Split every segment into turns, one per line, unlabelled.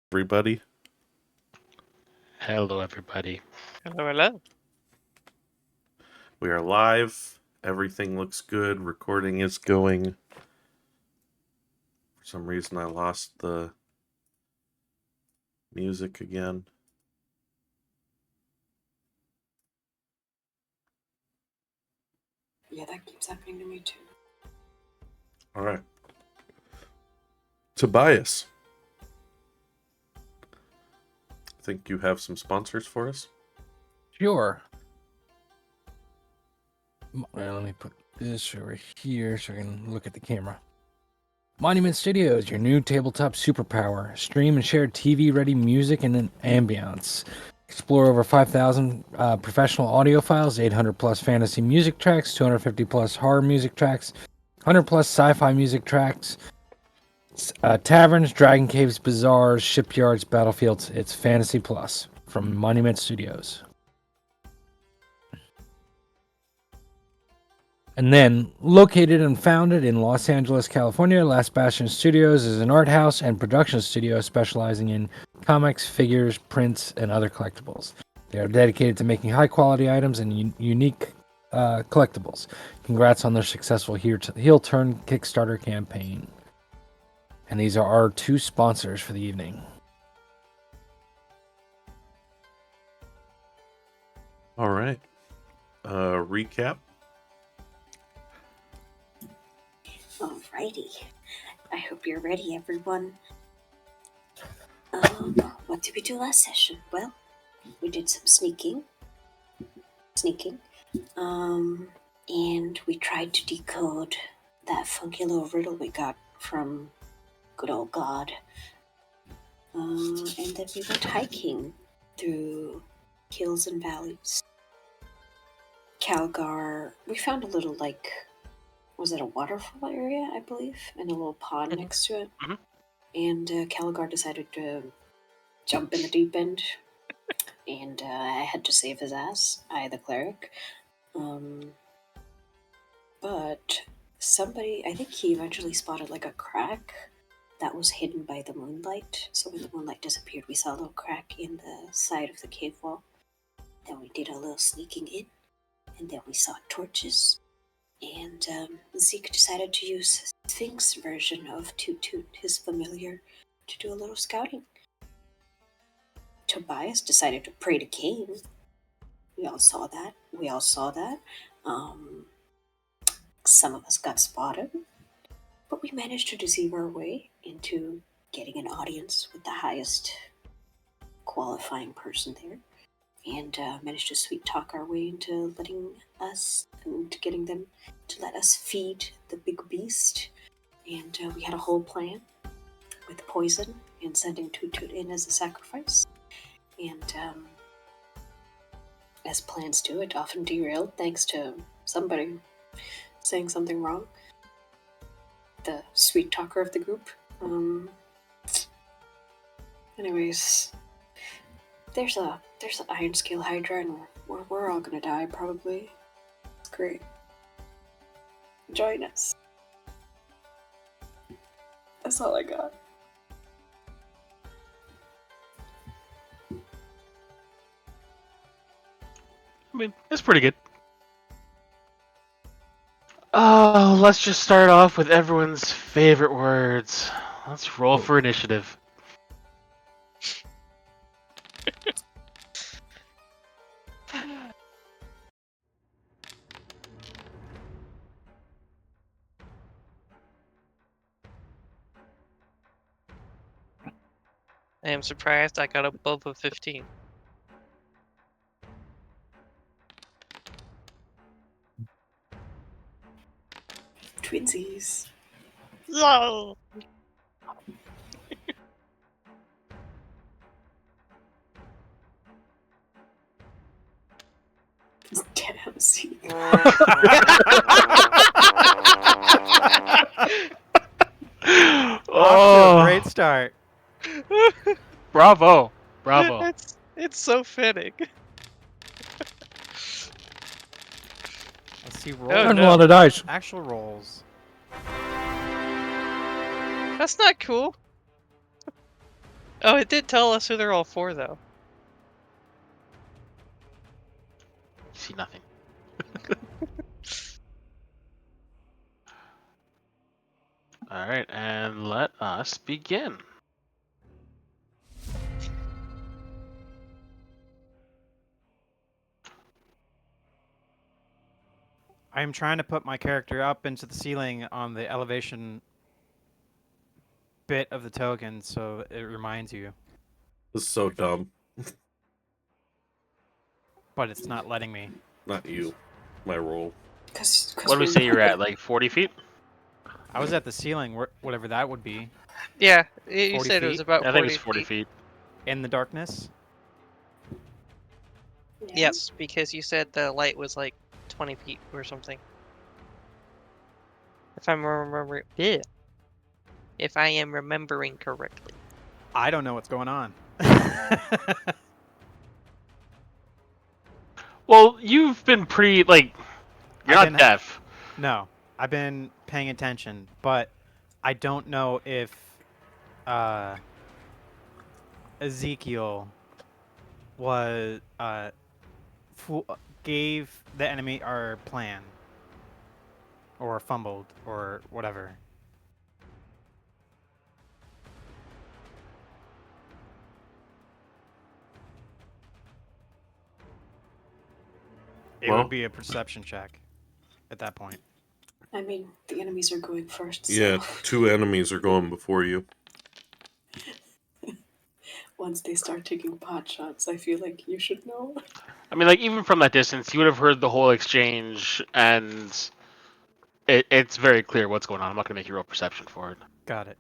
Everybody,
Hello, everybody.
Hello, hello.
we are live. Everything looks good. Recording is going. For some reason, I lost the music again.
Yeah, that keeps happening to me too.
All right. Tobias, I think you have some sponsors for us.
Sure. Let me put this over here so I can look at the camera. Monument Studios, your new tabletop superpower. Stream and share TV-ready music and an ambiance. Explore over 5,000 professional audio files, 800-plus fantasy music tracks, 250-plus horror music tracks, 100-plus sci-fi music tracks, taverns, dragon caves, bazaars, shipyards, battlefields. It's Fantasy Plus from Monument Studios. And then, located and founded in Los Angeles, California, Last Bastion Studios is an art house and production studio specializing in comics, figures, prints, and other collectibles. They are dedicated to making high-quality items and unique collectibles. Congrats on their successful Heel Turn Kickstarter campaign. And these are our two sponsors for the evening.
All right. Recap.
Alrighty. I hope you're ready, everyone. What did we do last session? Well, we did some sneaking, and we tried to decode that funky little riddle we got from good old God. And then we went hiking through hills and valleys. Calgar, we found a little, was it a waterfall area, I believe, and a little pond next to it.
Mhm.
And Calgar decided to jump in the deep end, and I had to save his ass, I the cleric. But somebody, I think he eventually spotted like a crack that was hidden by the moonlight. So when the moonlight disappeared, we saw a little crack in the side of the cave wall. Then we did a little sneaking in, and then we saw torches. And Zeke decided to use Sphinx version of Toot Toot, his familiar, to do a little scouting. Tobias decided to pray to Cain. We all saw that. Some of us got spotted, but we managed to deceive our way into getting an audience with the highest qualifying person there, and managed to sweet talk our way into getting them to let us feed the big beast. And we had a whole plan with poison and sending Toot Toot in as a sacrifice. And as plans do, it often derailed thanks to somebody saying something wrong. The sweet talker of the group. Anyways, there's an iron scale hydra, and we're all gonna die probably. It's great. Join us. That's all I got.
I mean, it's pretty good. Oh, let's just start off with everyone's favorite words. Let's roll for initiative.
I am surprised I got above a 15.
Twinsies.
No!
Damn, see.
Off to a great start.
Bravo. Bravo.
It's so fitting.
Let's see
Oh,
rolls.
A lot of dice.
Actual rolls.
That's not cool. Oh, it did tell us who they're all for, though.
You see nothing. All right, and let us begin.
I'm trying to put my character up into the ceiling on the elevation bit of the token so it reminds you,
This is so dumb.
but it's not letting me.
Not you. My role.
What do we say you're at? Like 40 feet?
I was at the ceiling, whatever that would be,
Yeah, you
40
said it was
feet?
about
I
40
think it's 40 feet.
in the darkness.
Yes, because you said the light was like 20 feet or something. If I'm remembering, yeah. If I am remembering correctly.
I don't know what's going on.
Well, you've been pretty, like, you're
I've
not
been-
deaf.
No, I've been paying attention, but I don't know if Ezekiel was gave the enemy our plan or fumbled or whatever. It
Well-
would be a perception check at that point.
I mean, the enemies are going first. So
Yeah, 2 enemies are going before you.
once they start taking pot shots, I feel like you should know.
I mean, like, even from that distance, you would have heard the whole exchange, and it's very clear what's going on. I'm not going to make you roll perception for it.
Got it.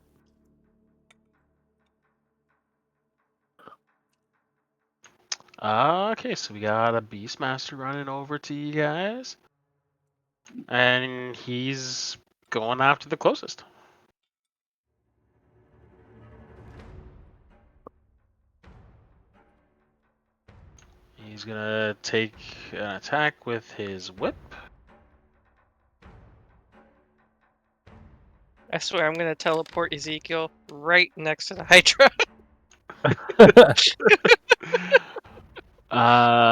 Okay, so we got a Beastmaster running over to you guys. And he's going after the closest. He's gonna take an attack with his whip.
I swear I'm gonna teleport Ezekiel right next to the Hydra.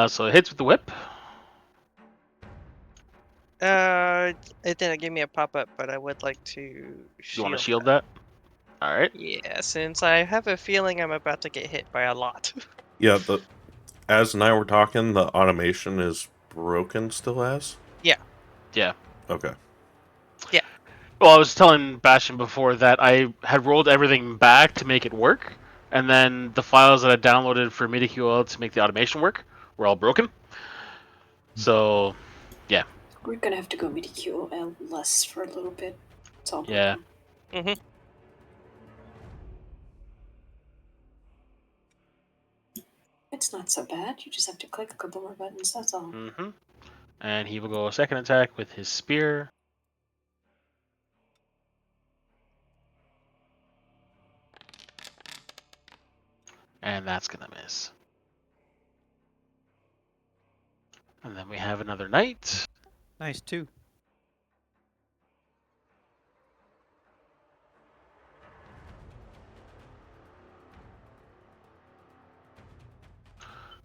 So it hits with the whip.
It didn't give me a pop-up, but I would like to
You want to
shield.
shield that? All right.
Yeah, since I have a feeling I'm about to get hit by a lot.
Yeah, as and I were talking, the automation is broken still as?
Yeah.
Okay.
Well, I was telling Bastion before that I had rolled everything back to make it work, and then the files that I downloaded for MediaQL to make the automation work were all broken. So,
We're gonna have to go meet QOL less for a little bit. It's all
Yeah.
broken. It's not so bad. You just have to click a couple more buttons. That's all.
And he will go a second attack with his spear. And that's gonna miss. And then we have another knight.
Nice, too.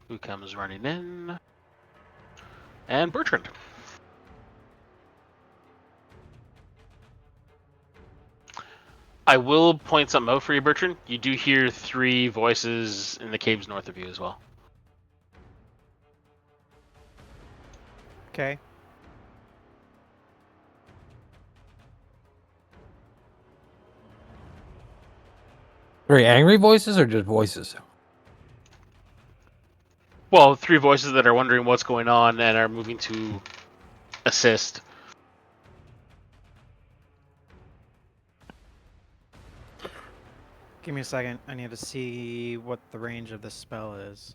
Who comes running in. And Bertrand. I will point something out for you, Bertrand. You do hear 3 voices in the caves north of you as well.
Okay.
Very angry voices or just voices?
Well, 3 voices that are wondering what's going on and are moving to assist.
Give me a second. I need to see what the range of this spell is.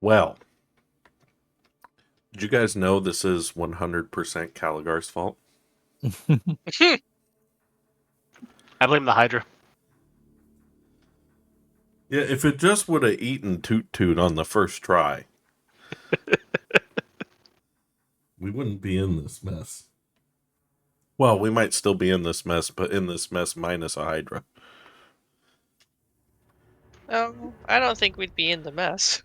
Well, did you guys know this is 100% Caligar's fault?
I blame the Hydra.
Yeah, if it just would have eaten Toot Toot on the first try, we wouldn't be in this mess. Well, we might still be in this mess, but in this mess minus a Hydra.
Oh, I don't think we'd be in the mess.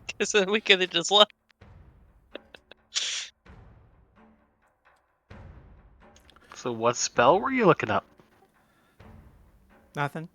Because then we could have just left.
So what spell were you looking up?
Nothing.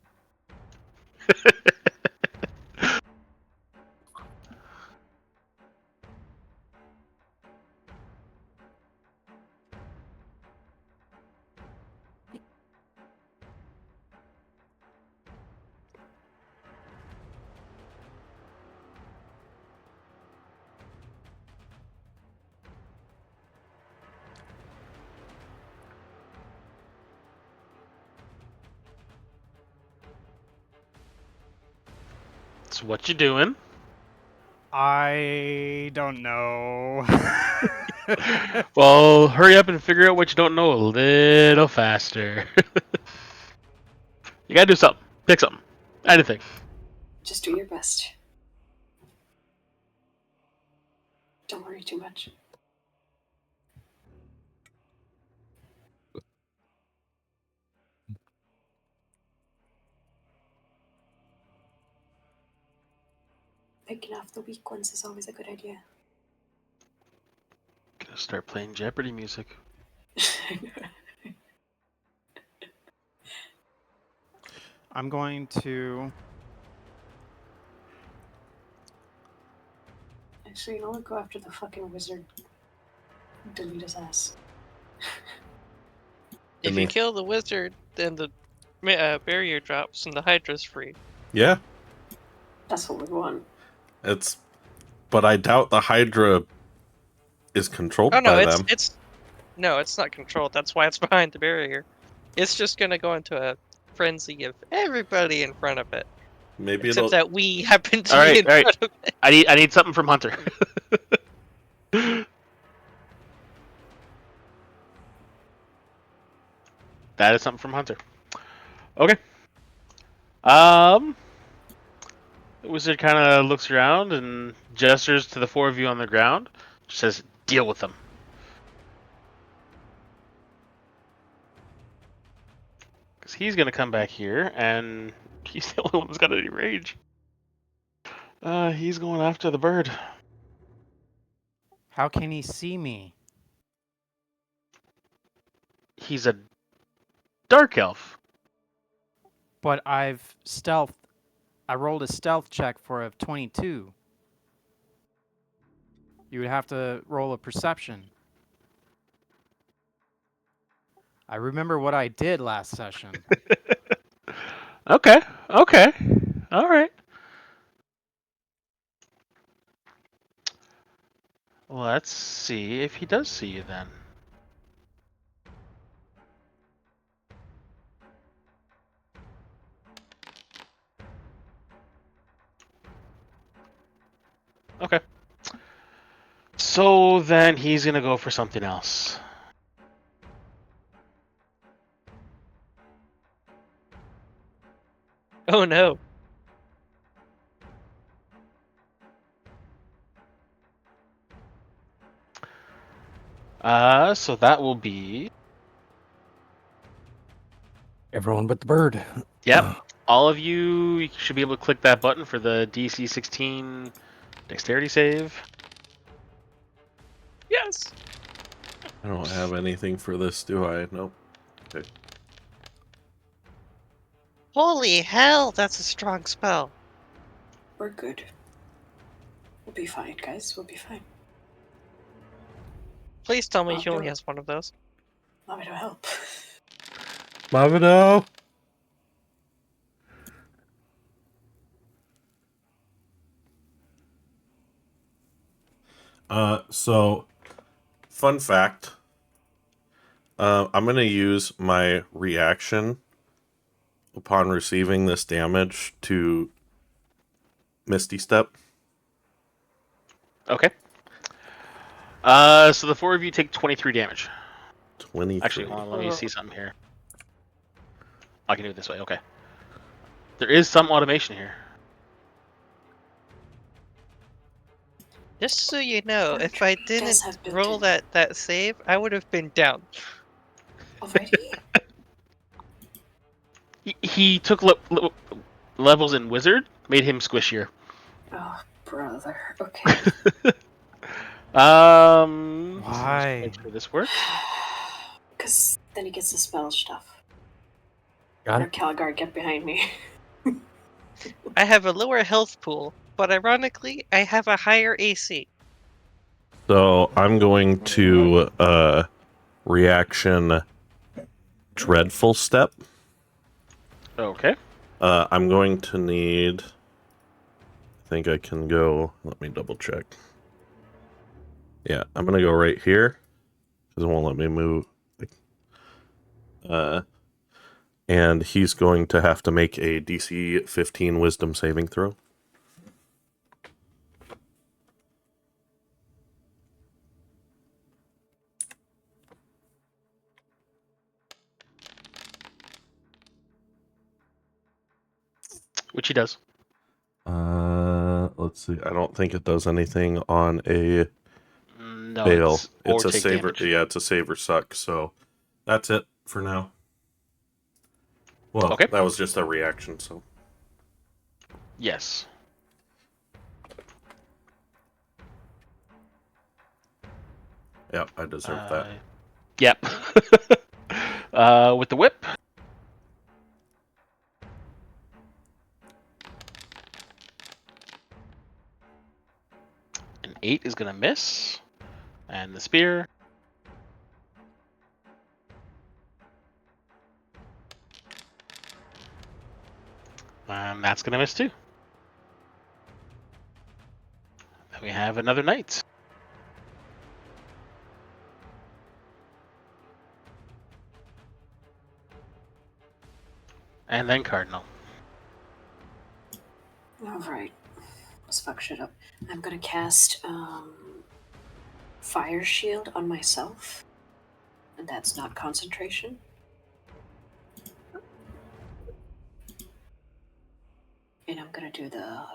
So what you doing?
I don't know.
Well, hurry up and figure out what you don't know a little faster. You gotta do something. Pick something. Anything.
Just do your best. Don't worry too much. Picking off the weak ones is always a good idea.
Gonna start playing Jeopardy music.
I'm going to.
Actually, you know what? Go after the fucking wizard. Delete his ass.
If you kill the wizard, then the barrier drops and the Hydra's free.
Yeah,
That's what we want.
but I doubt the Hydra is controlled
Oh no,
by
it's
them.
no, it's not controlled. That's why it's behind the barrier. It's just gonna go into a frenzy of everybody in front of it.
Maybe
Except
it'll.
that we happen to
All
be
right,
in
all right.
front of it.
I need something from Hunter. That is something from Hunter. Okay. The wizard kind of looks around and gestures to the four of you on the ground. Says, "Deal with them." Because he's gonna come back here, and he's the only one that's got any rage. He's going after the bird.
How can he see me?
He's a dark elf.
But I've stealth. I rolled a stealth check for a 22. You would have to roll a perception. I remember what I did last session.
Okay. All right. Let's see if he does see you then. Okay. So then he's gonna go for something else.
Oh no.
So that will be.
Everyone but the bird.
Yep. All of you should be able to click that button for the DC 16 dexterity save.
Yes.
I don't have anything for this, do I? Nope. Okay.
Holy hell, that's a strong spell.
We're good. We'll be fine, guys. We'll be fine.
Please tell me
I'll
he only
do it.
has one of those.
Allow me to help.
Mavado! So, fun fact. I'm going to use my reaction upon receiving this damage to Misty Step.
Okay. So the four of you take 23 damage.
23.
Actually, hold on, let me see something here. I can do it this way. Okay. There is some automation here.
Just so you know,
Our
if I
tree does
didn't
have
roll
built-in-
that save, I would have been down.
Already?
He took levels in Wizard, made him squishier.
Oh, brother. Okay.
Why?
Make sure this works.
Because then he gets the spell stuff.
Got
Or
it.
Calgar, get behind me.
I have a lower health pool, but ironically, I have a higher AC.
So I'm going to reaction dreadful step.
Okay.
I'm going to need. I think I can go. Let me double check. Yeah, I'm gonna go right here because it won't let me move. And he's going to have to make a DC 15 Wisdom saving throw.
Which he does.
Let's see. I don't think it does anything on a
No,
fail.
or
It's a
take
saver.
damage.
Yeah, it's a save or suck. So that's it for now. Well,
Okay.
that was just a reaction. So
Yes.
yeah, I deserve that.
Yep. With the whip. An 8 is gonna miss. And the spear. That's gonna miss too. Then we have another knight. And then cardinal.
Alright. Let's fuck shit up. I'm gonna cast Fire Shield on myself. And that's not concentration. And I'm gonna do the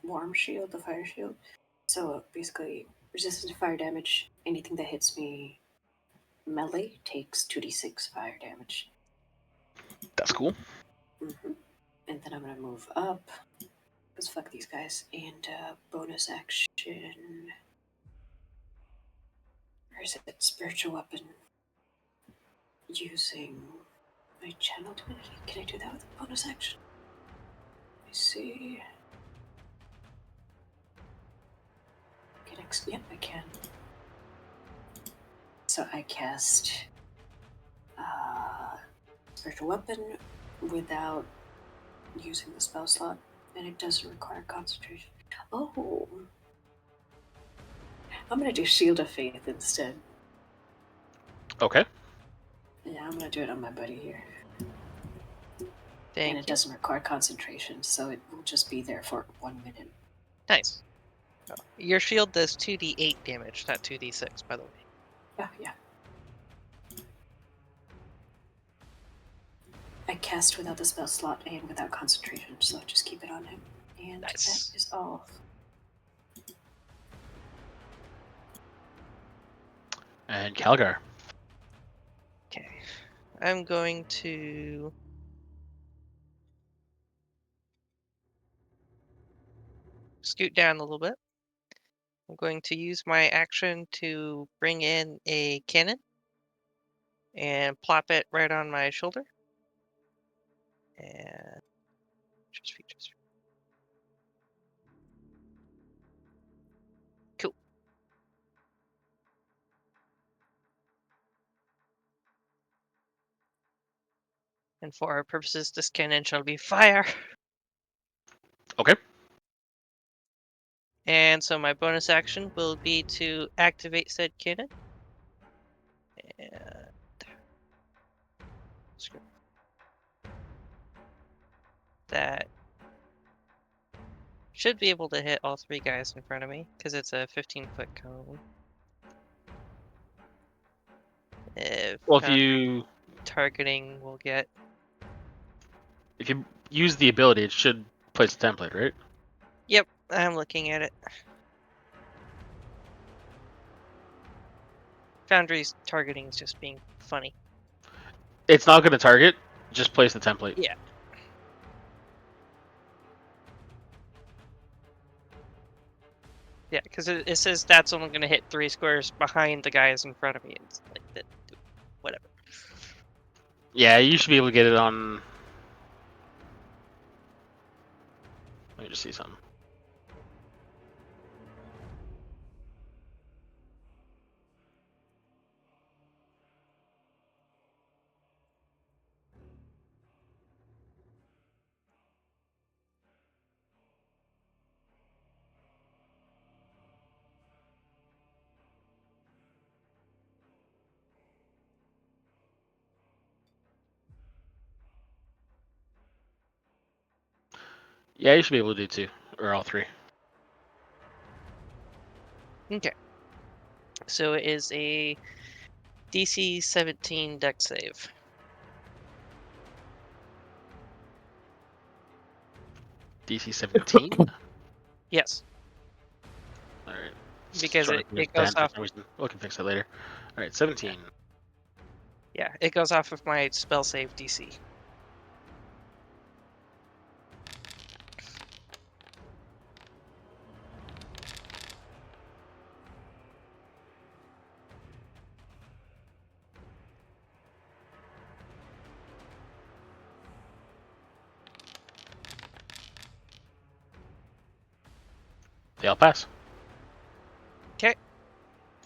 warm shield, the fire shield. So basically, resistance to fire damage. Anything that hits me melee takes 2d6 fire damage.
That's cool.
And then I'm gonna move up. Because fuck these guys. And bonus action. Or is it spiritual weapon? Using my channel divinity. Can I do that with a bonus action? Let me see. Yep, I can. So I cast spiritual weapon without using the spell slot, and it doesn't require concentration. Oh, I'm gonna do Shield of Faith instead.
Okay.
Yeah, I'm gonna do it on my buddy here.
Thank
And it
you.
doesn't require concentration, so it will just be there for 1 minute.
Nice. Your shield does 2d8 damage, not 2d6, by the way.
Oh, yeah. I cast without the spell slot and without concentration, so just keep it on him. And
Nice.
that is all.
And Calgar.
Okay. I'm going to scoot down a little bit. I'm going to use my action to bring in a cannon and plop it right on my shoulder. And just features. Cool. And for our purposes, this cannon shall be fire.
Okay.
And so my bonus action will be to activate said cannon. And that should be able to hit all 3 guys in front of me, because it's a 15-foot cone. If
Well, if
not,
you
targeting will get
If you use the ability, it should place a template, right?
Yep, I'm looking at it. Foundry's targeting is just being funny.
It's not going to target. Just place the template.
Yeah. Yeah, because it says that's only going to hit 3 squares behind the guys in front of me. It's like that, whatever.
Yeah, you should be able to get it on. Let me just see something. Yeah, you should be able to do 2 or all 3.
Okay. So it is a DC 17 dex save.
DC 17.
Yes,
All right.
because
Showing
it
up in his
goes
band for
off.
some reason. We can fix that later. All right, 17.
Yeah, it goes off of my spell save DC.
They all pass.
'Kay.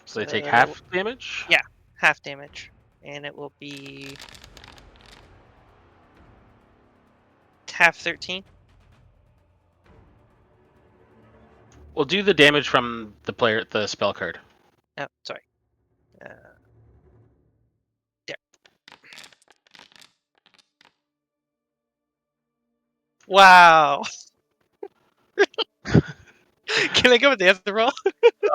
So they take
So-
half damage.
Yeah. Half damage, and it will be half 13.
We'll do the damage from the spell card.
Oh, sorry. There. Wow. Can I go with the other roll?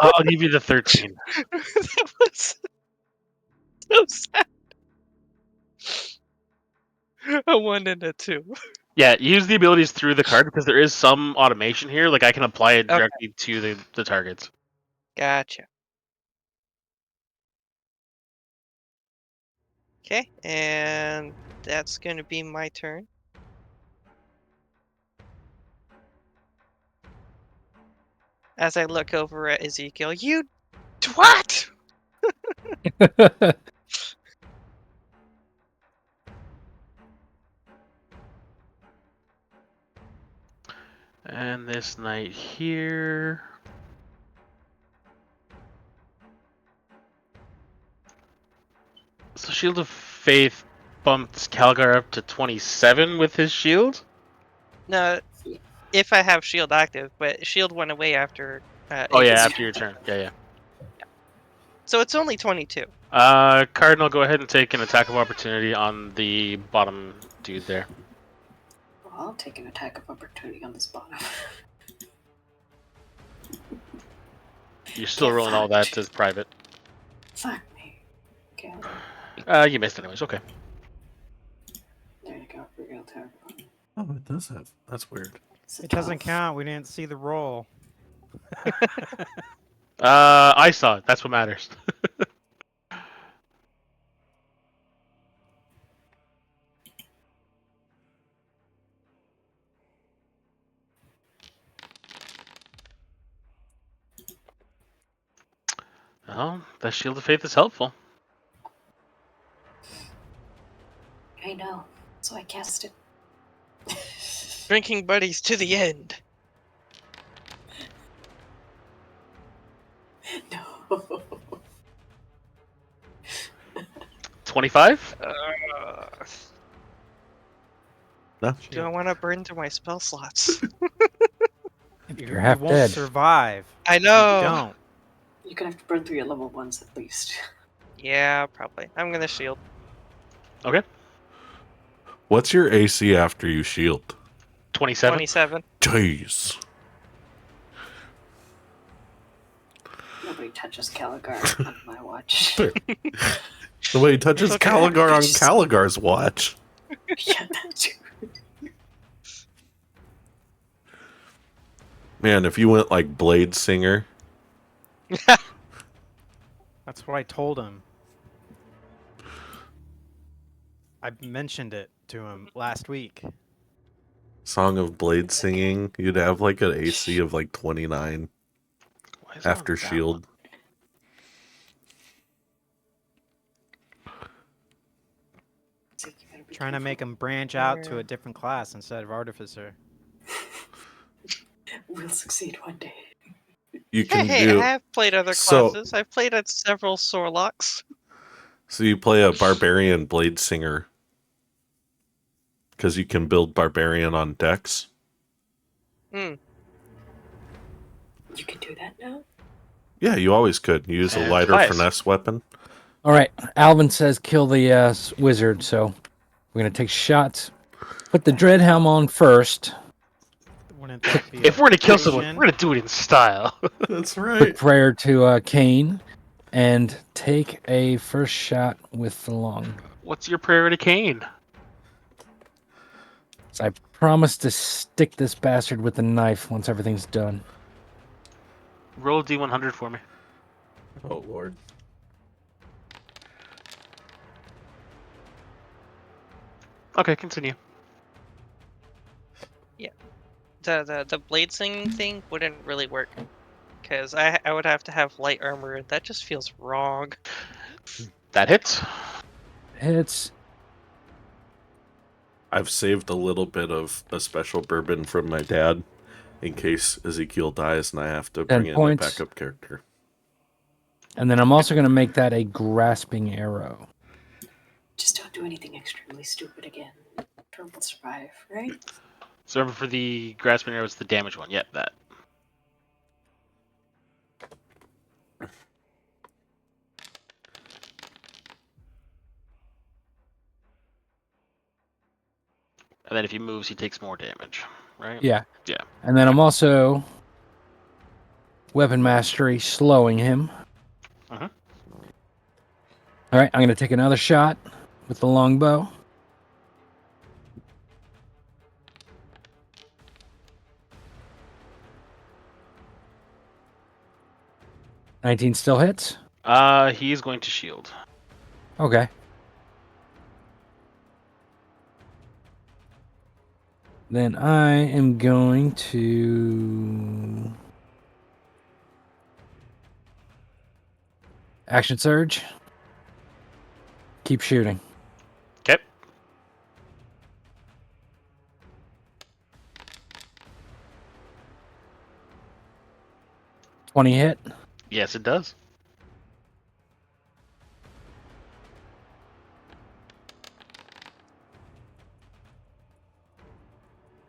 I'll give you the 13.
That was so sad. A 1 and a 2.
Yeah, use the abilities through the card because there is some automation here. Like I can apply it
Okay.
directly to the targets.
Gotcha. Okay, and that's going to be my turn. As I look over at Ezekiel, you twat!
And this knight here. So Shield of Faith bumped Calgar up to 27 with his shield.
No, if I have shield active, but shield went away after.
Oh yeah,
Aegis.
after your turn. Yeah.
So it's only 22.
Cardinal, go ahead and take an attack of opportunity on the bottom dude there.
Well, I'll take an attack of opportunity on this bottom.
You're still
Get
rolling all
fucked.
that as private.
Fuck me. Okay,
You missed anyways. Okay.
there you go. We're gonna attack.
Oh, it does have. That's weird.
It's a
It doesn't
12.
count. We didn't see the roll.
I saw it. That's what matters. Oh, that Shield of Faith is helpful.
I know. So I cast it.
Drinking buddies to the end.
No.
25?
No.
Do I want to burn through my spell slots?
You're half
you won't
dead.
survive.
I
if
know.
You don't.
You're gonna have to burn through your level 1s at least.
Yeah, probably. I'm gonna shield.
Okay.
What's your AC after you shield?
27.
27.
Jeez.
Nobody touches Caligar on my watch.
Nobody touches
It's okay.
Caligar on Caligar's watch.
Yeah, that too.
Man, if you went like Blade Singer,
That's what I told him. I mentioned it to him last week.
Song of Blade Singing, you'd have like an AC of like 29
Why is it on
after
that
shield.
So you better be
Trying to
careful.
make him branch out to a different class instead of artificer.
We'll succeed one day.
You can
Hey,
do
I have played other
so.
classes. I've played at several Sorlocks.
So you play a Barbarian Blade Singer because you can build Barbarian on decks.
Hmm.
You can do that now?
Yeah, you always could use a
And
lighter
Tobias.
finesse weapon.
All right, Alvin says kill the wizard, so we're gonna take shots. Put the dread helm on first.
Wouldn't that be
If
a
we're gonna kill someone,
potion?
we're gonna do it in style.
That's
Quick
right.
prayer to Cain, and take a first shot with the long.
What's your prayer to Cain?
So I promise to stick this bastard with the knife once everything's done.
Roll a D100 for me.
Oh lord.
Okay, continue.
The blade singing thing wouldn't really work. Because I would have to have light armor, and that just feels wrong.
That hits.
It's
I've saved a little bit of a special bourbon from my dad in case Ezekiel dies and I have to
10
bring in
points.
a backup character.
and then I'm also gonna make that a grasping arrow.
Just don't do anything extremely stupid again. Trump will survive, right?
So remember for the grasping arrow, it's the damage one. Yep, that. And then if he moves, he takes more damage, right?
Yeah.
Yeah.
And then I'm also weapon mastery slowing him.
Uh-huh.
All right, I'm gonna take another shot with the longbow. $19 still hits.
He's going to shield.
Okay. Then I am going to action surge. Keep shooting.
Okay.
$20 hit.
Yes, it does.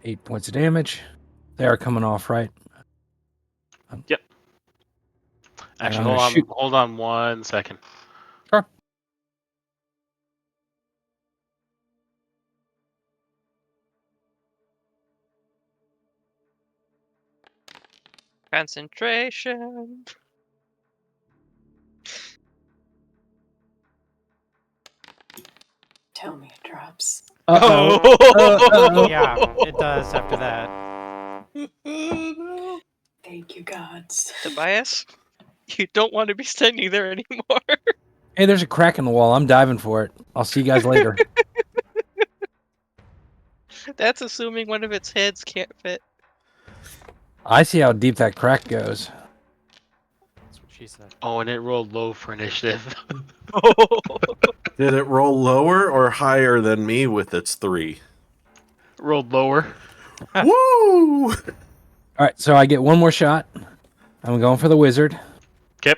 $8 points of damage. They are coming off, right?
Yep.
And
Actually,
I'm
hold
gonna
on.
shoot.
Hold on 1 second.
Sure.
Concentration.
Tell me it drops.
Uh-oh.
Yeah, it does after that.
Thank you, gods.
Tobias, you don't want to be standing there anymore.
Hey, there's a crack in the wall. I'm diving for it. I'll see you guys later.
That's assuming one of its heads can't fit.
I see how deep that crack goes.
That's what she said.
Oh, and it rolled low for initiative.
Did it roll lower or higher than me with its 3?
Rolled lower.
Woo!
All right, so I get one more shot. I'm going for the wizard.
Okay.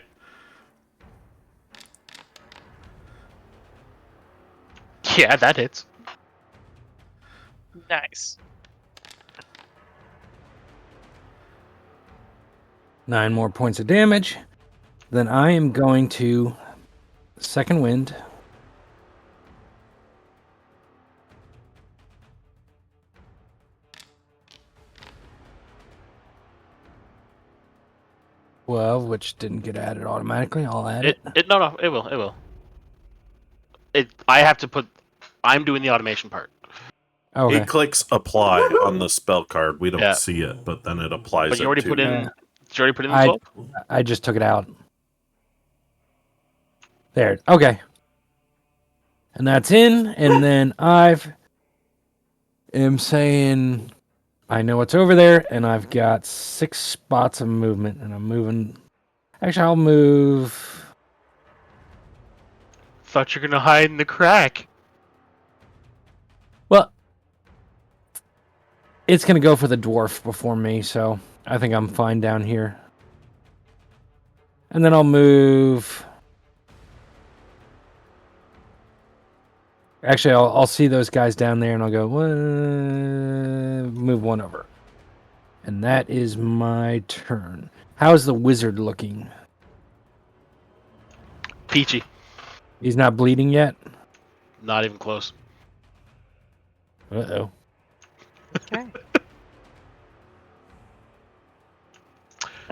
Yeah, that hits.
Nice.
9 more points of damage. Then I am going to second wind. Well, which didn't get added automatically. I'll add it.
No, it will. I have to put. I'm doing the automation part.
Okay.
It clicks apply on the spell card. We don't
Yeah.
see it, but then it applies
But you
it
already
to
put in.
Yeah.
Did you already put in the
I
12?
I just took it out. There. Okay. And that's in, and then I've am saying I know what's over there, and I've got 6 spots of movement, and I'm moving. Actually, I'll move.
Thought you're gonna hide in the crack.
Well, it's gonna go for the dwarf before me, so I think I'm fine down here. And then I'll move. Actually, I'll see those guys down there, and I'll go move one over. And that is my turn. How's the wizard looking?
Peachy.
He's not bleeding yet?
Not even close.
Uh-oh.
Okay.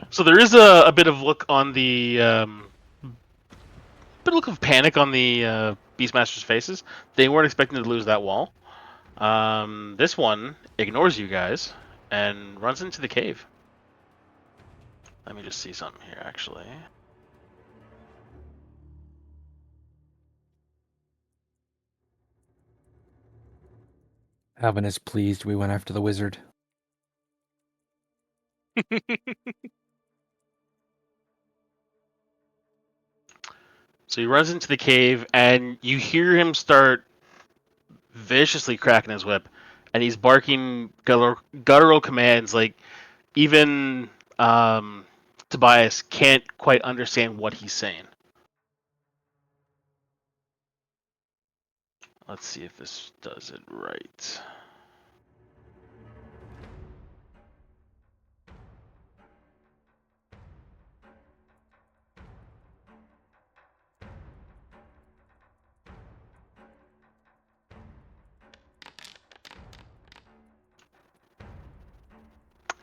So there is a bit of look on the bit of look of panic on the Beastmaster's faces. They weren't expecting to lose that wall. This one ignores you guys and runs into the cave. Let me just see something here, actually.
Alvin is pleased we went after the wizard.
So he runs into the cave, and you hear him start viciously cracking his whip, and he's barking guttural commands. Like even Tobias can't quite understand what he's saying. Let's see if this does it right.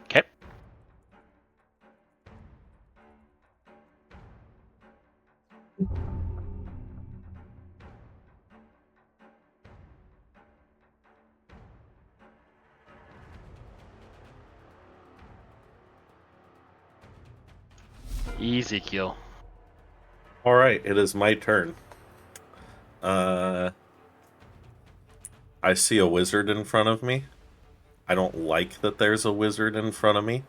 Okay. Easy kill.
All right, it is my turn. I see a wizard in front of me. I don't like that there's a wizard in front of me.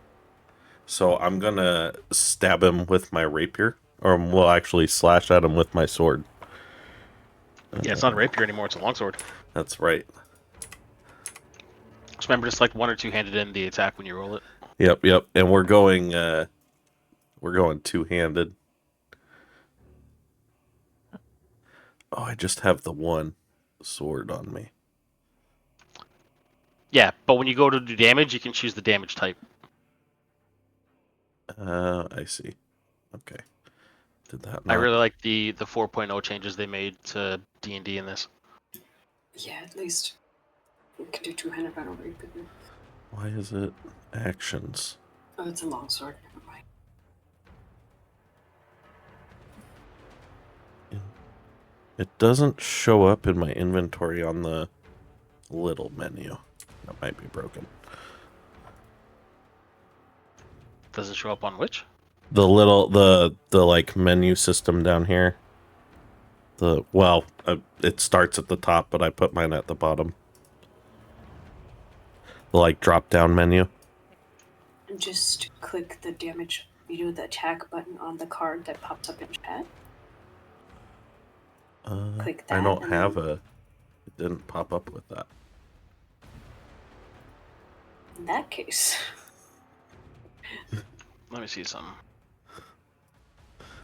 So I'm going to stab him with my rapier. Or, well, actually slash at him with my sword.
Yeah, it's not a rapier anymore, it's a longsword.
That's right.
Just remember to select one or two-handed in the attack when you roll it.
Yep. And we're going two-handed. Oh, I just have the one sword on me.
Yeah, but when you go to do damage, you can choose the damage type.
I see. Okay. Did that not...
I really like the 4.0 changes they made to D&D in this.
Yeah, at least we can do two-handed battle rapier.
Why is it actions?
Oh, it's a longsword. Never mind.
It doesn't show up in my inventory on the little menu. That might be broken.
Does it show up on which?
The little the like menu system down here. It starts at the top, but I put mine at the bottom. The like drop down menu.
Just click the damage, the attack button on the card that pops up in chat. Click that.
I don't
and
have
then-
a. It didn't pop up with that.
In that case,
Let me see something.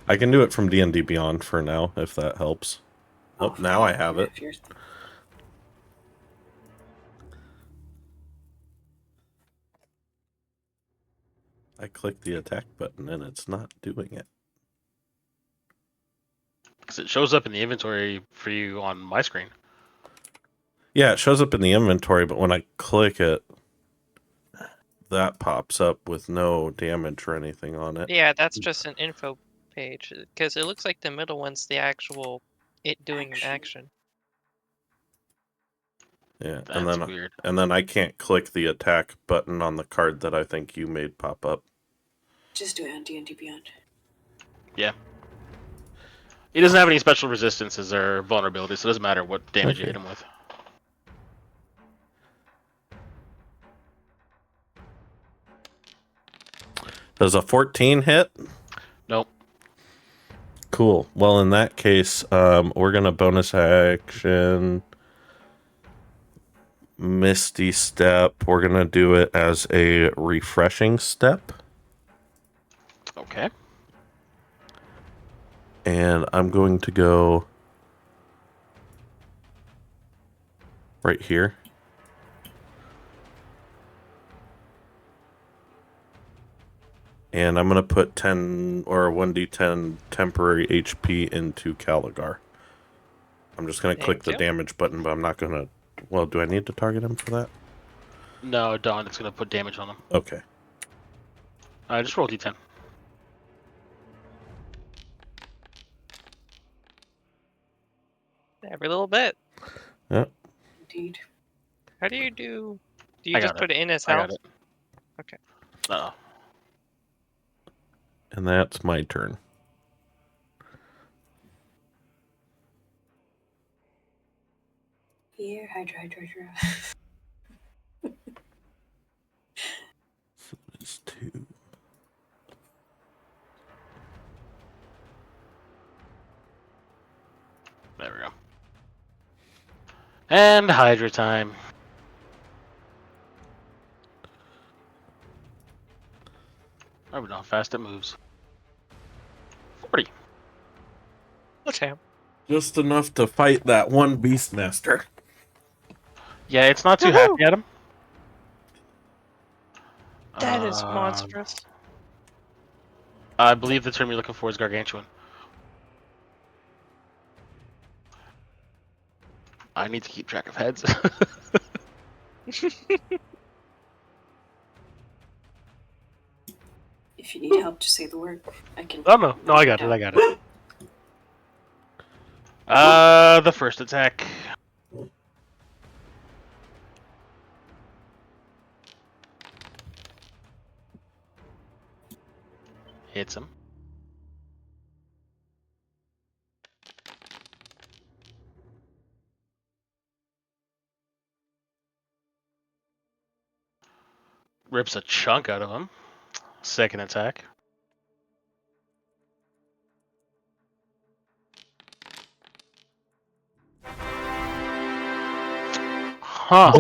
I can do it from D&D Beyond for now, if that helps. Oh, now I have it.
if you're-
I clicked the attack button and it's not doing it.
Because it shows up in the inventory for you on my screen.
Yeah, it shows up in the inventory, but when I click it, that pops up with no damage or anything on it.
Yeah, that's just an info page because it looks like the middle one's the actual it doing an action.
Yeah,
That's weird.
and then I can't click the attack button on the card that I think you made pop up.
Just do it on D&D Beyond.
Yeah. He doesn't have any special resistances or vulnerabilities, so it doesn't matter what damage you hit him with.
Does a 14 hit?
Nope.
Cool. Well, in that case, we're gonna bonus action Misty Step. We're gonna do it as a refreshing step.
Okay.
And I'm going to go right here. And I'm going to put 10 or 1d10 temporary HP into Caligar. I'm just going to click the damage button, but I'm not going to... Well, do I need to target him for that?
No, Dawn, it's going to put damage on him.
Okay.
Just roll d10.
Every little bit.
Yeah.
Indeed.
How do you do? Do you just put it in as health?
I got it.
Okay.
Uh-oh.
And that's my turn.
Here, Hydra.
So it's 2.
There we go. And Hydra time. I don't know how fast it moves. 40.
Okay.
Just enough to fight that one Beastmaster.
Yeah, it's not too happy at him.
That is monstrous.
I believe the term you're looking for is gargantuan. I need to keep track of heads.
If you need help, just say the word. I can.
Oh no, I got it. The first attack. Hits him. Rips a chunk out of him. Second attack. Huh.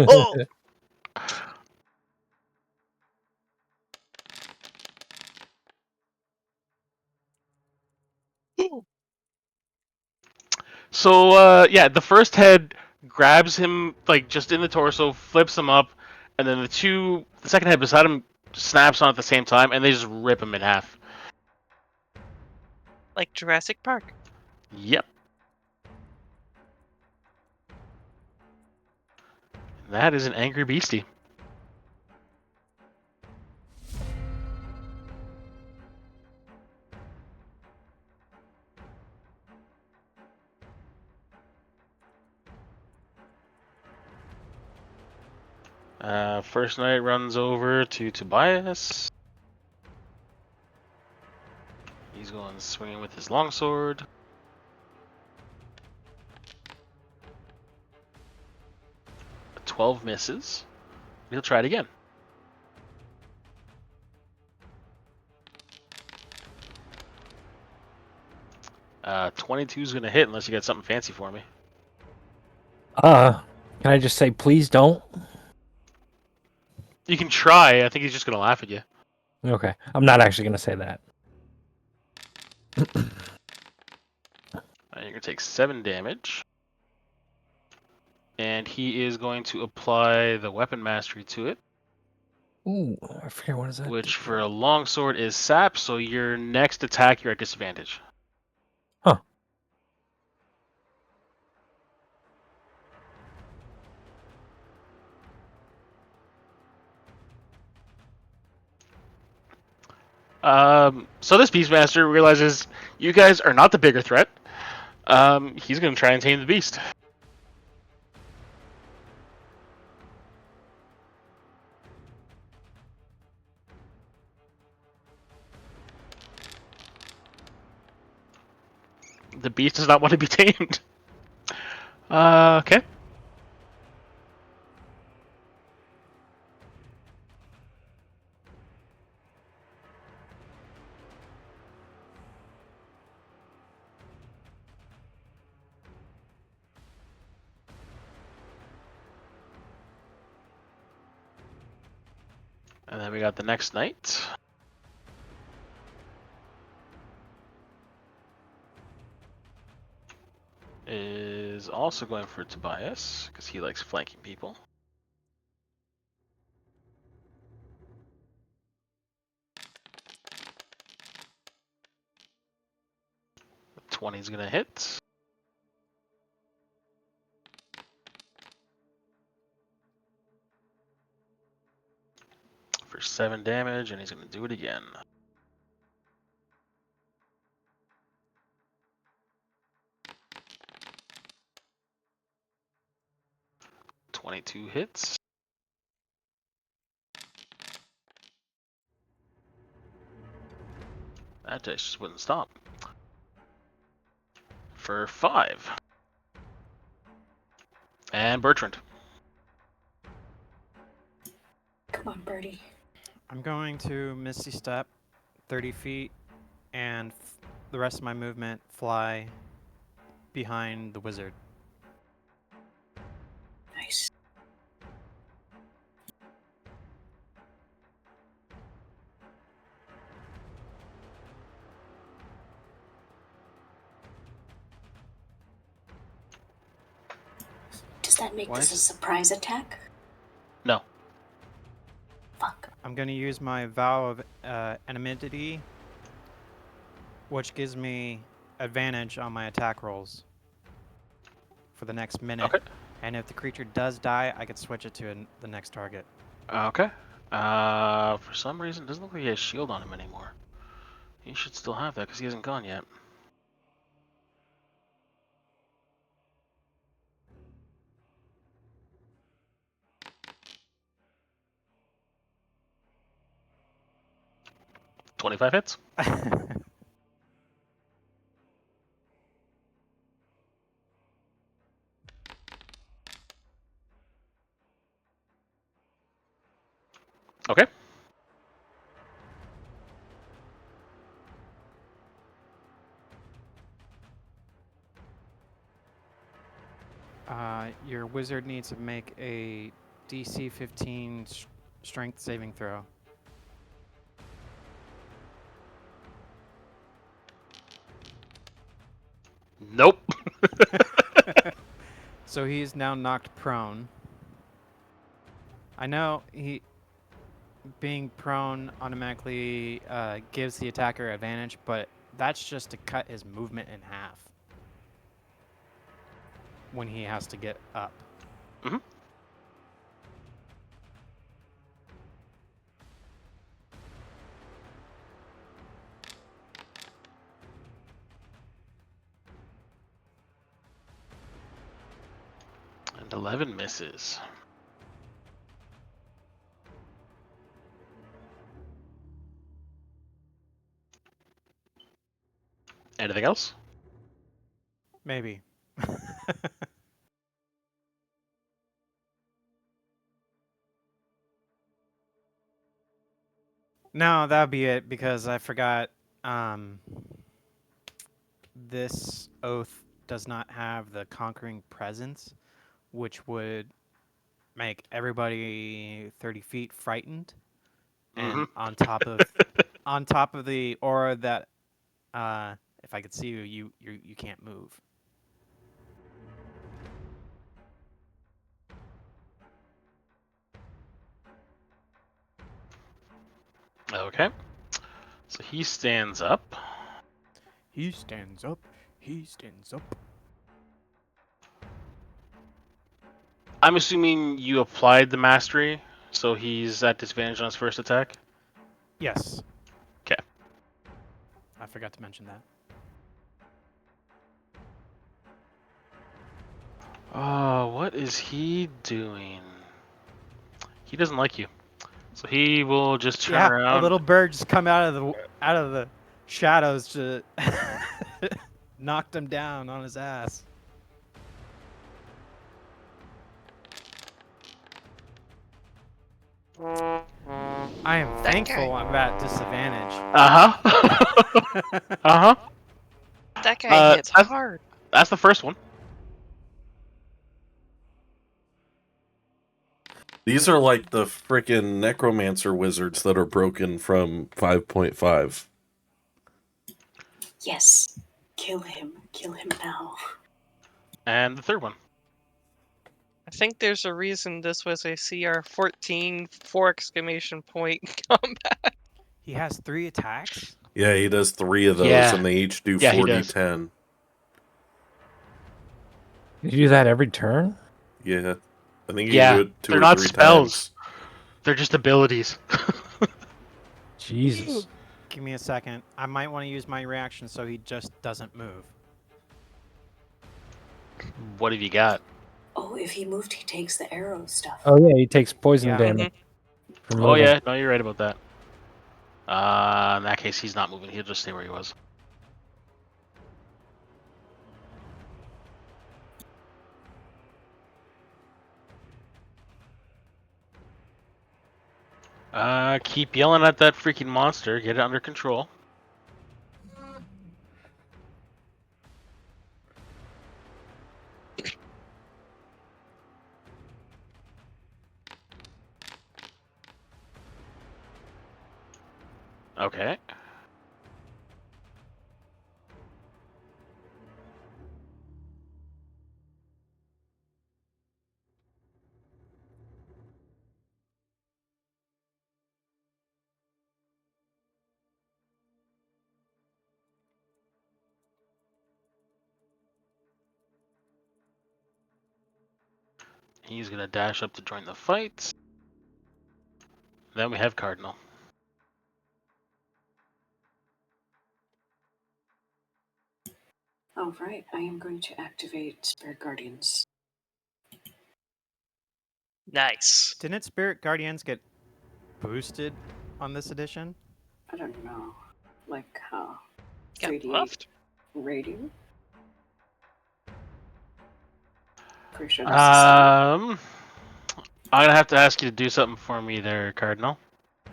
So, yeah, the first head grabs him, like, just in the torso, flips him up, and then the second head beside him snaps on at the same time, and they just rip him in half.
Like Jurassic Park.
Yep. That is an angry beastie. First Knight runs over to Tobias. He's going swinging with his longsword. A 12 misses. He'll try it again. Uh, 22 is going to hit unless you got something fancy for me.
Can I just say, please don't?
You can try. I think he's just going to laugh at you.
Okay. I'm not actually going to say that.
You're going to take 7 damage. And he is going to apply the weapon mastery to it.
Ooh, I forget what is that.
Which for a longsword is sap, so your next attack you're at disadvantage.
Huh.
So this Beastmaster realizes you guys are not the bigger threat. He's going to try and tame the beast. The beast does not want to be tamed. Okay. And then we got the next night. Is also going for Tobias, because he likes flanking people. The 20 is going to hit. For 7 damage, and he's going to do it again. "22 hits. That just wouldn't stop. For 5. And Bertrand.
Come on, Birdie.
I'm going to Misty Step 30 feet and the rest of my movement fly behind the wizard.
Nice. Does that make
Why
this a
is-
surprise attack?
No.
Fuck.
I'm going to use my Vow of Enmity, which gives me advantage on my attack rolls for the next minute.
Okay.
And if the creature does die, I could switch it to the next target.
Okay. For some reason, it doesn't look like he has shield on him anymore. He should still have that because he hasn't gone yet. "25 hits. Okay.
Your wizard needs to make a DC 15 strength saving throw.
Nope.
So he's now knocked prone. I know being prone automatically gives the attacker advantage, but that's just to cut his movement in half when he has to get up.
Mhm. And 11 misses. Anything else?
Maybe. No, that'd be it because I forgot this oath does not have the conquering presence, which would make everybody 30 feet frightened. And on top of the aura that if I could see you, you can't move.
Okay. So he stands up.
He stands up. He stands up.
I'm assuming you applied the mastery, so he's at disadvantage on his first attack.
Yes.
'Kay.
I forgot to mention that.
Oh, what is he doing? He doesn't like you. So he will just turn
Yeah,
around.
a little bird just come out of the shadows to knocked him down on his ass. I am
That
thankful
guy.
I'm at disadvantage.
Uh-huh.
That guy hits
that's-
hard.
That's the first one.
These are like the frickin' necromancer wizards that are broken from 5.5.
Yes. Kill him. Kill him now.
And the third one.
I think there's a reason this was a CR 14 4!point combat.
He has 3 attacks?
Yeah, he does 3 of those,
Yeah.
and they each do
Yeah, he does.
40-10.
You do that every turn?
Yeah. I think you
Yeah,
can do it 2
they're
or
not
3
spells.
times.
They're just abilities.
Jesus.
Give me a second. I might want to use my reaction so he just doesn't move.
What have you got?
Oh, if he moved, he takes the arrow stuff.
Oh yeah, he takes poison
Yeah.
damage. For
Oh
moving.
yeah, no, you're right about that. In that case, he's not moving. He'll just stay where he was. Keep yelling at that freaking monster. Get it under control. Okay. He's gonna dash up to join the fight. Then we have Cardinal.
All right, I am going to activate Spirit Guardians.
Nice.
Didn't Spirit Guardians get boosted on this edition?
I don't know, like how
Got
3D
buffed?
rating. Pretty sure that's the same.
I'm gonna have to ask you to do something for me there, Cardinal.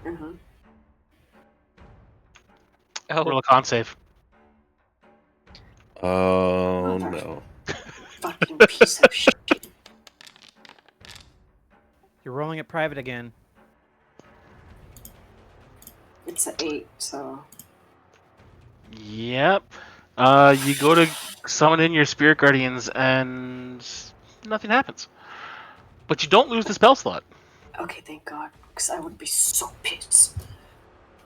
Uh-huh.
Oh,
Roll a con save.
Oh, no.
Fucking piece of shit.
You're rolling it private again.
It's an 8, so
Yep. You go to summon in your Spirit Guardians and nothing happens. But you don't lose the spell slot.
okay, thank God, because I would be so pissed.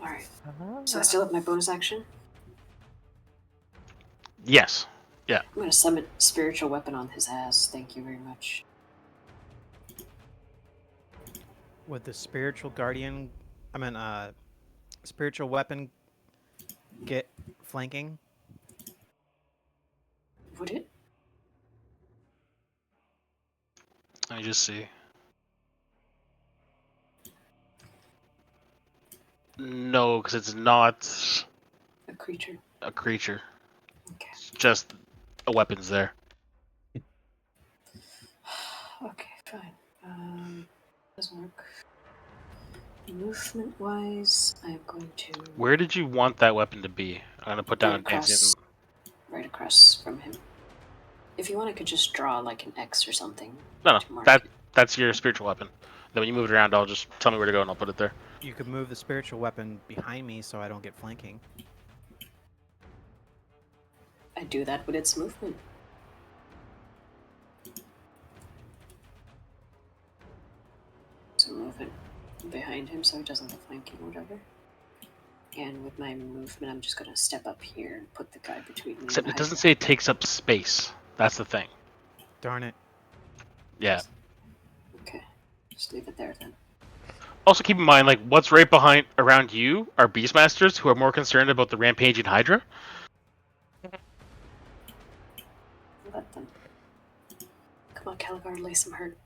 All right, so I still have my bonus action.
Yes.
I'm gonna summon spiritual weapon on his ass. Thank you very much.
Would the spiritual guardian, spiritual weapon get flanking?
Would it?
Let me just see. No, because it's not
A creature.
a creature.
Okay.
It's just a weapon's there.
Okay, fine. Doesn't work. Movement-wise, I am going to
Where did you want that weapon to be? I'm gonna put down
right
a dancing.
right across from him. If you want, I could just draw like an X or something.
No,
to mark it.
that's your spiritual weapon. Then when you move it around, I'll just tell me where to go and I'll put it there.
You could move the spiritual weapon behind me so I don't get flanking.
I do that with its movement. So move it behind him so he doesn't get flanking or whatever. And with my movement, I'm just gonna step up here and put the guy between me
Except
and
it doesn't say it takes up space. That's the thing.
Darn it.
Yeah.
Okay, just leave it there then.
Also keep in mind, like, what's right behind around you are Beastmasters who are more concerned about the rampaging Hydra.
Let them. Come on, Caligar, lay some hurt.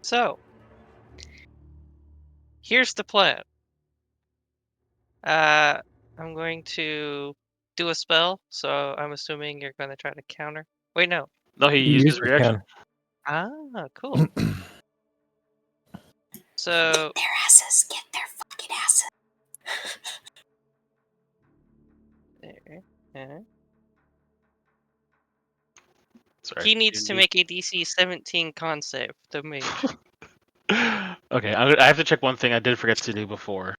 so here's the plan. I'm going to do a spell, so I'm assuming you're going to try to counter. Wait, no.
No, he used his reaction.
Ah, cool. So
Get their asses. Get their fucking asses.
there. Uh-huh.
Sorry.
He needs to make a DC 17 con save, the mage.
Okay, I have to check one thing I did forget to do before.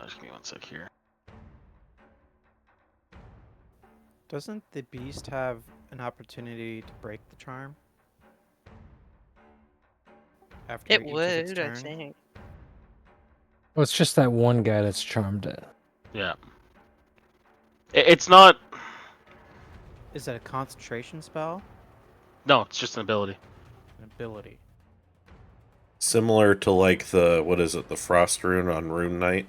Just give me one sec here.
Doesn't the beast have an opportunity to break the charm? After
It
each of its
would, I
turn?
think.
Well, it's just that one guy that's charmed it.
Yeah. It's not.
Is that a concentration spell?
No, it's just an ability.
An ability.
Similar to like the, what is it, the Frost Rune on Rune Knight?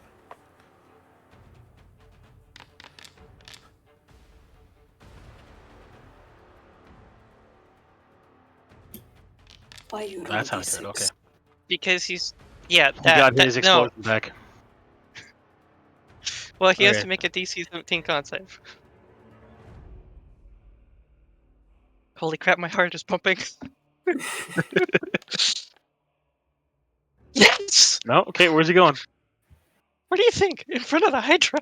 Why you
That's how
roll
I did it. Okay.
D6?
Because he's... Yeah,
He got his
no.
explosion back.
Well, he has
Okay.
to make a DC 17 con save. Holy crap, my heart is pumping. Yes!
No? Okay, where's he going?
What do you think? In front of the Hydra?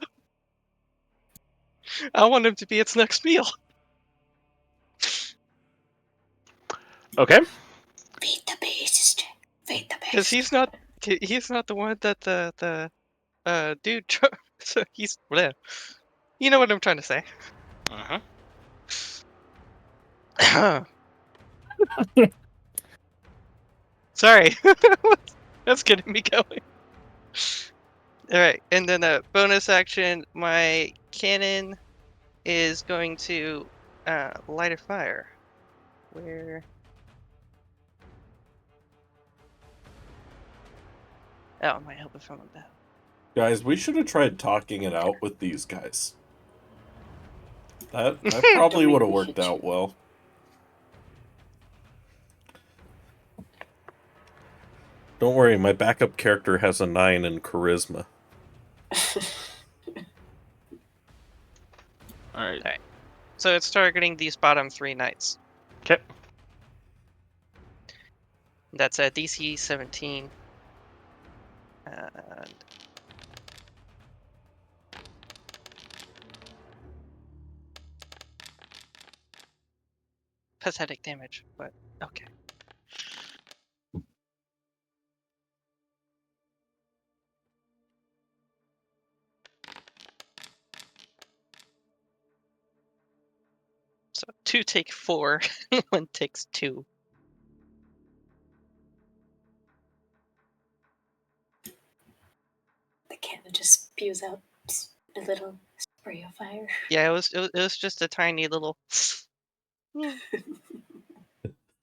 I want him to be its next meal.
Okay.
Feed the beast. Feed the beast.
Because he's not the one that the dude so he's bleh. You know what I'm trying to say.
Uh-huh.
Sorry. That's getting me going. Alright, and then a bonus action, my cannon is going to light a fire. Where... Oh, it might help if I'm on that.
Guys, we should have tried talking it out with these guys. That probably
Don't
would have
make me
worked
hit you.
out well. Don't worry, my backup character has a 9 in charisma.
Alright.
So it's targeting these bottom 3 knights.
Okay.
That's a DC 17. And pathetic damage, but okay. So 2 take 4, 1 takes 2.
The cannon just spews out a little spray of fire.
Yeah, it was just a tiny little.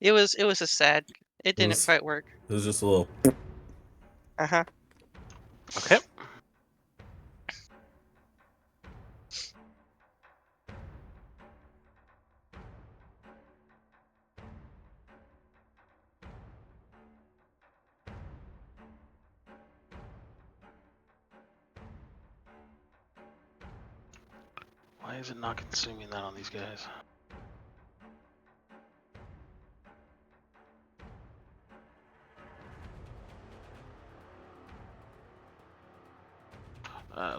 It was a sad. It didn't quite work.
It was just a little...
Uh-huh.
Okay. Why is it not consuming that on these guys?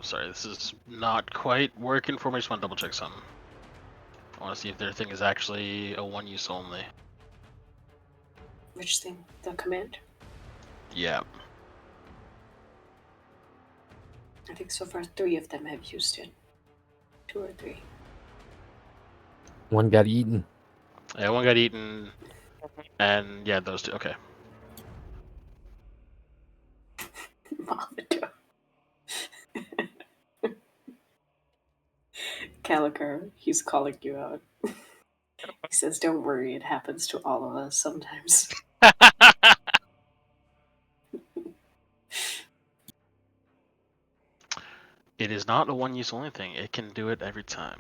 Sorry, this is not quite working for me. I just want to double check something. I want to see if their thing is actually a one use only.
Which thing? The command?
Yeah.
I think so far 3 of them have used it. 2 or 3.
One got eaten.
Yeah, one got eaten, and yeah, those 2. Okay.
Molotov. Calico, he's calling you out. He says, don't worry, it happens to all of us sometimes.
It is not a one use only thing. It can do it every time.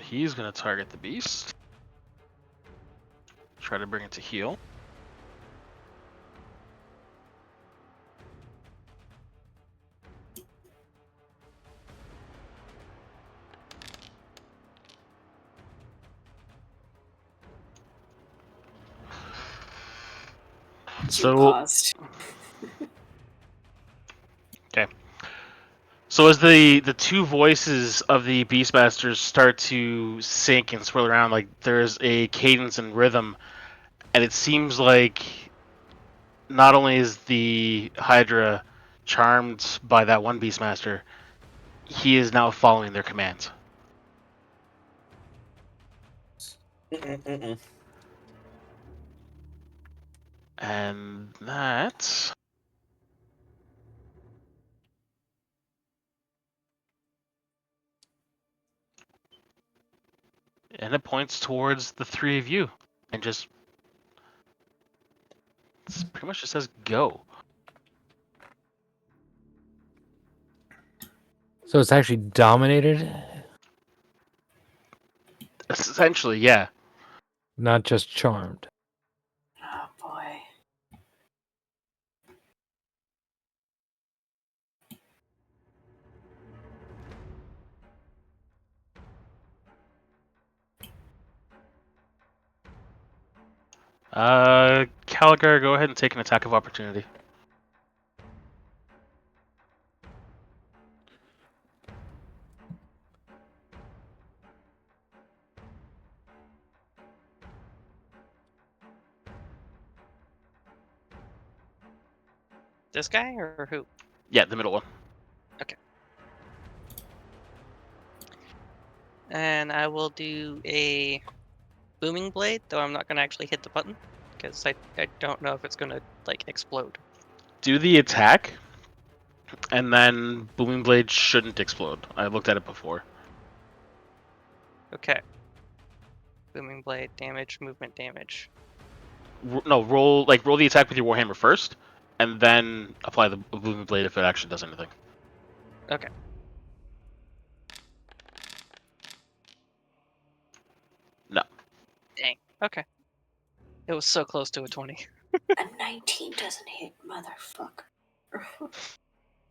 He's gonna target the beast. Try to bring it to heal.
You paused.
Okay. So as the two voices of the Beastmasters start to sync and swirl around, like there's a cadence and rhythm, and it seems like not only is the Hydra charmed by that one Beastmaster, he is now following their commands. And that... And it points towards the three of you. And just... It pretty much just says go.
So it's actually dominated,
Essentially, yeah.
not just charmed.
Oh boy.
Caligar, go ahead and take an attack of opportunity.
This guy or who?
Yeah, the middle one.
And I will do a booming blade, though I'm not going to actually hit the button because I don't know if it's going to like explode.
Do the attack, and then Booming Blade shouldn't explode. I looked at it before.
Okay. Booming blade damage, movement damage.
No, roll the attack with your Warhammer first, and then apply the Booming Blade if it actually does anything.
Okay.
No.
Dang. Okay. It was so close to a 20.
A 19 doesn't hit, motherfucker.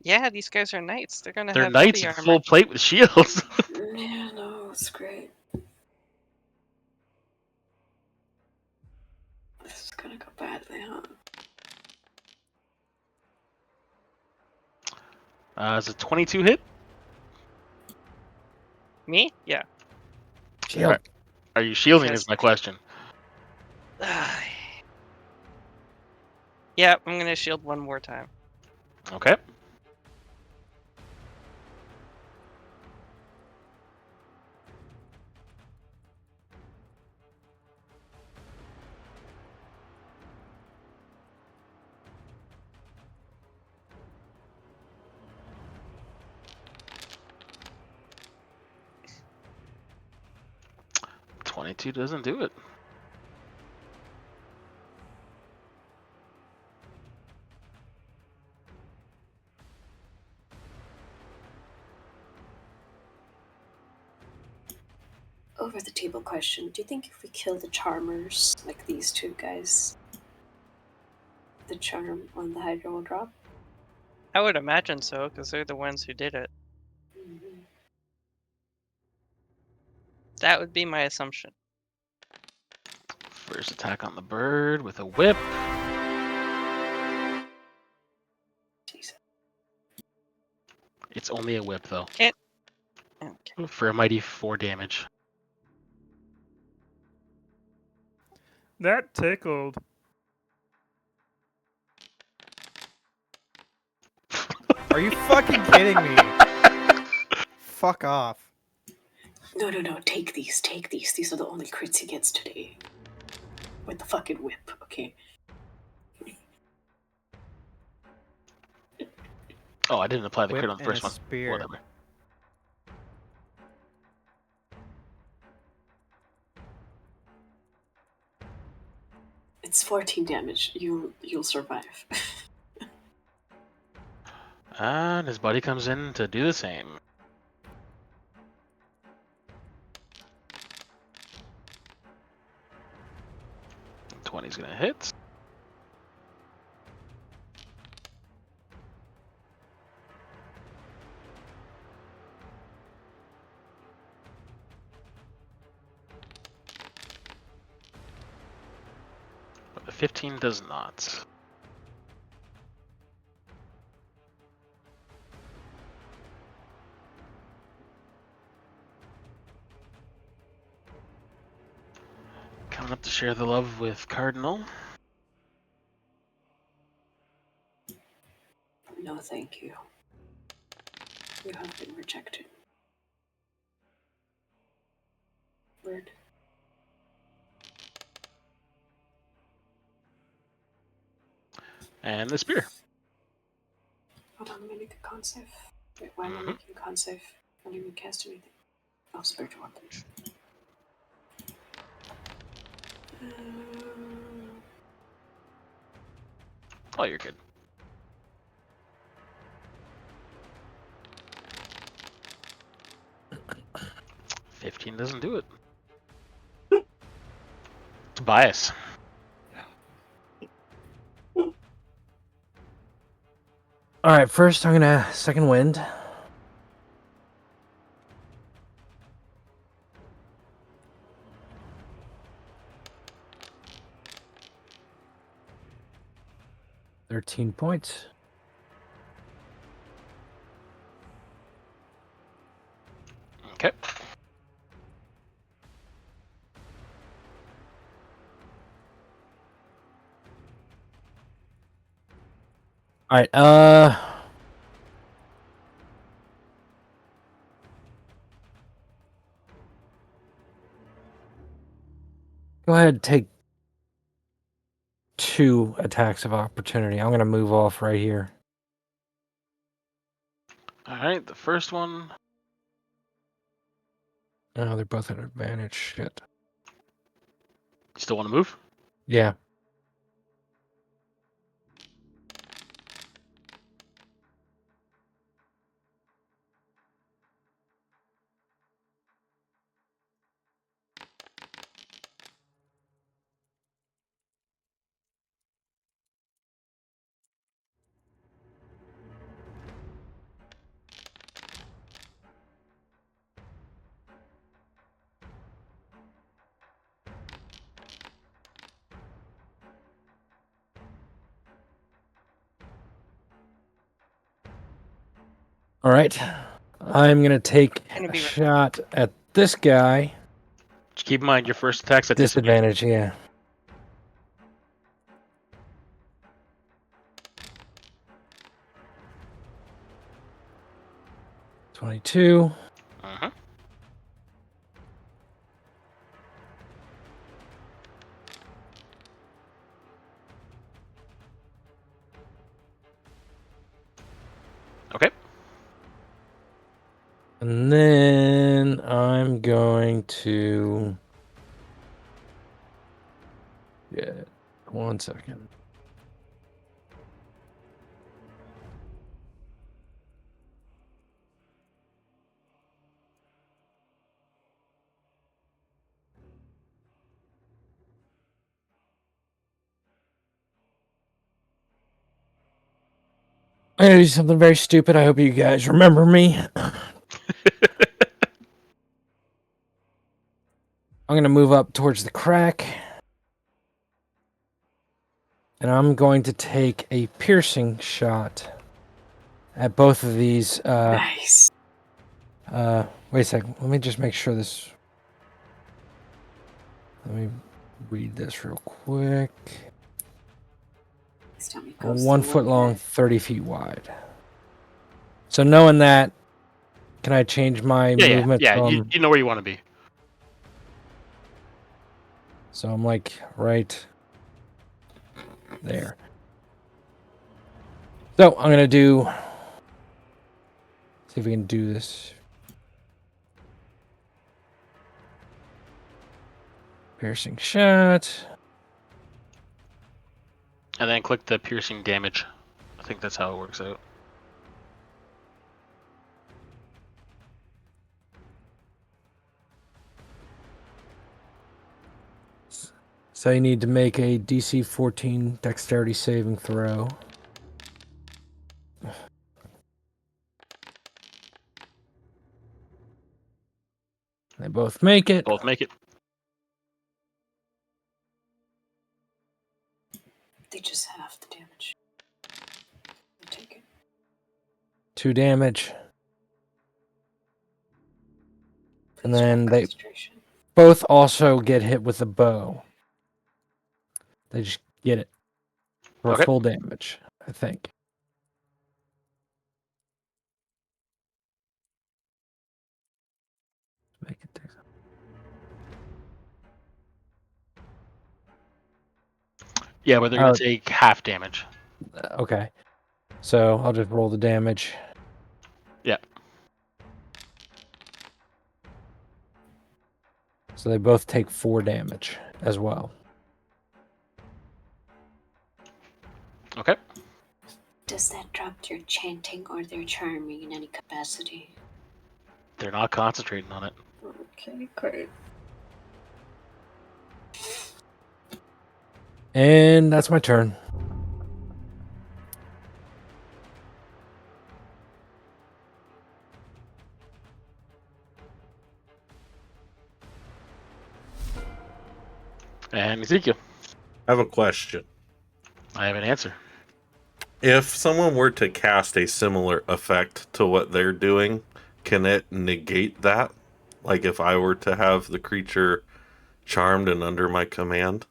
Yeah, these guys are knights. They're gonna
They're
have
knights
heavy
in
armor.
full plate with shields.
Yeah, no, it's great. This is gonna go badly, huh?
Is a 22 hit?
Me? Yeah.
Shield.
Are you shielding
Yes.
is my question.
Yeah, I'm gonna shield one more time.
Okay. $22 doesn't do it.
Over the table question. Do you think if we kill the charmers, like these two guys, the charm on the Hydra will drop?
I would imagine so, because they're the ones who did it.
Mm-hmm.
That would be my assumption.
First attack on the bird with a whip.
Jesus.
It's only a whip, though.
Okay.
For a mighty 4 damage.
That tickled. Are you fucking kidding me? Fuck off.
No, take these. These are the only crits he gets today. With the fucking whip, okay?
Oh, I didn't apply the
Whip
crit on the
and
first
a
one.
spear.
Whatever.
It's 14 damage. You'll survive.
And his buddy comes in to do the same. 20's gonna hit. But the 15 does not. Coming up to share the love with Cardinal.
No, thank you. You have been rejected. Word.
And the spear.
Hold on, let me make a con save. Wait, why am I making a con save? I didn't even cast anything. Oh, spiritual weapons.
Oh, you're good. $15 doesn't do it. Tobias.
All right, first I'm gonna second wind. $13 points.
Okay.
All right, go ahead and take 2 attacks of opportunity. I'm gonna move off right here.
Alright, the first one.
Oh, they're both at advantage. Shit.
You still want to move?
Yeah. All right. I'm gonna take
Gonna
a
be
shot at this guy.
Just keep in mind your first attack's at
Disadvantage, yeah. $22.
Uh-huh. Okay.
And then I'm going to... Yeah, 1 second. I'm gonna do something very stupid. I hope you guys remember me. I'm gonna move up towards the crack. And I'm going to take a piercing shot at both of these.
Nice.
Wait a second. Let me just make sure this... Let me read this real quick.
Please tell me ghosts
1
don't
foot
like
long,
that.
30 feet wide. So knowing that, can I change my movement
Yeah.
from...
You know where you want to be.
So I'm like right there. So I'm gonna do... See if we can do this. Piercing shot.
And then click the piercing damage. I think that's how it works out.
So you need to make a DC 14 dexterity saving throw. They both make it.
Both make it.
They just half the damage. I'll take it.
2 damage. And
Please
then
roll
they
concentration.
both also get hit with a bow. They just get it for
Okay.
full damage, I think. Make it dex.
Yeah, but they're going to take half damage.
Okay. So I'll just roll the damage.
Yeah.
So they both take 4 damage as well.
Okay.
Does that drop their chanting or their charming in any capacity?
They're not concentrating on it.
Okay, great.
And that's my turn.
And Ezekiel,
I have a question.
I have an answer.
If someone were to cast a similar effect to what they're doing, can it negate that? Like if I were to have the creature charmed and under my command?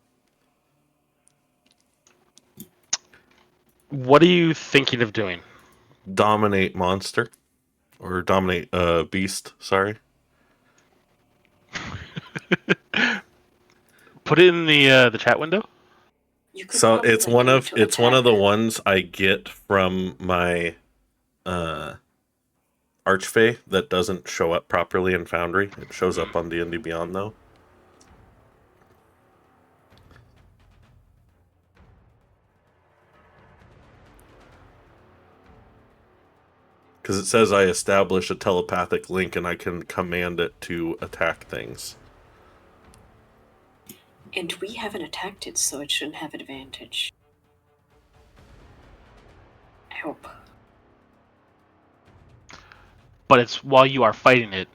What are you thinking of doing?
Dominate monster? Or dominate beast, sorry.
Put it in the chat window.
You could
So
probably
it's
get
one
it
of
to
it's one of the
attack.
ones I get from my Archfey that doesn't show up properly in Foundry. It shows up on D&D Beyond though. Because it says I establish a telepathic link and I can command it to attack things.
And we haven't attacked it, so it shouldn't have advantage. I hope.
But it's while you are fighting it.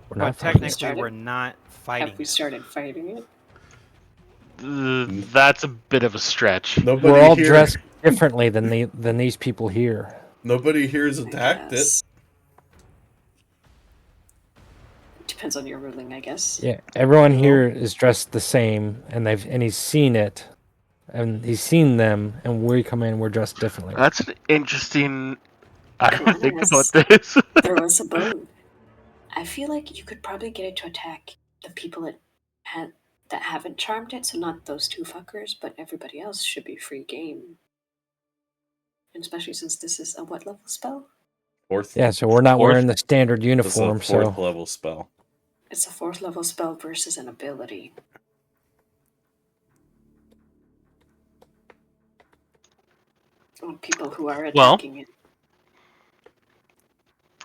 We're
But
not
technically,
started?
we're not fighting.
Have we
it.
started fighting it?
That's a bit of a stretch.
Nobody
We're all
here,
dressed differently than these people here.
Nobody here's
I
attacked it.
guess. Depends on your ruling, I guess.
Yeah, everyone here is dressed the same, and he's seen it, and he's seen them, and we come in, we're dressed differently.
That's an interesting. I
Come
didn't
on,
think
Ernest.
about this.
There was a boat. I feel like you could probably get it to attack the people that haven't charmed it, so not those 2 fuckers, but everybody else should be free game. And especially since this is a what level spell?
Fourth.
Yeah, so we're not
Fourth.
wearing the standard
It's a
uniform,
fourth
so
level spell.
It's a 4th level spell versus an ability. On people who are
Well.
attacking it.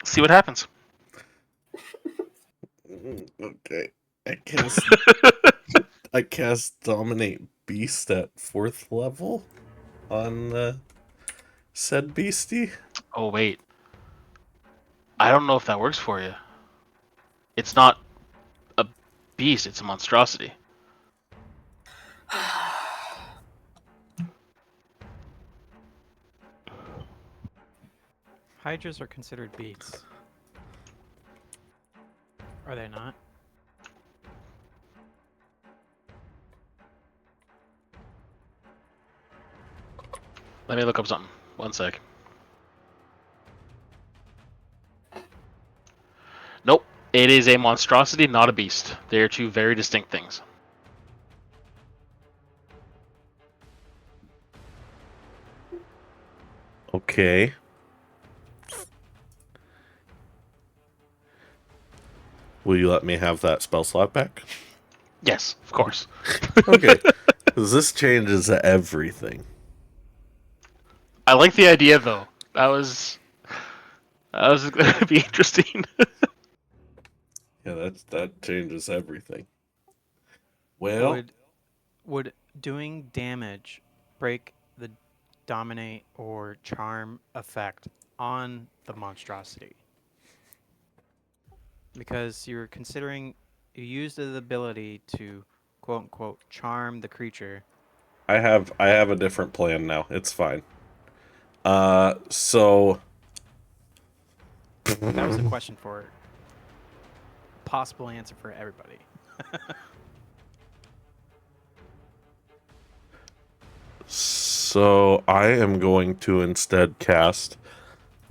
See what happens.
Okay. I cast Dominate Beast at 4th level on said beastie.
Oh wait. I don't know if that works for you. It's not a beast, it's a monstrosity.
Hydras are considered beasts. Are they not?
Let me look up something. One sec. Nope. It is a monstrosity, not a beast. They are 2 very distinct things.
Okay. Will you let me have that spell slot back?
Yes, of course.
Okay. Because this changes everything.
I like the idea though. That was going to be interesting.
Yeah, that changes everything. Well,
Would doing damage break the dominate or charm effect on the monstrosity? Because you're considering you use the ability to quote unquote charm the creature.
I have a different plan now. It's fine. So
That was a question for possible answer for everybody.
So I am going to instead cast.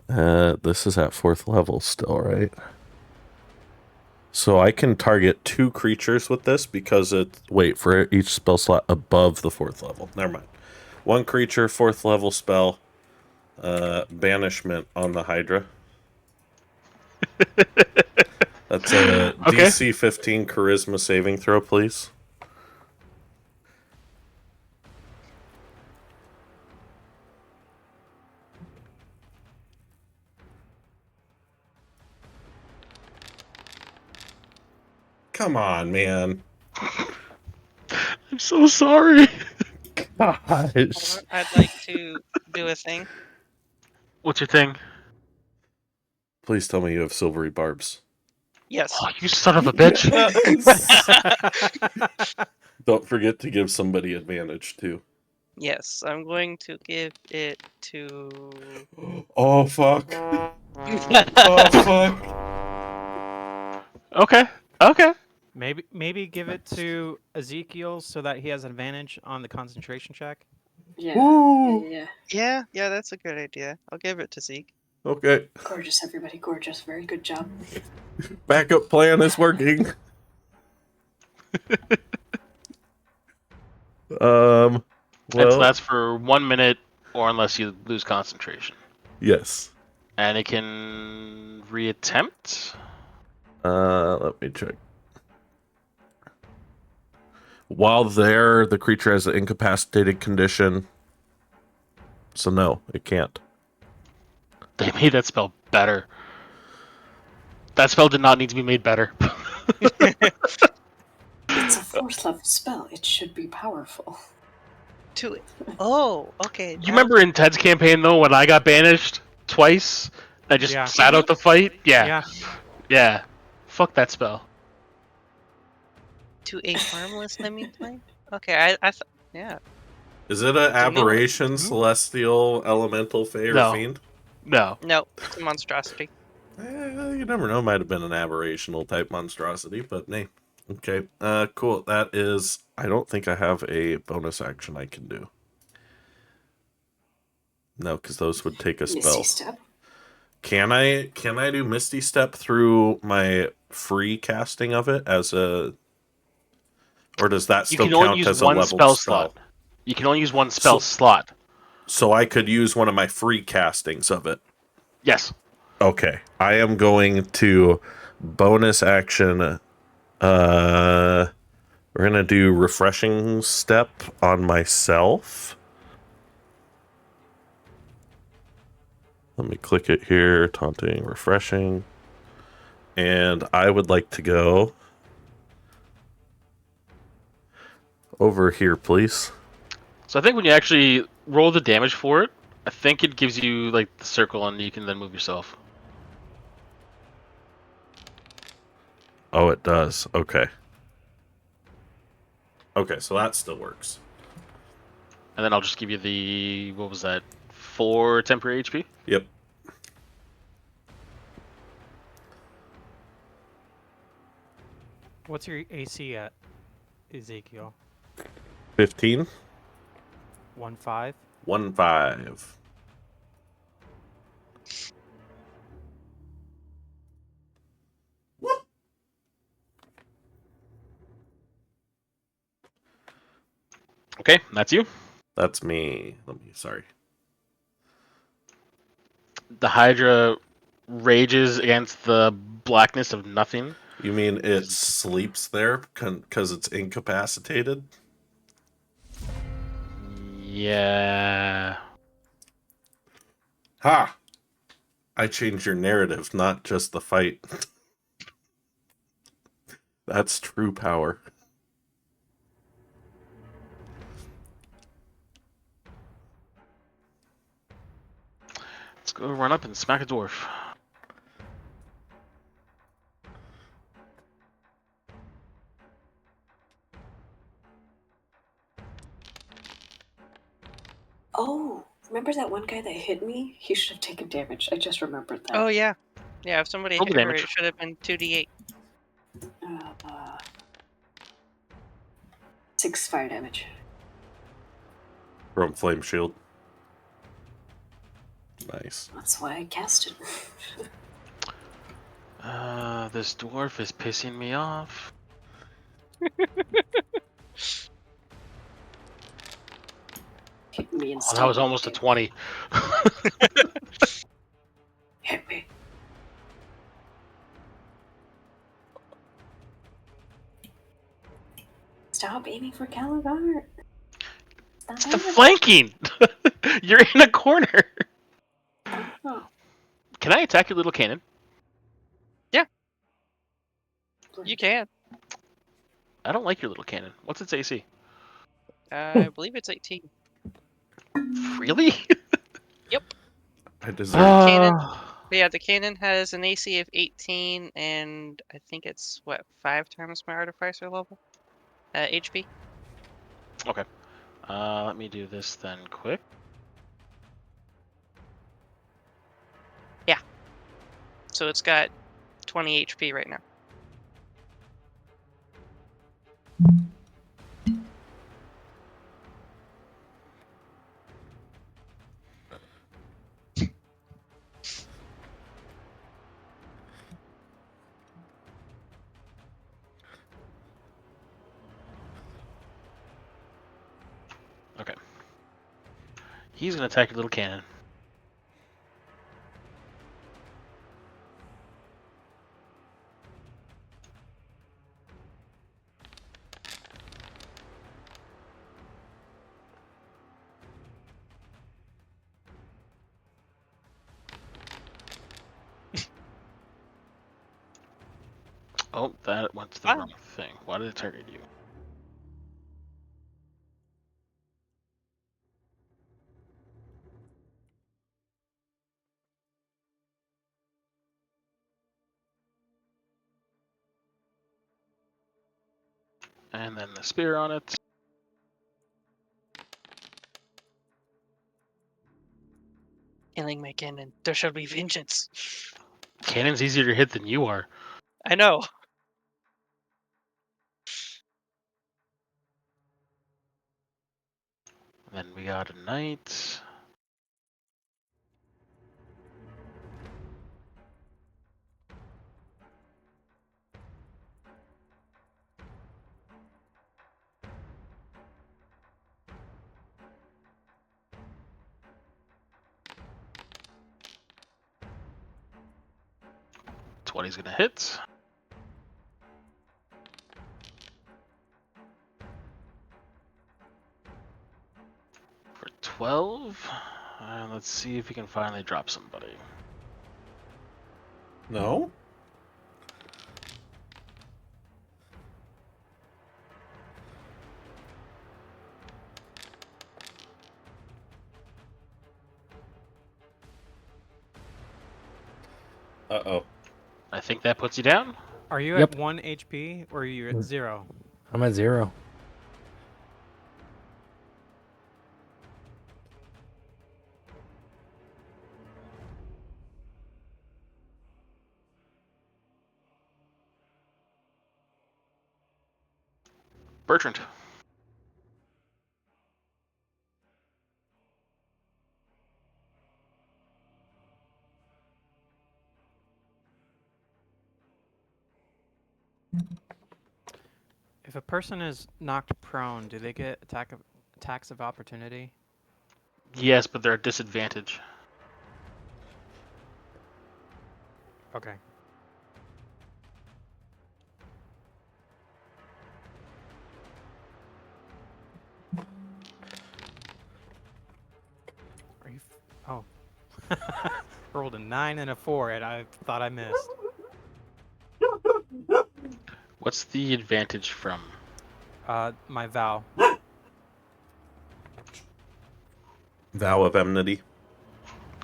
This is at 4th level still, right? So I can target 2 creatures with this because it's for each spell slot above the 4th level. Never mind. 1 creature, 4th level spell. Banishment on the Hydra. That's a
Okay.
DC 15 Charisma saving throw, please. Come on, man.
I'm so sorry.
Gosh.
I'd like to do a thing.
What's your thing?
Please tell me you have silvery barbs.
Yes.
Oh, you son of a bitch.
Don't forget to give somebody advantage, too.
Yes, I'm going to give it to.
Oh, fuck. Oh, fuck.
Okay.
Maybe give it to Ezekiel so that he has advantage on the concentration check.
Yeah.
Ooh.
Yeah, that's a good idea. I'll give it to Zeke.
Okay.
Gorgeous, everybody. Gorgeous. Very good job.
Backup plan is working.
And so
Well,
that's for 1 minute, or unless you lose concentration.
yes.
And it can reattempt.
Let me check. While there, the creature has an incapacitated condition. So no, it can't.
They made that spell better. That spell did not need to be made better.
It's a 4th level spell. It should be powerful.
Oh, okay.
You remember in Ted's campaign, though, when I got banished twice? I just
Yeah.
sat out the fight? Yeah. Fuck that spell.
To a harmless enemy plane? Okay, yeah.
Is it an
It's a new one.
aberration, celestial, elemental, fey, or
No.
fiend?
No.
No, it's a monstrosity.
You never know. Might have been an aberrational type monstrosity, but nay. Okay. Cool. That is. I don't think I have a bonus action I can do. No, because those would take a spell.
Misty Step.
Can I do Misty Step through my free casting of it as a, or does that
You
still
can only
count
use
as a
one
leveled
spell
spell?
slot. You can only use one spell slot.
So I could use one of my free castings of it.
Yes.
Okay. I am going to bonus action. We're gonna do Refreshing Step on myself. Let me click it here. Taunting, refreshing. And I would like to go over here, please.
So I think when you actually roll the damage for it, I think it gives you like the circle and you can then move yourself.
Oh, it does. Okay. Okay, so that still works.
And then I'll just give you the, what was that, 4 temporary HP?
Yep.
What's your AC at, Ezekiel?
15.
1-5?
1-5.
Okay, that's you.
That's me. Sorry.
The Hydra rages against the blackness of nothing.
You mean it sleeps there because it's incapacitated?
Yeah.
Ha! I changed your narrative, not just the fight. That's true power.
Let's go run up and smack a dwarf.
Oh, remember that one guy that hit me? He should have taken damage. I just remembered that.
Oh yeah, yeah. If somebody
Roll the
hit her,
damage.
it should have been 2d8.
6 fire damage.
From Flame Shield. Nice.
That's why I cast it.
This dwarf is pissing me off.
Hit me
Oh,
instead.
that was almost a 20.
Hit me. Stop aiming for Calabar.
It's the flanking! You're in a corner!
Oh.
Can I attack your little cannon?
You can.
I don't like your little cannon. What's its AC?
I believe it's 18.
Really?
I deserve
Cannon. But yeah, the cannon has an AC of 18, and I think it's, what, 5 times my artificer level? HP?
Okay. Let me do this then quick.
So it's got 20 HP right now.
Okay. He's gonna attack your little cannon. Oh, that went to the
Ah.
wrong thing. Why did it target you? And then the spear on it.
Killing my cannon. There shall be vengeance.
Cannon's easier to hit than you are.
I know.
Then we got a knight. He's gonna hit. For 12. And let's see if we can finally drop somebody.
No? Uh-oh.
I think that puts you down.
Are you
Yep.
at 1 HP or are you at 0?
I'm at 0.
Bertrand.
If a person is knocked prone, do they get attacks of opportunity?
Yes, but they're at disadvantage.
Okay. Are you? Oh. Rolled a 9 and a 4, and I thought I missed.
What's the advantage from?
My vow.
Vow of Enmity.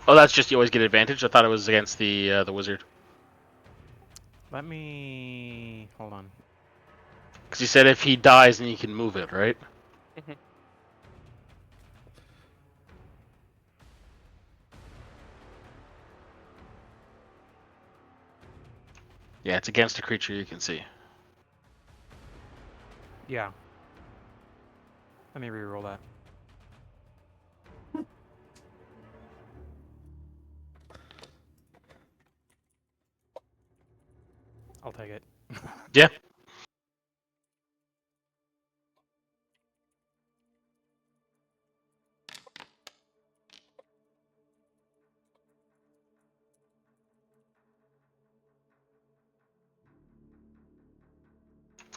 Oh, that's just you always get advantage. I thought it was against the wizard.
Let me hold on.
Because you said if he dies, then you can move it, right?
Mhm.
Yeah, it's against a creature you can see.
Yeah. Let me reroll that. I'll take it.
Yeah.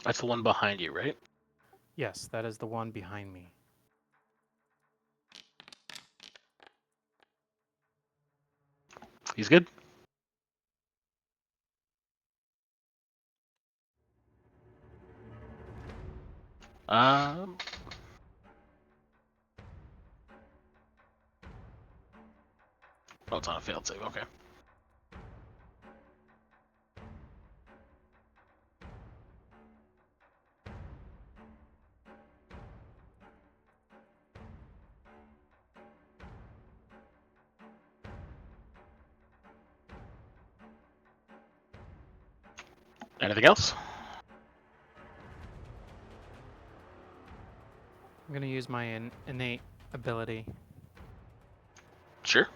That's the one behind you, right?
Yes, that is the one behind me.
He's good. Um. Oh, it's on a failed save. Okay. Anything else?
I'm gonna use my innate ability.
Sure.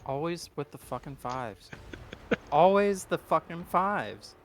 Always with the fucking fives. Always the fucking fives.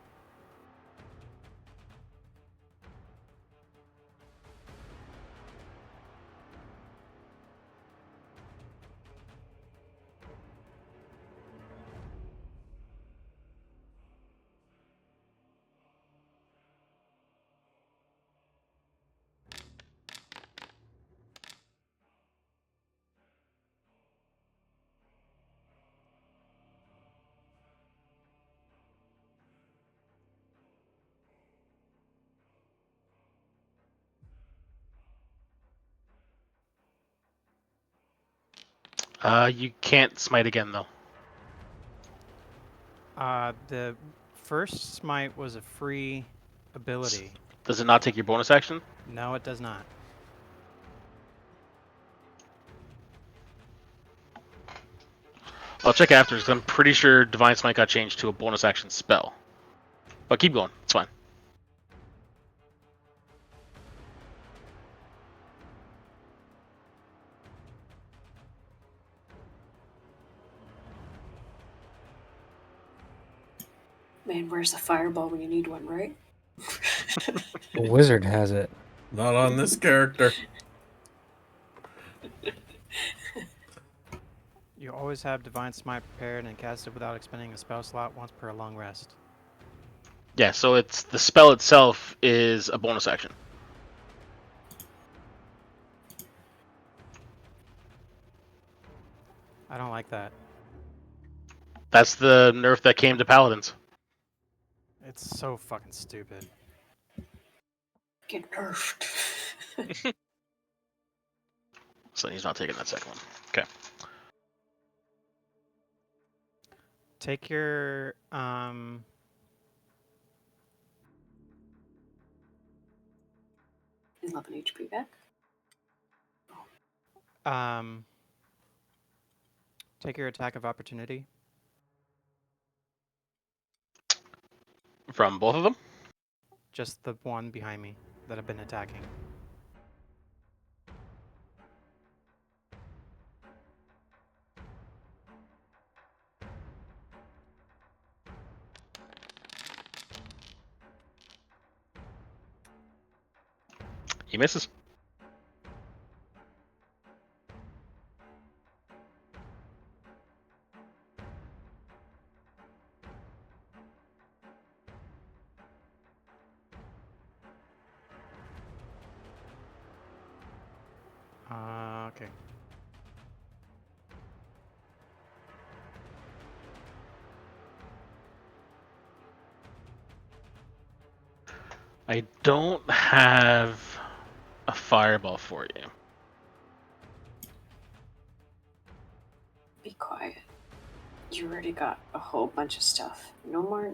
You can't smite again though.
The first smite was a free ability.
Does it not take your bonus action?
No, it does not.
I'll check after, because I'm pretty sure Divine Smite got changed to a bonus action spell. But keep going. It's fine.
Man, where's the fireball when you need one, right?
The wizard has it.
Not on this character.
You always have Divine Smite prepared and cast it without expending a spell slot once per long rest.
Yeah, so it's the spell itself is a bonus action.
I don't like that.
That's the nerf that came to paladins.
It's so fucking stupid.
Get nerfed.
So he's not taking that second one. Okay.
Take your
11 HP back.
take your attack of opportunity.
From both of them?
Just the one behind me that I've been attacking.
He misses.
Okay.
I don't have a fireball for you.
Be quiet. You already got a whole bunch of stuff. No more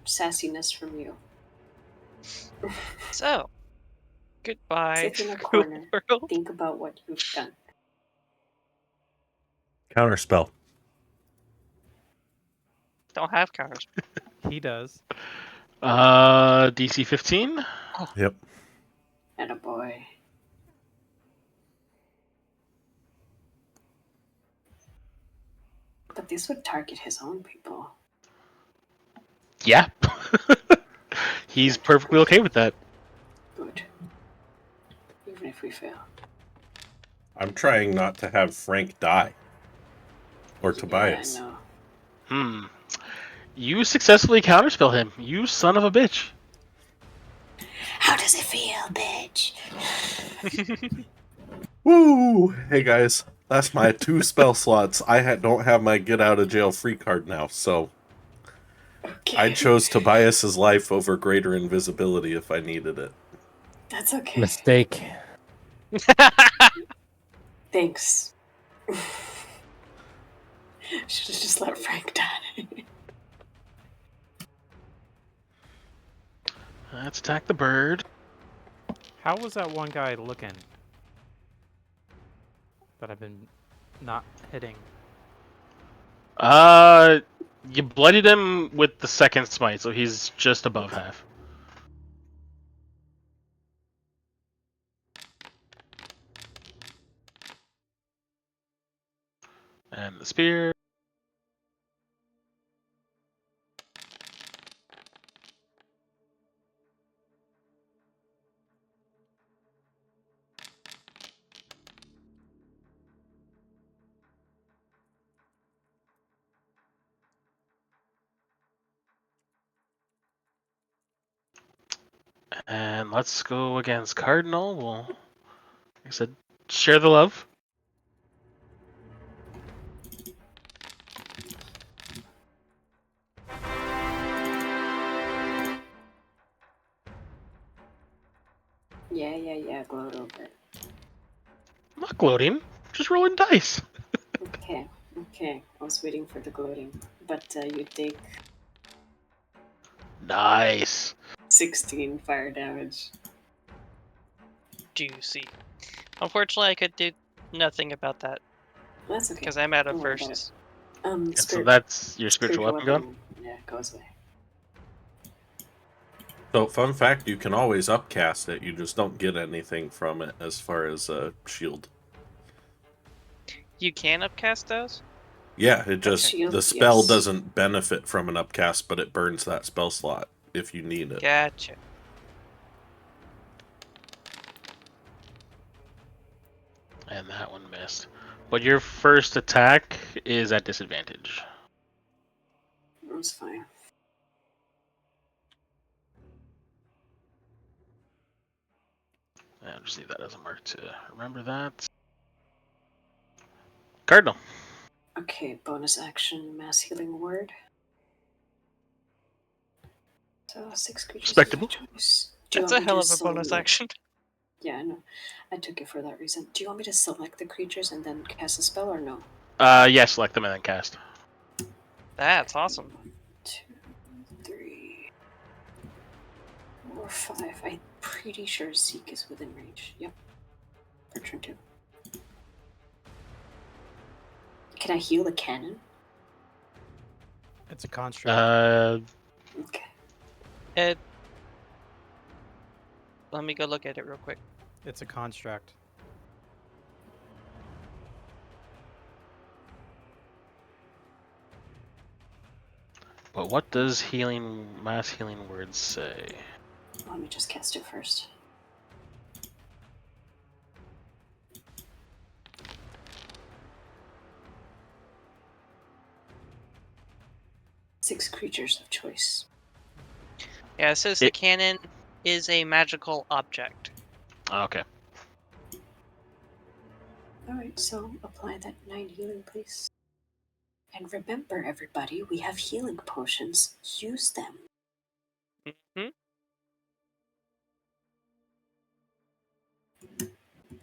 sassiness from you.
So, goodbye.
Sit in a
cruel
corner.
world.
Think about what you've done.
Counterspell.
Don't have counters.
He does.
DC 15.
Yep.
Attaboy. But this would target his own people.
Yeah. He's perfectly okay with that.
Good. Even if we fail.
I'm trying not to have Frank die. Or Tobias.
Yeah, I know.
You successfully counterspell him. You son of a bitch.
How does it feel, bitch?
Woo! Hey guys, that's my 2 spell slots. I don't have my get out of jail free card now, so
Okay.
I chose Tobias's life over greater invisibility if I needed it.
That's okay.
Mistake.
Thanks. Should have just let Frank die.
Let's attack the bird.
How was that one guy looking? That I've been not hitting.
You bloodied him with the second smite, so he's just above half. And the spear. And let's go against Cardinal. We'll, like I said, share the love.
Yeah, gloat over it.
I'm not gloating. Just rolling dice.
Okay. I was waiting for the gloating. But you take
Nice.
16 fire damage.
Juicy. Unfortunately, I could do nothing about that
That's okay.
because I'm out of
Don't worry about
firsts.
And so that's your spiritual weapon gone?
Yeah, goes away.
So, fun fact, you can always upcast it, you just don't get anything from it as far as a shield.
You can upcast those?
Yeah, it just,
Shield,
the spell
yes.
doesn't benefit from an upcast, but it burns that spell slot if you need it.
Gotcha.
And that one missed. But your first attack is at disadvantage.
That's fine.
I'll just leave that as a mark to remember that. Cardinal.
Okay, bonus action, mass healing word. So 6 creatures.
Respectable.
Choice.
That's a hell of a bonus action.
Yeah, I know. I took it for that reason. Do you want me to select the creatures and then cast a spell or no?
Yeah, select them and then cast.
That's awesome.
1, 2, 3, 4, 5. I'm pretty sure Zeke is within range. Yep. For turn 2. Can I heal the cannon?
It's a construct.
Okay.
Let me go look at it real quick.
It's a construct.
But what does mass healing words say?
Let me just cast it first. Six creatures of choice.
Yeah, it says the cannon is a magical object.
Okay.
Alright, so apply that 9 healing, please. And remember, everybody, we have healing potions. Use them.
Mm-hmm.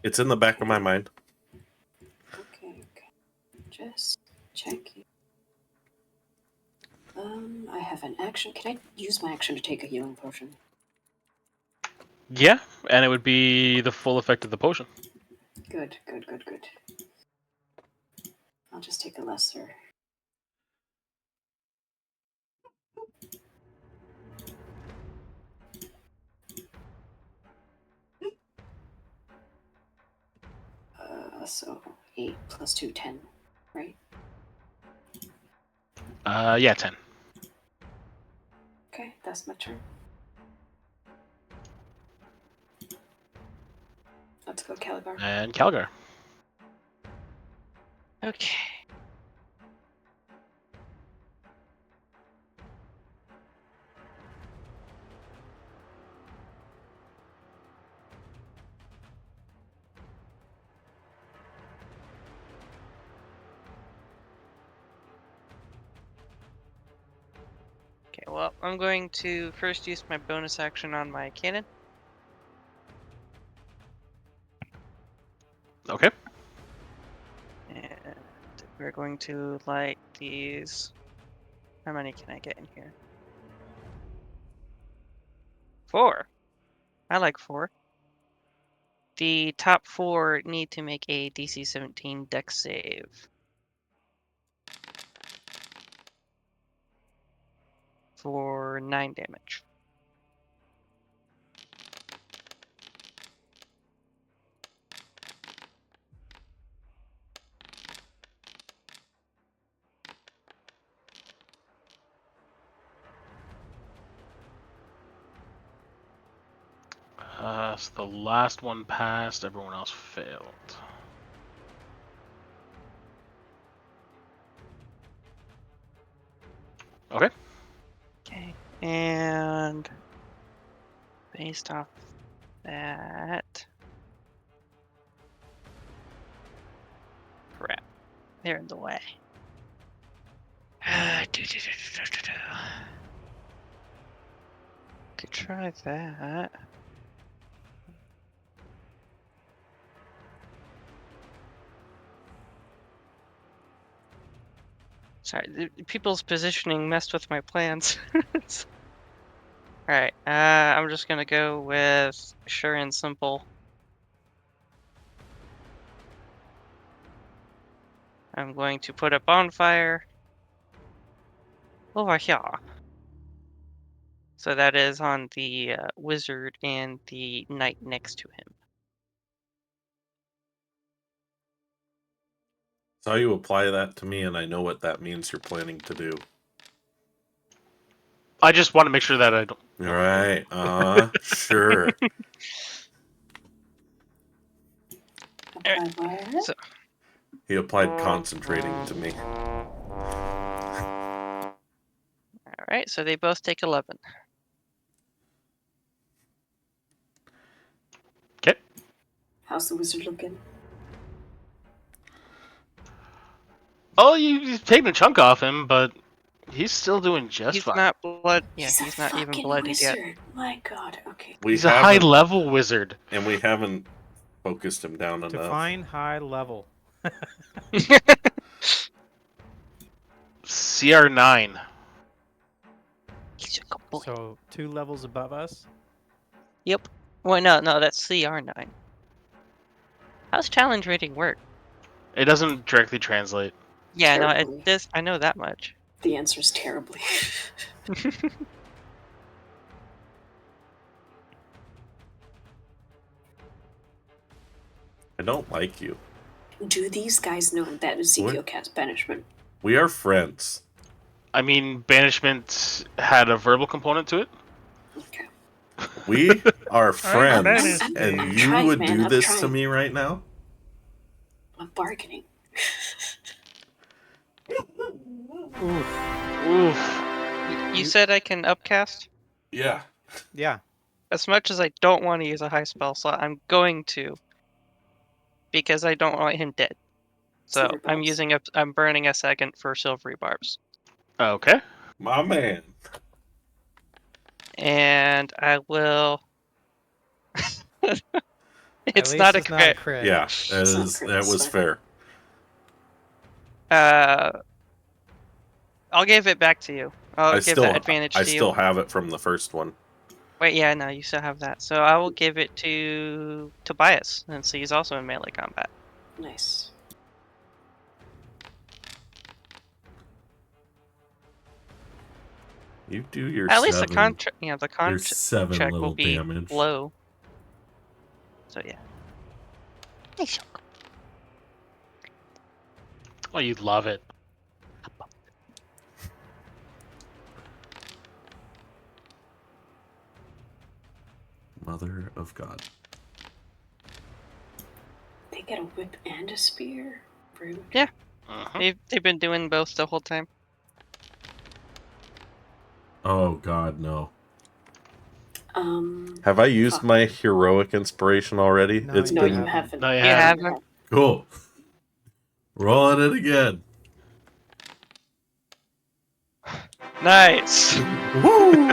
It's in the back of my mind.
Okay. Just checking. I have an action. Can I use my action to take a healing potion?
Yeah, and it would be the full effect of the potion.
Good. I'll just take a lesser. So 8 plus 2, 10, right?
Yeah, 10.
Okay, that's my turn. Let's go, Calibar.
And Calgar.
Okay. Okay, well, I'm going to first use my bonus action on my cannon.
Okay.
And we're going to light these. How many can I get in here? 4. I like 4. The top 4 need to make a DC 17 Dex save. For 9 damage.
So the last one passed, everyone else failed. Okay.
Okay, and based off that, crap, they're in the way. Could try that. Sorry, the people's positioning messed with my plans. Alright, I'm just gonna go with sure and simple. I'm going to put a bonfire over here. So that is on the wizard and the knight next to him.
Saw you apply that to me, and I know what that means you're planning to do.
I just want to make sure that I don't.
All right. Sure.
Apply where?
So,
He applied concentrating to me.
alright, so they both take 11.
Okay.
How's the wizard looking?
Oh, you've taken a chunk off him, but he's still doing just
He's
fine.
not blood. Yeah,
He's
he's
a
not even
fucking
bloodied yet.
wizard. My God. Okay.
He's a high-level wizard.
And we haven't focused him down enough.
Define high level.
CR9.
He's a good boy.
So 2 levels above us.
Yep. Well, no, that's CR9. How's challenge rating work?
It doesn't directly translate.
Yeah, no,
Terribly.
it does. I know that much.
The answer is terribly.
I don't like you.
Do these guys know that Ezekiel
What?
cast banishment?
We are friends.
I mean, banishment had a verbal component to it.
Okay.
We are friends,
banished
and
I'm
you
trying,
would
man,
do
I'm
this to
trying.
me right now?
I'm bargaining.
Oof.
You said I can upcast?
Yeah.
Yeah.
As much as I don't want to use a high spell slot, I'm going to. Because I don't want him dead. So
Silver
I'm
barbs.
I'm burning a second for silvery barbs.
Okay.
My man.
And I will It's
At least
not a
it's not a
crit.
crit.
Yeah,
It's not crit,
that was
so-
fair.
I'll give it back to you. I'll give that advantage
I
to you.
still have it from the first one.
Wait, yeah, no, you still have that. So I will give it to Tobias, since he's also in melee combat.
Nice.
You do your
At least the
seven.
contract, the
Your
contract
7
check
little
will be
damage.
low. So yeah.
Oh, you'd love it.
Mother of God.
They get a whip and a spear. Rude.
Yeah.
Uh-huh.
They've been doing both the whole time.
Oh God, no.
Um.
Have I used
fuck.
my heroic inspiration already?
No,
It's
No,
been
you haven't.
No, you
You
haven't.
haven't.
cool. Rolling it again.
Nice.
Woo!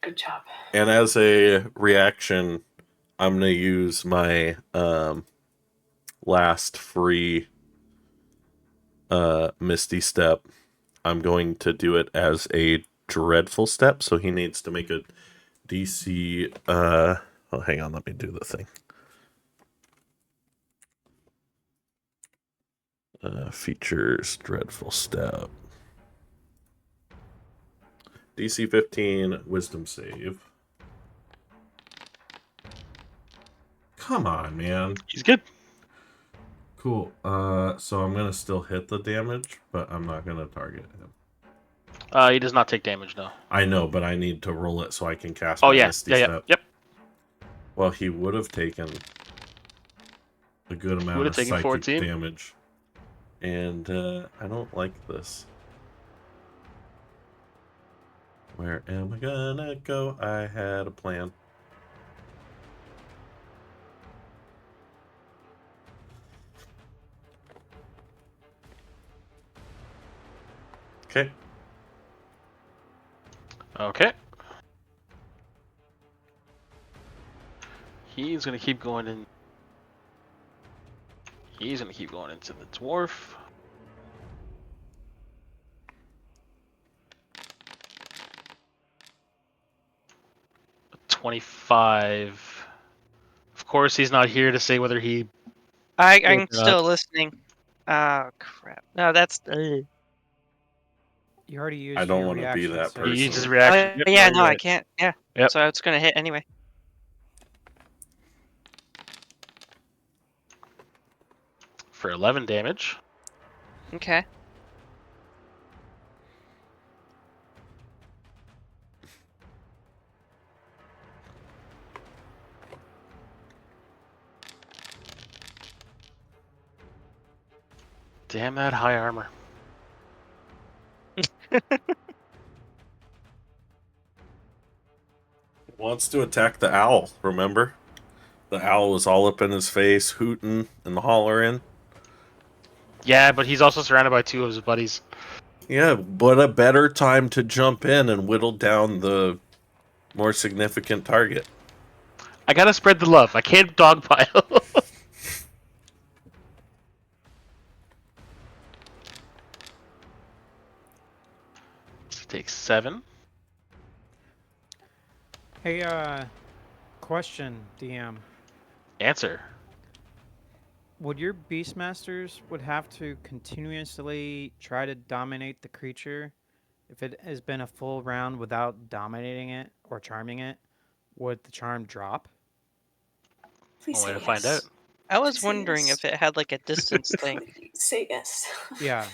Good job.
And as a reaction, I'm gonna use my last free Misty Step. I'm going to do it as a dreadful step, so he needs to make a DC oh hang on, let me do the thing. Features dreadful step. DC 15 wisdom save. Come on, man.
He's good.
Cool. So I'm gonna still hit the damage, but I'm not gonna target him.
He does not take damage, no.
I know, but I need to roll it so I can cast
Oh,
my
yeah.
Misty
Yeah,
Step.
Yep.
Well, he would have taken a good amount
Would
of
have taken
psychic
14.
damage. And I don't like this. Where am I gonna go? I had a plan. Okay.
Okay. He's going to keep going in. He's going to keep going into the dwarf. A 25. Of course, he's not here to say whether he.
I'm
Or
still
not.
listening. Oh crap! No, that's.
You already used
I don't
your
want to be
reaction,
that
sir.
He
person.
used his reaction. Yep,
Yeah,
you're
no, I
right.
can't. Yeah.
Yep.
So I was gonna hit anyway.
For 11 damage.
Okay.
Damn that high armor.
Wants to attack the owl, remember? The owl was all up in his face, hooting and hollering.
Yeah, but he's also surrounded by two of his buddies.
Yeah, but a better time to jump in and whittle down the more significant target.
I gotta spread the love. I can't dogpile. Takes 7.
Hey, question, DM.
Answer.
Would your Beastmasters would have to continuously try to dominate the creature if it has been a full round without dominating it or charming it? Would the charm drop?
Please
One way
say
to
yes.
find out.
I was
Say
wondering
yes.
if it had like a distance thing.
Please say yes.
Yeah.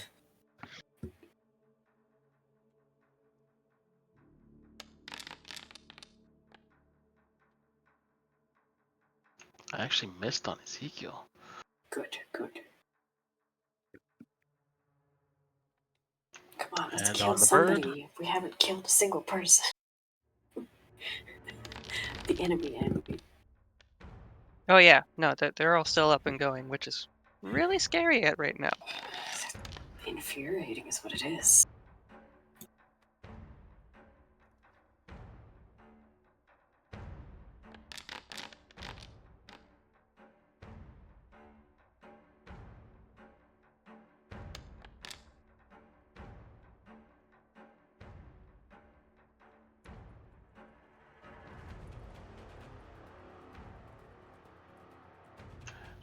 I actually missed on Ezekiel.
Good, good. Come on, let's
And
kill
on the
somebody
bird.
if we haven't killed a single person. The enemy.
Oh yeah, no, they're all still up and going, which is really scary at right now.
Infuriating is what it is.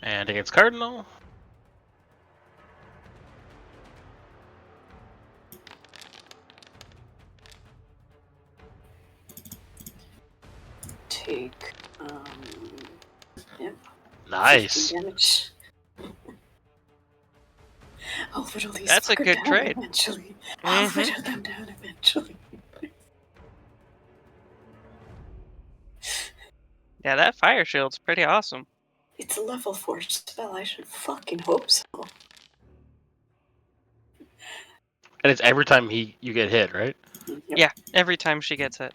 And against Cardinal.
Take, yep, 15
Nice.
damage. I'll whittle these
That's a
fuckers
good
down
trade.
eventually. I'll
Mhm.
whittle them down eventually.
Yeah, that fire shield's pretty awesome.
It's a level 4 spell. I should fucking hope so.
And it's every time you get hit, right?
Yep.
Yeah, every time she gets hit.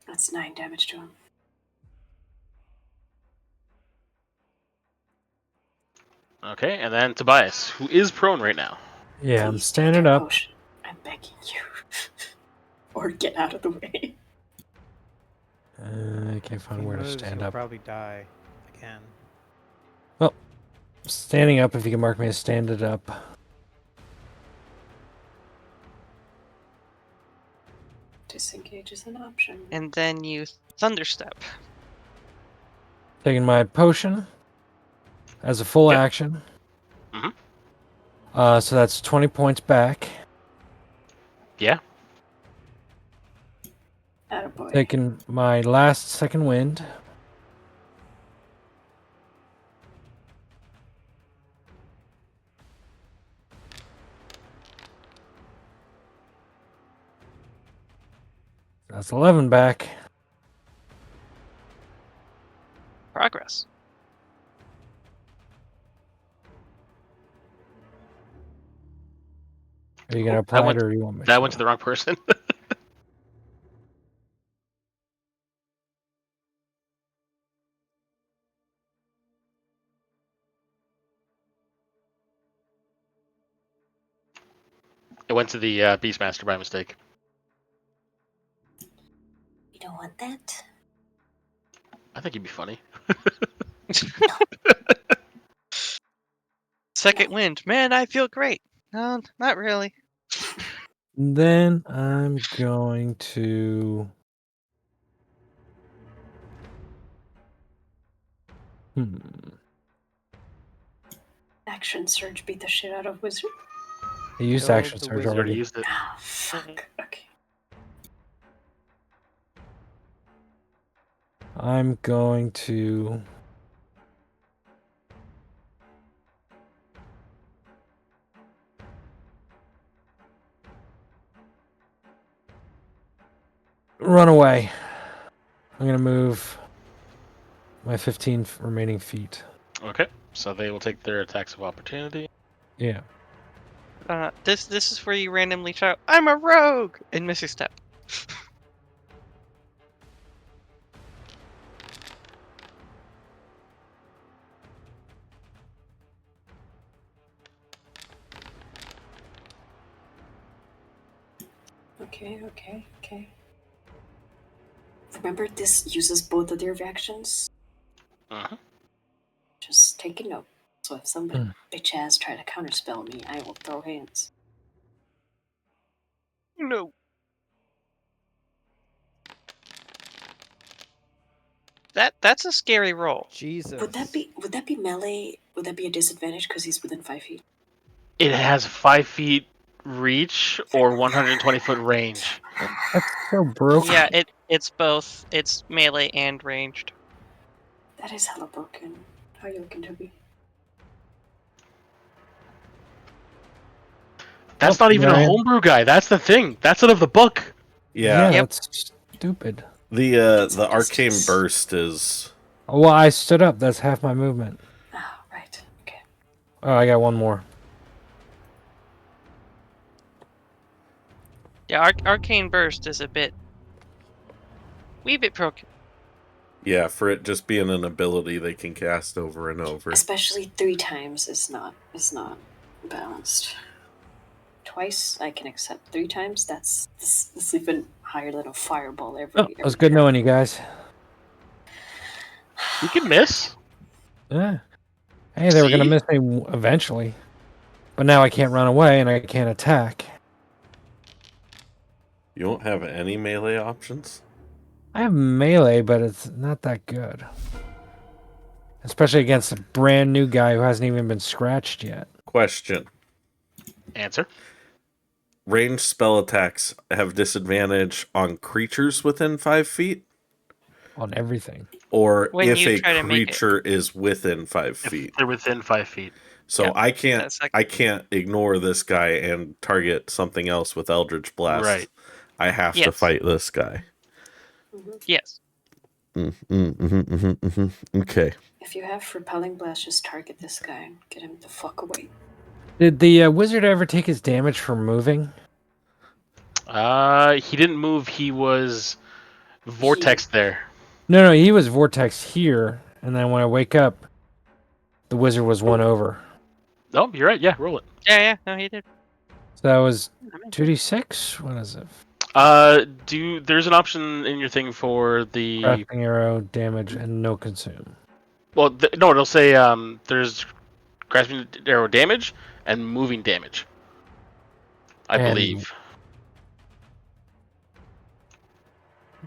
That's 9 damage to him.
Okay, and then Tobias, who is prone right now.
Yeah, I'm
Please
standing
take your
up.
potion. I'm begging you. Or get out of the way.
I can't
If
find
he
where to
moves,
stand
he'll
up.
probably die again.
Standing up, if you can mark me as standing up.
Disengage is an option.
And then you thunderstep.
Taking my potion as a full
Yep.
action.
Mhm.
So that's 20 points back.
Yeah.
Attaboy.
Taking my last second wind. That's 11 back.
Progress.
Are you going to
Oh,
apply it or you want me
That went to the wrong person. It went to the Beastmaster by mistake.
You don't want that?
I think he'd be funny.
Second wind. Man, I feel great. No, not really.
Then I'm going to...
Action surge beat the shit out of wizard.
I used
Kill
action
the
surge
wizard.
Already
already.
used it.
Ah, fuck. Okay.
I'm going to... run away. I'm going to move my 15 remaining feet.
Okay, so they will take their attacks of opportunity.
Yeah.
This is where you randomly shout, "I'm a rogue!" and miss your step.
Okay. Remember, this uses both of their reactions.
Uh-huh.
Just take a note. So if some bitch ass try to counterspell me, I will throw hands.
No. That's a scary roll.
Jesus.
Would that be melee? Would that be a disadvantage because he's within 5 feet?
It has 5 feet reach or 120 foot range.
That's so broken.
Yeah, it's both. It's melee and ranged.
That is hella broken. How you looking, Toby?
That's
Oh,
not even a
Ryan.
homebrew guy. That's the thing. That's out of the book.
Yeah,
Yep.
That's stupid.
the arcane burst is.
Oh, well, I stood up. That's half my movement.
Oh, right. Okay.
Oh, I got one more.
Yeah, arcane burst is a wee bit broken.
Yeah, for it just being an ability they can cast over and over.
Especially 3 times is not balanced. Twice I can accept. 3 times that's even higher than a fireball
Oh, it was good knowing you guys.
You can miss.
Yeah. Hey, they were going to
See?
miss me eventually. But now I can't run away and I can't attack.
You don't have any melee options?
I have melee, but it's not that good. Especially against a brand new guy who hasn't even been scratched yet.
Question.
Answer.
Ranged spell attacks have disadvantage on creatures within 5 feet?
On everything.
Or
When
if
you
a
try to make it.
creature is within 5
If
feet?
they're within 5 feet.
So
Yep,
I can't
that's like-
I can't ignore this guy and target something else with Eldritch Blast.
Right.
I have to
Yes.
fight this guy.
Yes.
Okay.
If you have repelling blast, just target this guy and get him the fuck away.
Did the wizard ever take his damage from moving?
He didn't move. He was vortex there.
No, he was vortex here, and then when I wake up, the wizard was one over.
Oh, you're right. Yeah, roll it.
Yeah. No, he did.
So that was 2d6? What is it?
There's an option in your thing for the
Grasping arrow, damage, and no consume.
well, no, it'll say there's grasping arrow damage and moving damage. I
And
believe.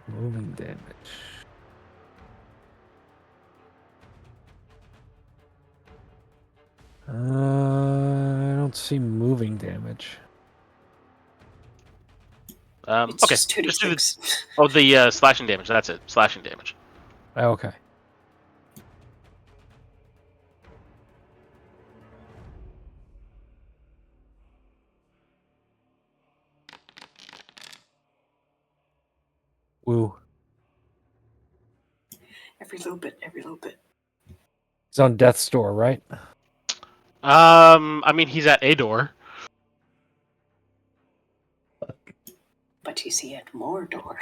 Moving damage. I don't see moving damage.
It's
Okay.
just 2d6.
The slashing damage. That's it. Slashing damage.
Oh, okay. Woo.
Every little bit, every little bit.
He's on death's door, right?
I mean, he's at a door.
But he's yet more door.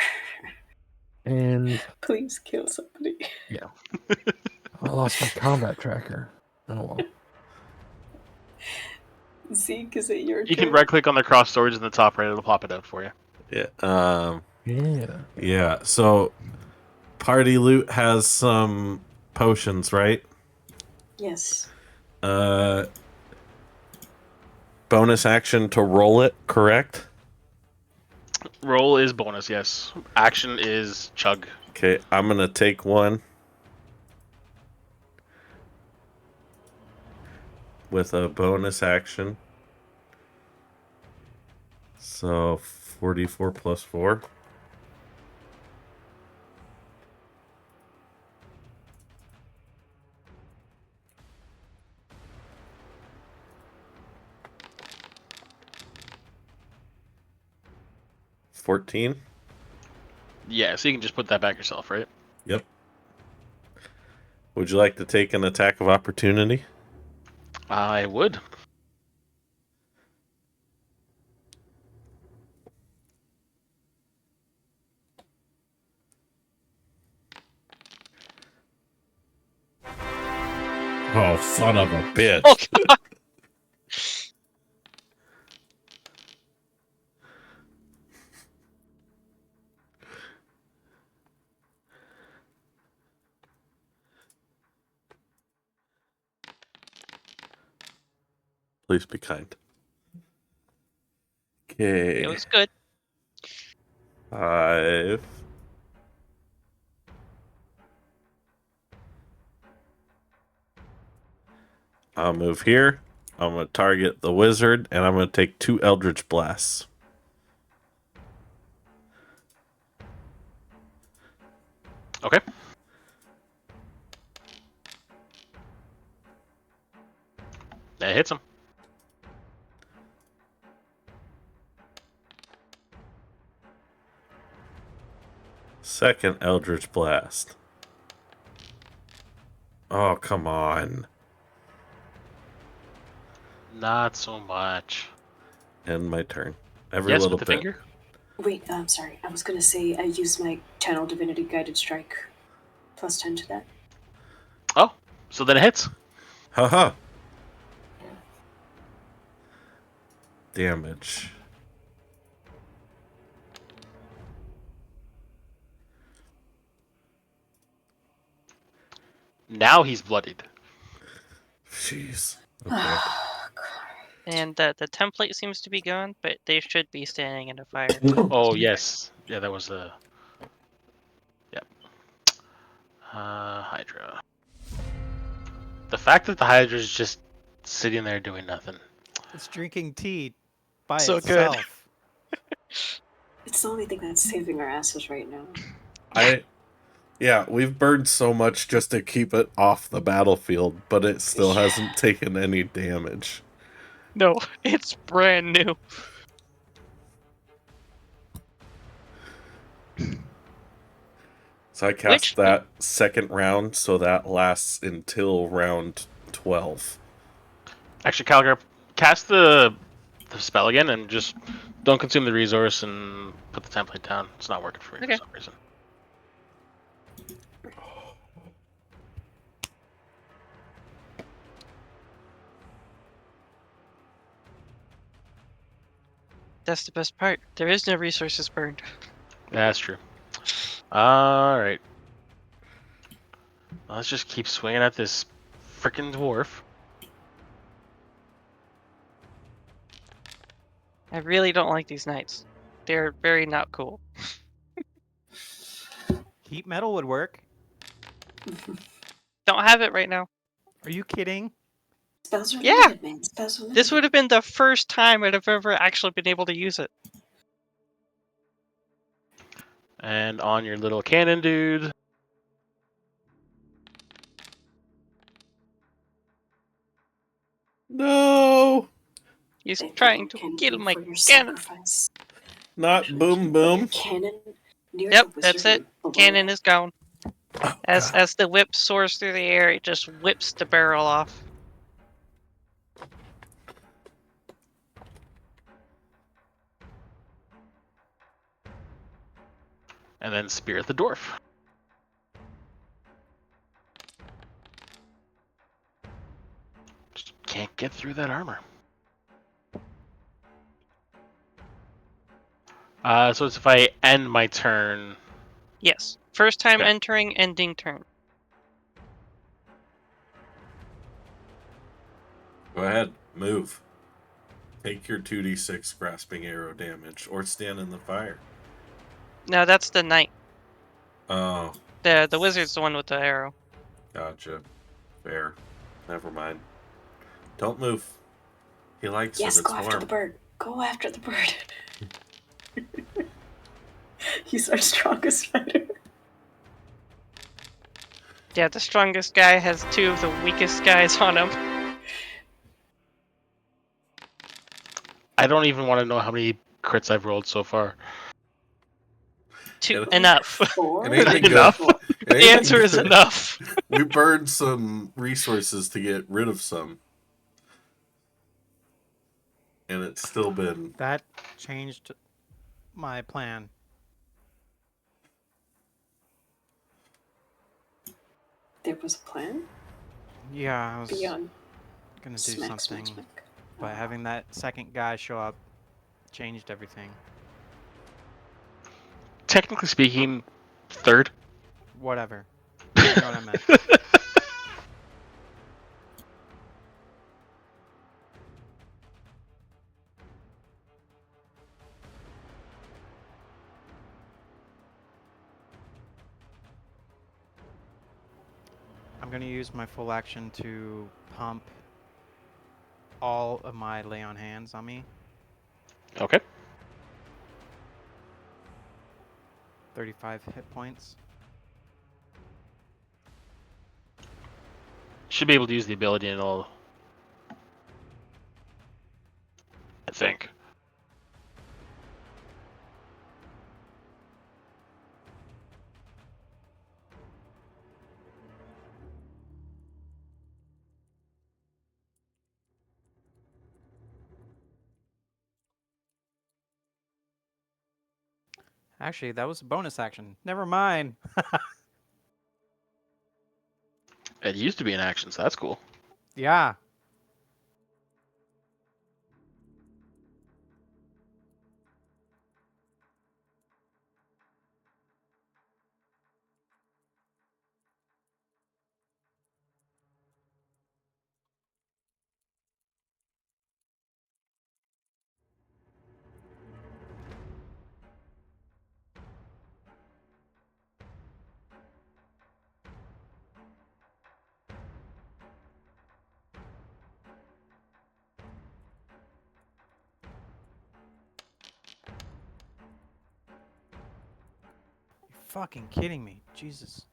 And
Please kill somebody.
I lost my combat tracker. Oh well.
Zeke, is it your
You
turn?
can right click on the cross swords in the top right. It'll pop it out for you.
Yeah.
Yeah.
Yeah. So party loot has some potions, right?
Yes.
Bonus action to roll it, correct?
Roll is bonus. Yes. Action is chug.
Okay, I'm gonna take one with a bonus action. So 44 plus 4. $14.
Yeah. So you can just put that back yourself, right?
Yep. Would you like to take an attack of opportunity?
I would.
Oh, son of a bitch.
Oh, God.
Please be kind. Okay.
It was good.
5. I'll move here. I'm going to target the wizard, and I'm going to take 2 Eldritch Blasts.
Okay. That hits him.
Second Eldritch Blast. Oh, come on.
Not so much.
End my turn. Every
Yes,
little
with the
bit.
finger.
Wait, I'm sorry. I was gonna say I used my Channel Divinity Guided Strike. Plus 10 to that.
Oh, so then it hits.
Haha. Damage.
Now he's bloodied.
Jeez. Okay.
And the template seems to be gone, but they should be standing in a fire.
Oh yes, yeah, that was a. Hydra. The fact that the Hydra is just sitting there doing nothing.
It's drinking tea by
So good.
itself.
It's the only thing that's saving our asses right now.
Yeah, we've burned so much just to keep it off the battlefield, but it still hasn't taken any damage.
No, it's brand new.
So I cast that second round, so that lasts until round 12.
Actually, Calgar, cast the spell again and just don't consume the resource and put the template down. It's not working for me
Okay.
for some reason.
That's the best part. There is no resources burned.
That's true. Alright. Let's just keep swinging at this frickin' dwarf.
I really don't like these knights. They're very not cool.
Heat metal would work.
Don't have it right now.
Are you kidding?
Spells are
Yeah.
limited, man. Spells are limited.
This would have been the first time I'd have ever actually been able to use it.
And on your little cannon, dude.
No!
He's
Thank
trying
you,
to
Cannon,
kill my
for your
cannon.
sacrifice.
Not
Should
boom
you put your
boom.
cannon near
Yep,
the
that's
wizard
it.
below
Cannon
it?
is gone.
Oh,
As
God.
the whip soars through the air, it just whips the barrel off.
And then spear the dwarf. Just can't get through that armor. So it's if I end my turn.
Yes. First time
Okay.
entering, ending turn.
Go ahead, move. Take your 2d6 grasping arrow damage, or stand in the fire.
No, that's the knight.
Oh,
The wizard's the one with the arrow.
gotcha. Fair. Never mind. Don't move. He likes
Yes,
it.
go
It's
after the
warm.
bird. Go after the bird. He's our strongest fighter.
Yeah, the strongest guy has two of the weakest guys on him.
I don't even want to know how many crits I've rolled so far.
Two
It-
enough.
4?
It ain't been good.
Enough?
It ain't
The
been
answer is
good.
enough.
We burned some resources to get rid of some. And it's still been...
That changed my plan.
There was a plan?
Yeah, I was
Beyond
gonna do
smack,
something,
smack, smack.
but having that second guy show up changed everything.
Technically speaking, third.
Whatever. You know what I meant. I'm gonna use my full action to pump all of my lay on hands on me.
Okay.
35 hit points.
Should be able to use the ability and all. I think.
Actually, that was a bonus action. Never mind.
It used to be an action, so that's cool.
Yeah. fucking kidding me? Jesus.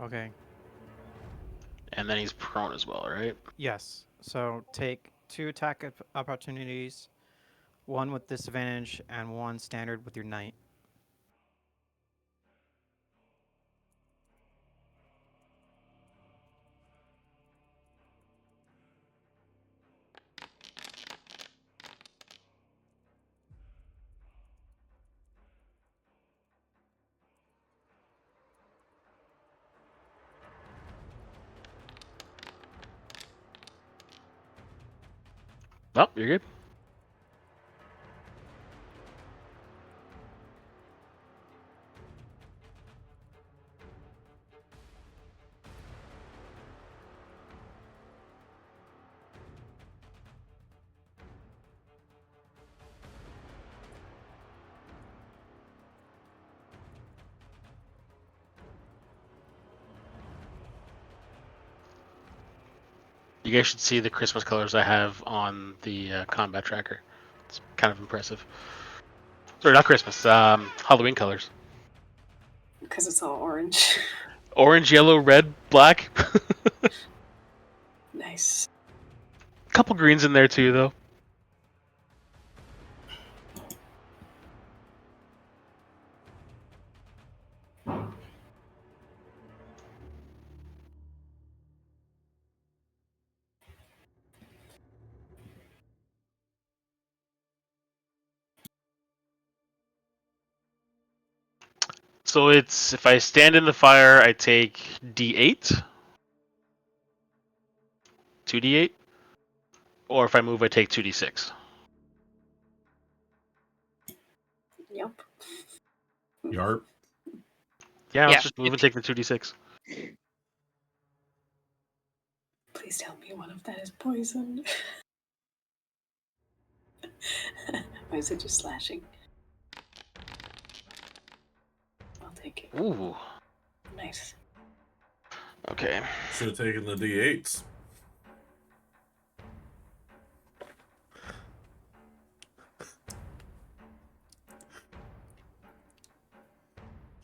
Okay.
And then he's prone as well, right?
Yes. So take 2 attack opportunities, 1 with disadvantage and 1 standard with your knight.
Oh, you're good. You guys should see the Christmas colors I have on the combat tracker. It's kind of impressive. Sorry, not Christmas. Halloween colors.
Because it's all orange.
Orange, yellow, red, black.
Nice.
Couple greens in there too, though. So it's if I stand in the fire, I take D8, 2D8, or if I move, I take 2D6.
Yep.
Yarp.
Yeah,
Yeah,
let's just move
it-
and take the 2D6.
Please tell me one of that is poison. Or is it just slashing? I'll take it.
Ooh.
Nice.
Okay.
Should have taken the D8s.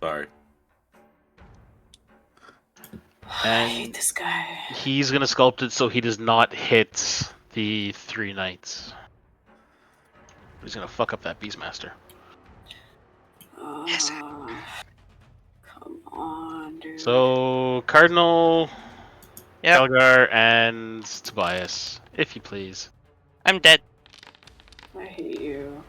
Sorry.
I
And
hate this guy.
he's gonna sculpt it so he does not hit the 3 knights. He's gonna fuck up that Beastmaster.
Yes.
Come on, dude.
So Cardinal,
Yep.
Calgar, and Tobias, if you please.
I'm dead.
I hate you.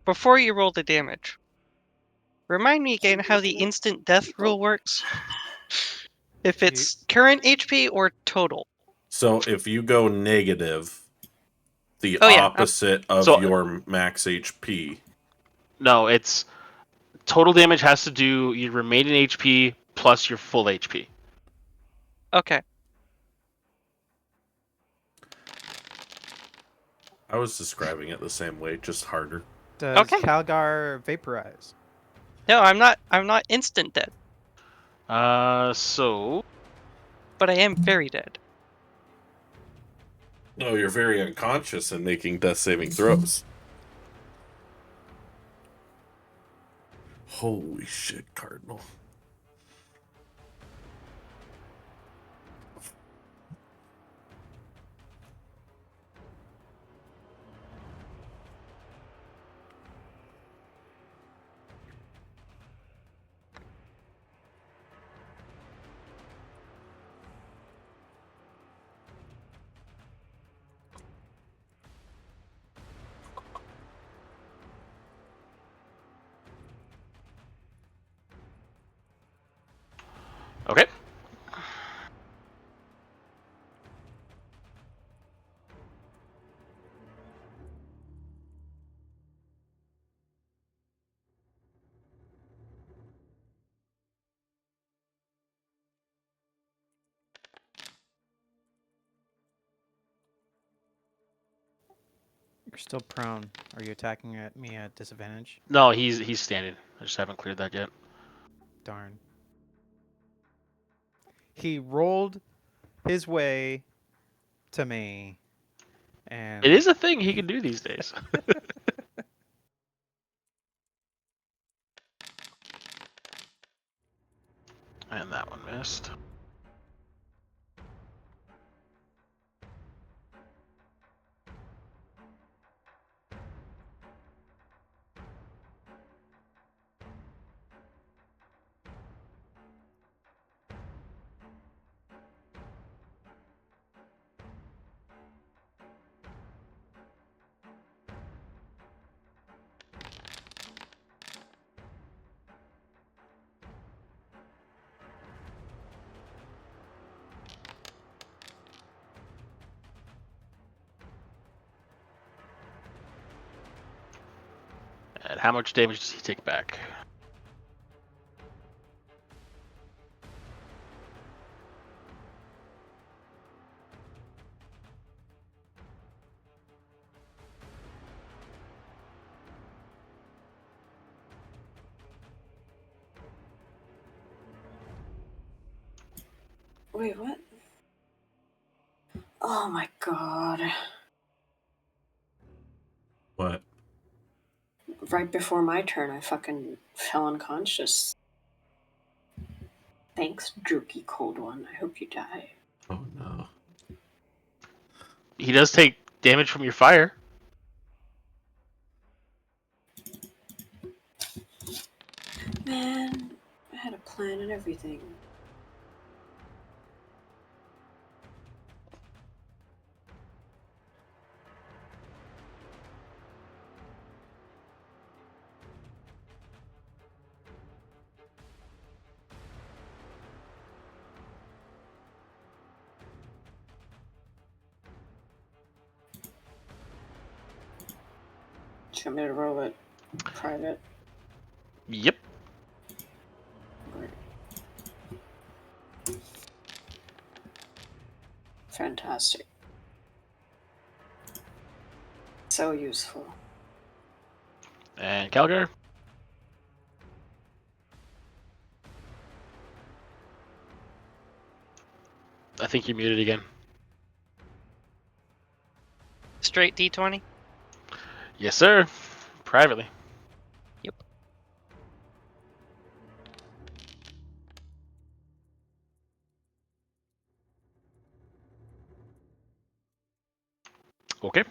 Before you roll the damage, remind me again how the instant death rule works. If it's current HP or total.
So if you go negative, the
Oh, yeah.
opposite of
So-
your max HP.
No, it's total damage has to do your remaining HP plus your full HP.
Okay.
I was describing it the same way, just harder.
Does
Okay.
Calgar vaporize?
No, I'm not instant dead,
So
but I am very dead.
No, you're very unconscious and making death saving throws. Holy shit, Cardinal.
You're still prone. Are you attacking at me at disadvantage?
No, he's standing. I just haven't cleared that yet.
Darn. He rolled his way to me, and
It is a thing he can do these days. And that one missed. And how much damage does he take back?
Wait, what? Oh my god.
What?
Right before my turn, I fucking fell unconscious. Thanks, Drookie Cold One. I hope you die.
Oh no.
He does take damage from your fire.
Man, I had a plan and everything. Do you want me to roll it private?
Yep.
Or... Fantastic. So useful.
And Calgar. I think you're muted again.
Straight D20?
Yes, sir. Privately.
Yep.
Okay.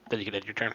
Then you can end your turn.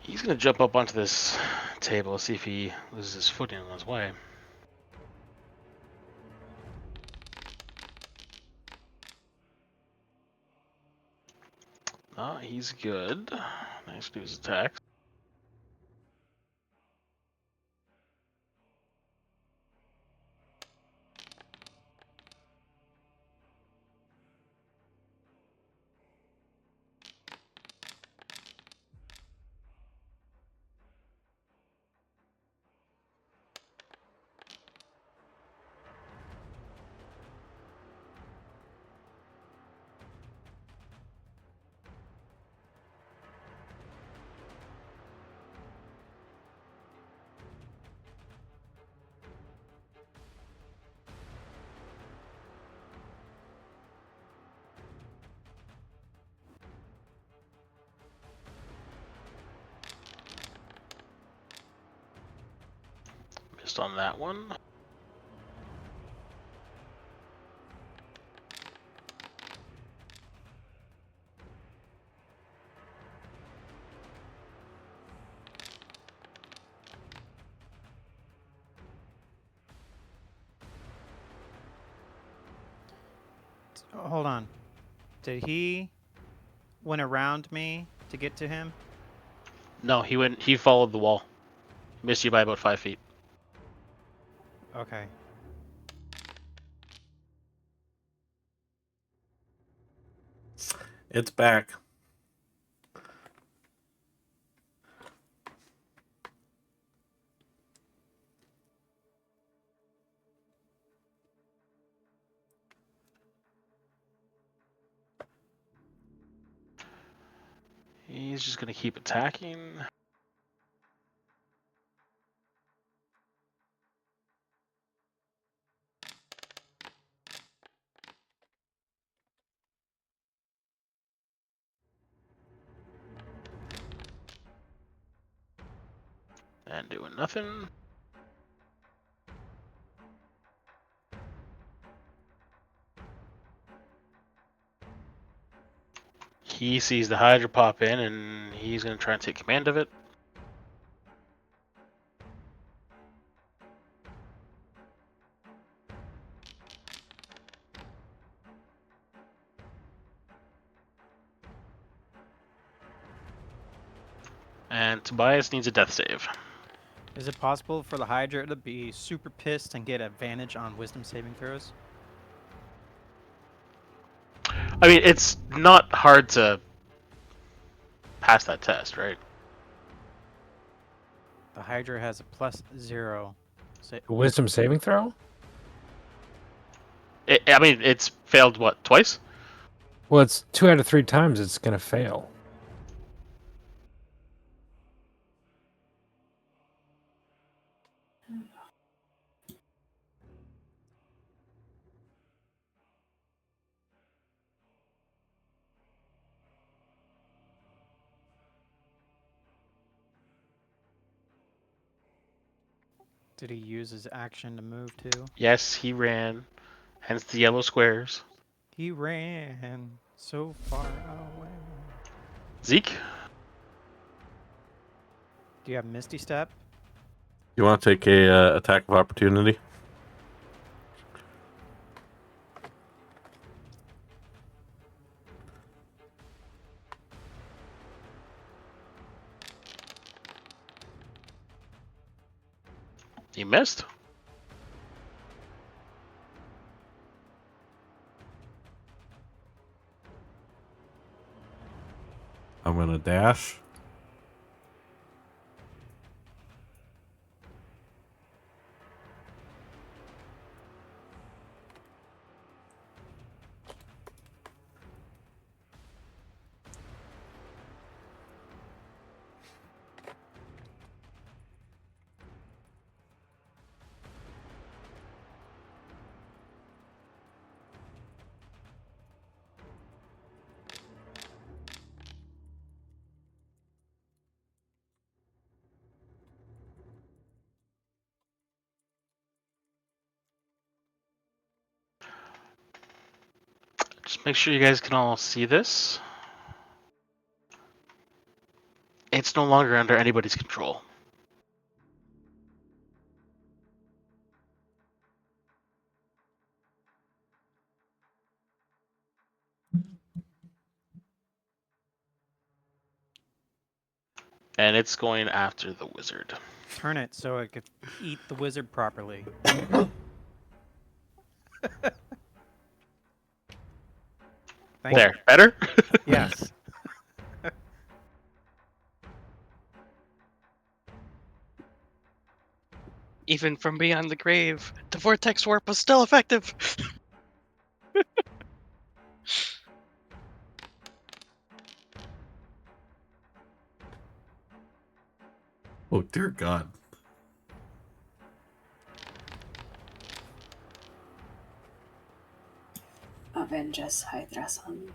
He's gonna jump up onto this table, see if he loses his footing on his way. Oh, he's good. Nice to do his attacks. missed on that one.
Hold on. Did he went around me to get to him?
No, he followed the wall. Missed you by about 5 feet.
Okay.
It's back.
He's just gonna keep attacking. And doing nothing. He sees the Hydra pop in, and he's going to try and take command of it. And Tobias needs a death save.
Is it possible for the Hydra to be super pissed and get advantage on wisdom saving throws?
I mean, it's not hard to pass that test, right?
The Hydra has a +0.
A wisdom saving throw?
I mean, it's failed, what, twice?
Well, it's 2 out of 3 times it's going to fail.
Did he use his action to move too?
Yes, he ran. Hence the yellow squares.
He ran so far away.
Zeke?
Do you have Misty Step?
You want to take a attack of opportunity?
You missed.
I'm going to dash.
Just make sure you guys can all see this. It's no longer under anybody's control. And it's going after the wizard.
Turn it so it could eat the wizard properly. Thank
There, better?
you. Yes.
Even from beyond the grave, the vortex warp was still effective.
Oh, dear God.
Avenge us, Hydra-san.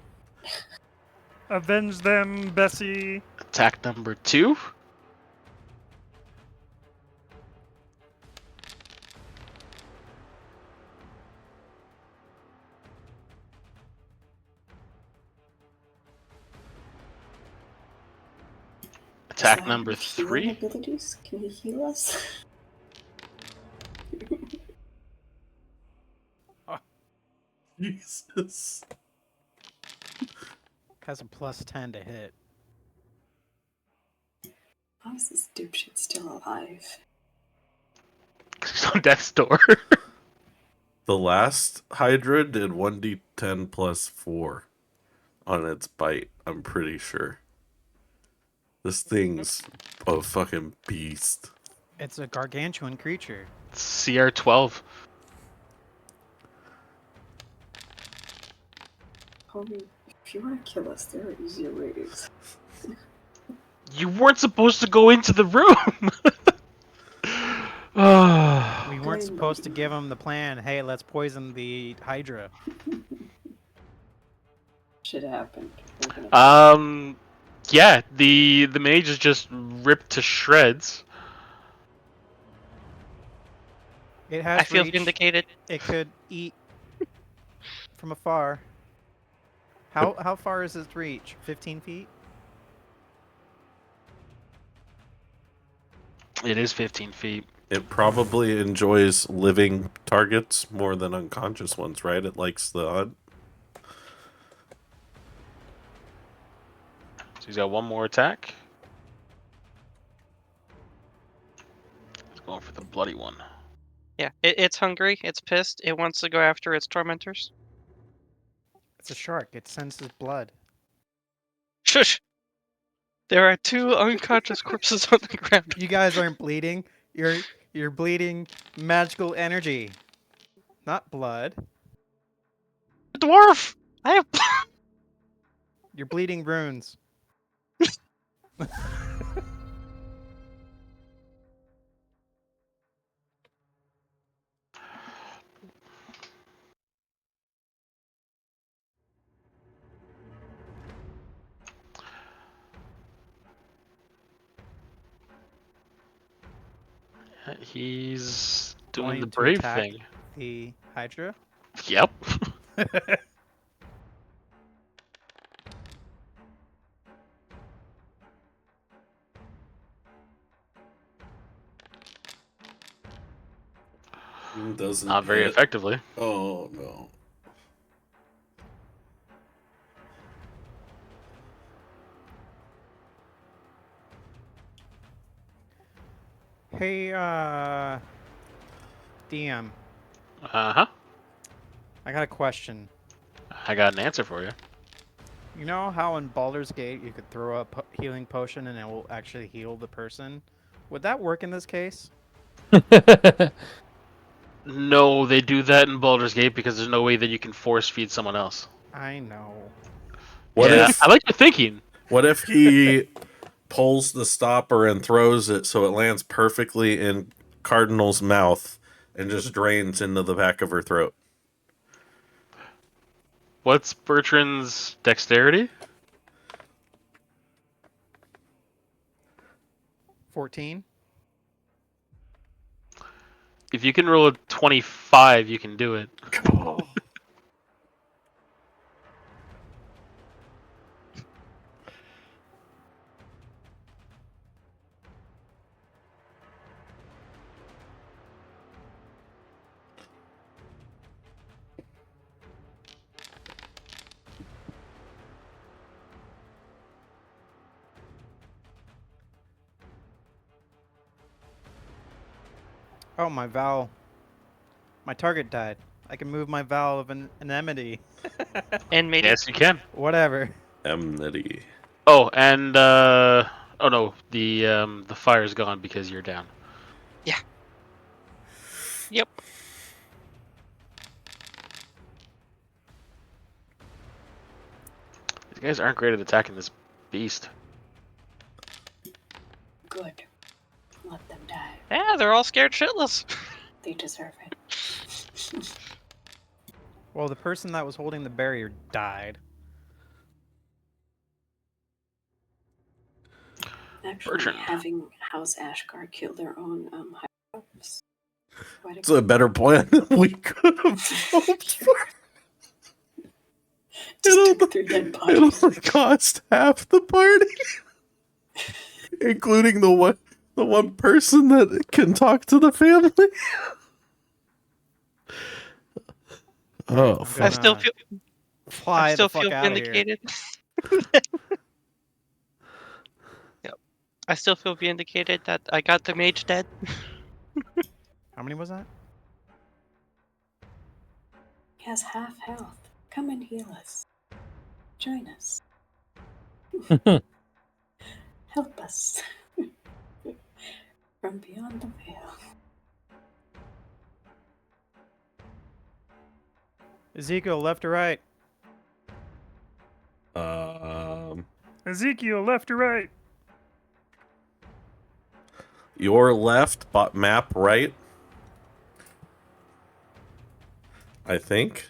Avenge them, Bessie.
Attack number 2. Attack
that
number
healing
3.
abilities? Can he heal us?
Jesus.
Has a +10 to hit.
How is this dipshit still alive?
He's on death's door.
The last Hydra did 1d10 plus 4 on its bite, I'm pretty sure. This thing's a fucking beast.
It's a gargantuan creature.
CR 12.
Homie, if you want to kill us, there are easier ways.
You weren't supposed to go into the room.
We weren't supposed to give him the plan. Hey, let's poison the Hydra.
Shit happened. We're gonna
Yeah, the mage is just ripped to shreds.
It has
I feel
reach.
vindicated.
It could eat from afar. How far is its reach? 15 feet?
It is 15 feet.
It probably enjoys living targets more than unconscious ones, right? It likes the hunt.
So he's got one more attack. He's going for the bloody one.
Yeah, it's hungry. It's pissed. It wants to go after its tormentors.
It's a shark. It senses blood.
Shush! There are 2 unconscious corpses on the ground.
You guys aren't bleeding. You're bleeding magical energy, not blood.
Dwarf! I have.
You're bleeding runes.
He's doing
Going
the
to
brave
attack
thing.
the Hydra.
Yep.
Doesn't
Not very
hit.
effectively.
Oh no.
Hey, DM.
Uh-huh.
I got a question.
I got an answer for you.
You know how in Baldur's Gate you could throw a healing potion and it will actually heal the person? Would that work in this case?
No, they do that in Baldur's Gate because there's no way that you can force feed someone else.
I know.
What
Yeah,
if
I like your thinking.
what if he pulls the stopper and throws it so it lands perfectly in Cardinal's mouth and just drains into the back of her throat?
What's Bertrand's dexterity?
14?
If you can roll a 25, you can do it.
Oh, my Vow. My target died. I can move my Vow of Anemone.
And maybe.
Yes, you can.
Whatever.
Enmity.
Oh, and oh no, the fire's gone because you're down.
Yep.
These guys aren't great at attacking this beast.
Good. Let them die.
Yeah, they're all scared shitless.
They deserve it.
Well, the person that was holding the barrier died.
Actually,
Bertrand.
having House Ashgar kill their own high-ups.
It's a better plan than we could have hoped for.
Just took through dead
It
bodies.
only cost half the party. Including the one person that can talk to the family. Oh,
I'm
fuck.
gonna
I
fly
still
the fuck
feel
out of here.
vindicated. Yep. I still feel vindicated that I got the mage dead.
How many was that?
He has half health. Come and heal us. Join us. Help us. From beyond the veil.
Ezekiel, left or right?
Ezekiel, left or right?
Your left, but map right. I think.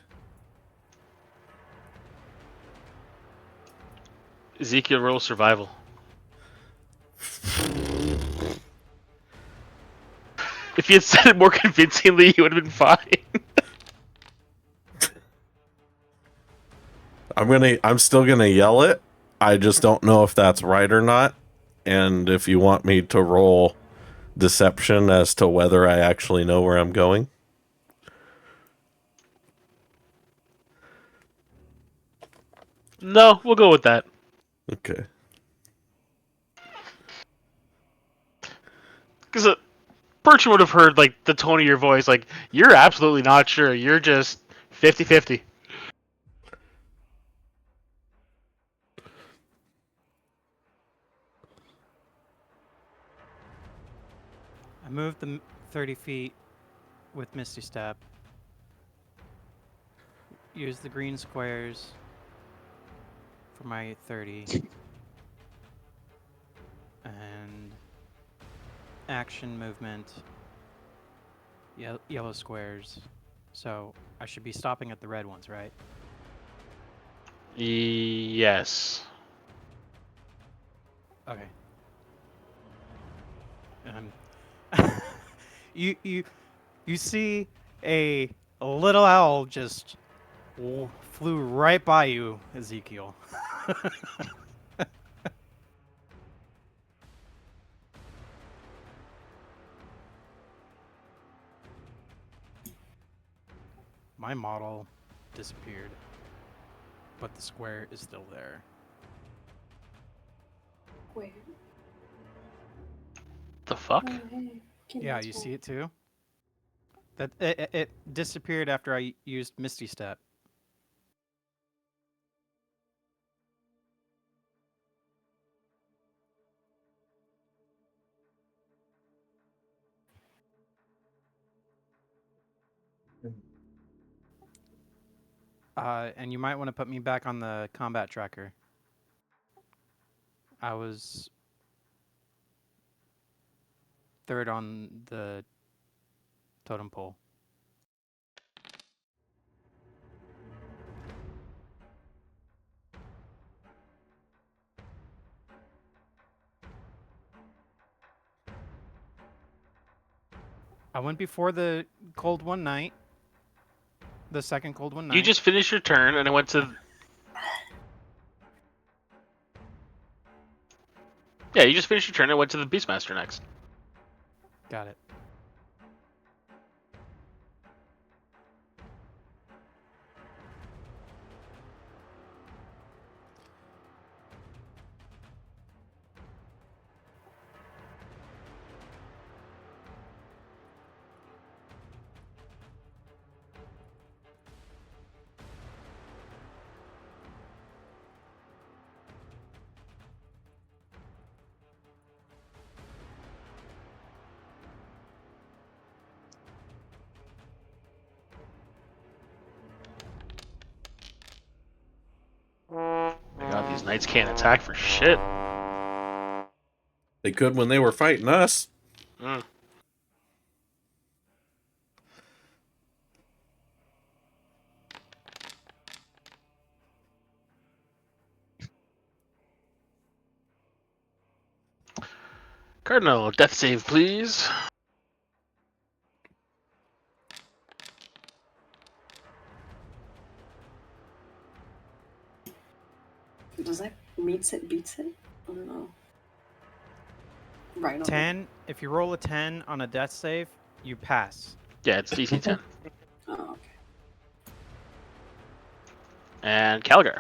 Ezekiel roll survival. If you had said it more convincingly, you would have been fine.
I'm still gonna yell it. I just don't know if that's right or not. And if you want me to roll deception as to whether I actually know where I'm going.
No, we'll go with that.
Okay.
Because Bertram would have heard like the tone of your voice, like, you're absolutely not sure. You're just 50-50.
I moved the 30 feet with Misty Step. Use the green squares for my 30. And action movement. Yellow squares. So I should be stopping at the red ones, right?
Yes.
Okay. You see a little owl just flew right by you, Ezekiel. My model disappeared, but the square is still there.
Where?
The fuck?
Oh, hey.
Yeah, you see it too? That it disappeared after I used Misty Step. And you might want to put me back on the combat tracker. I was third on the totem pole. I went before the cold one night. The second cold one night.
You just finished your turn, and I went to... Yeah, you just finished your turn, and I went to the Beastmaster next.
Got it.
My god, these knights can't attack for shit.
They could when they were fighting us.
Mm. Cardinal, death save, please.
Does that meets it, beats it? I don't know. Right on.
10. If you roll a 10 on a death save, you pass.
Yeah, it's DC 10.
Oh, okay.
And Calgar.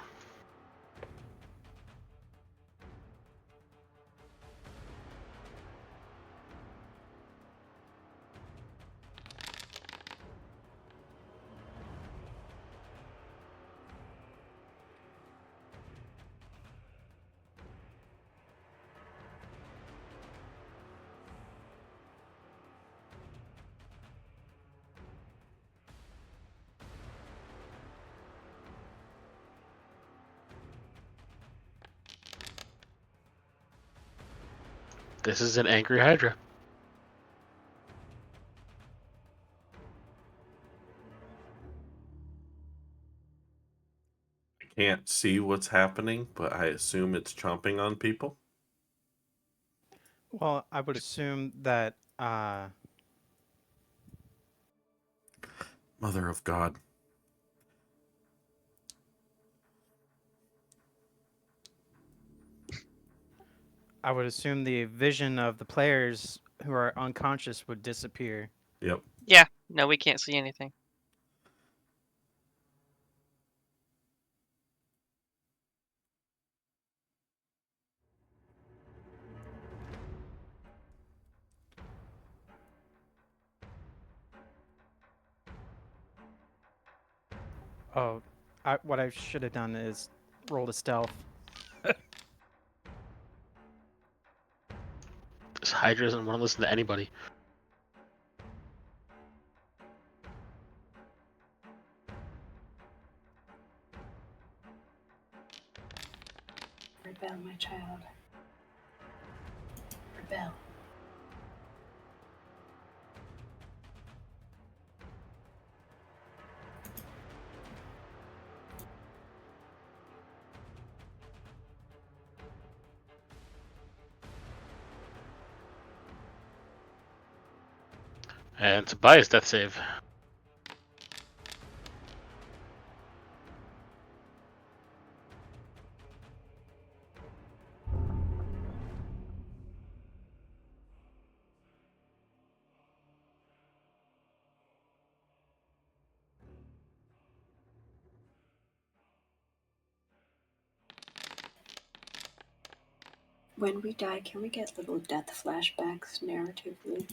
This is an angry Hydra.
Can't see what's happening, but I assume it's chomping on people.
Well, I would assume that
Mother of God.
the vision of the players who are unconscious would disappear.
Yep.
Yeah. No, we can't see anything.
Oh, what I should have done is rolled a stealth.
This Hydra doesn't want to listen to anybody.
Rebel, my child. Rebel.
And Tobias death save.
When we die, can we get little death flashbacks narratively?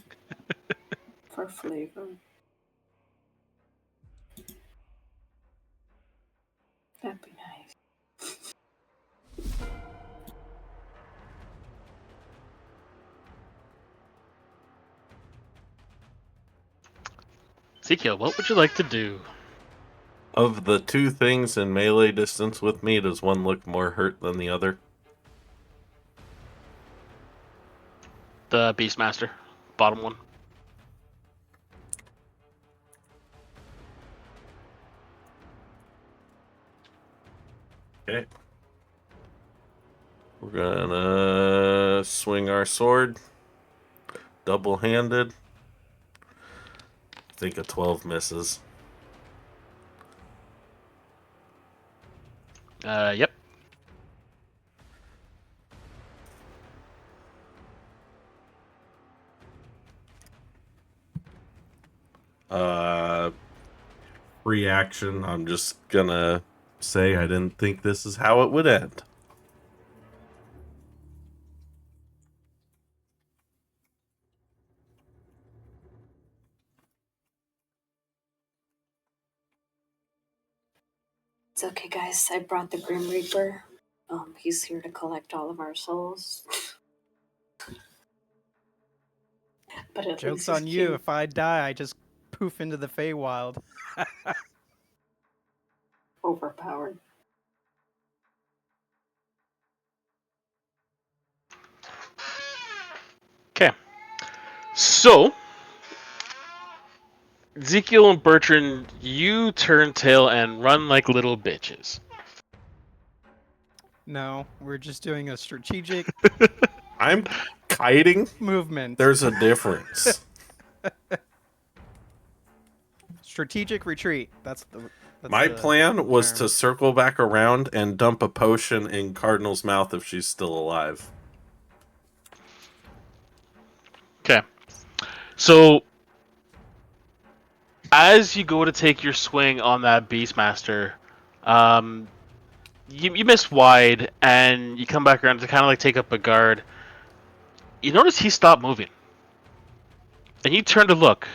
For flavor. That'd be nice.
Ezekiel, what would you like to do?
Of the two things in melee distance with me, does one look more hurt than the other?
The Beastmaster. Bottom one.
Okay. We're gonna swing our sword. Double-handed. I think a 12 misses.
Yep.
Reaction. I'm just gonna say I didn't think this is how it would end.
It's okay, guys. I brought the Grim Reaper. He's here to collect all of our souls. But at
Joke's
least
on
he's
you.
cute.
If I die, I just poof into the Feywild.
Overpowered.
Okay. So, Ezekiel and Bertrand, you turn tail and run like little bitches.
No, we're just doing a strategic
I'm kiting.
movement.
There's a difference.
Strategic retreat. That's
My
the
plan was
term.
to circle back around and dump a potion in Cardinal's mouth if she's still alive.
So, as you go to take your swing on that Beastmaster, um, you miss wide, and you come back around to kind of like take up a guard. You notice he stopped moving, and you turn to look,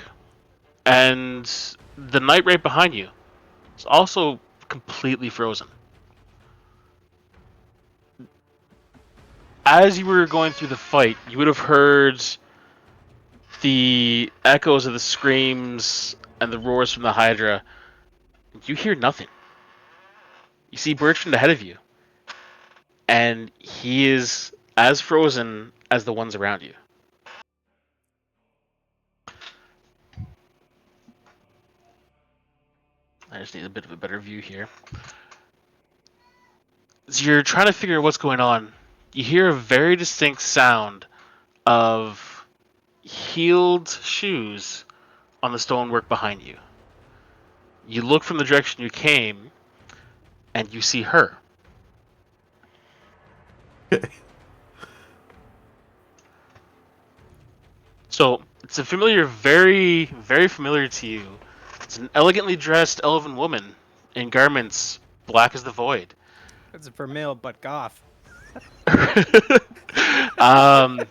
and the knight right behind you is also completely frozen. As you were going through the fight, you would have heard the echoes of the screams and the roars from the Hydra. You hear nothing. You see Bertrand ahead of you, and he is as frozen as the ones around you. I just need a bit of a better view here. As you're trying to figure out what's going on, you hear a very distinct sound of heeled shoes on the stonework behind you. You look from the direction you came, and you see her. So it's a familiar, very, very familiar to you. It's an elegantly dressed elven woman in garments black as the void.
It's for male, but goth.
um,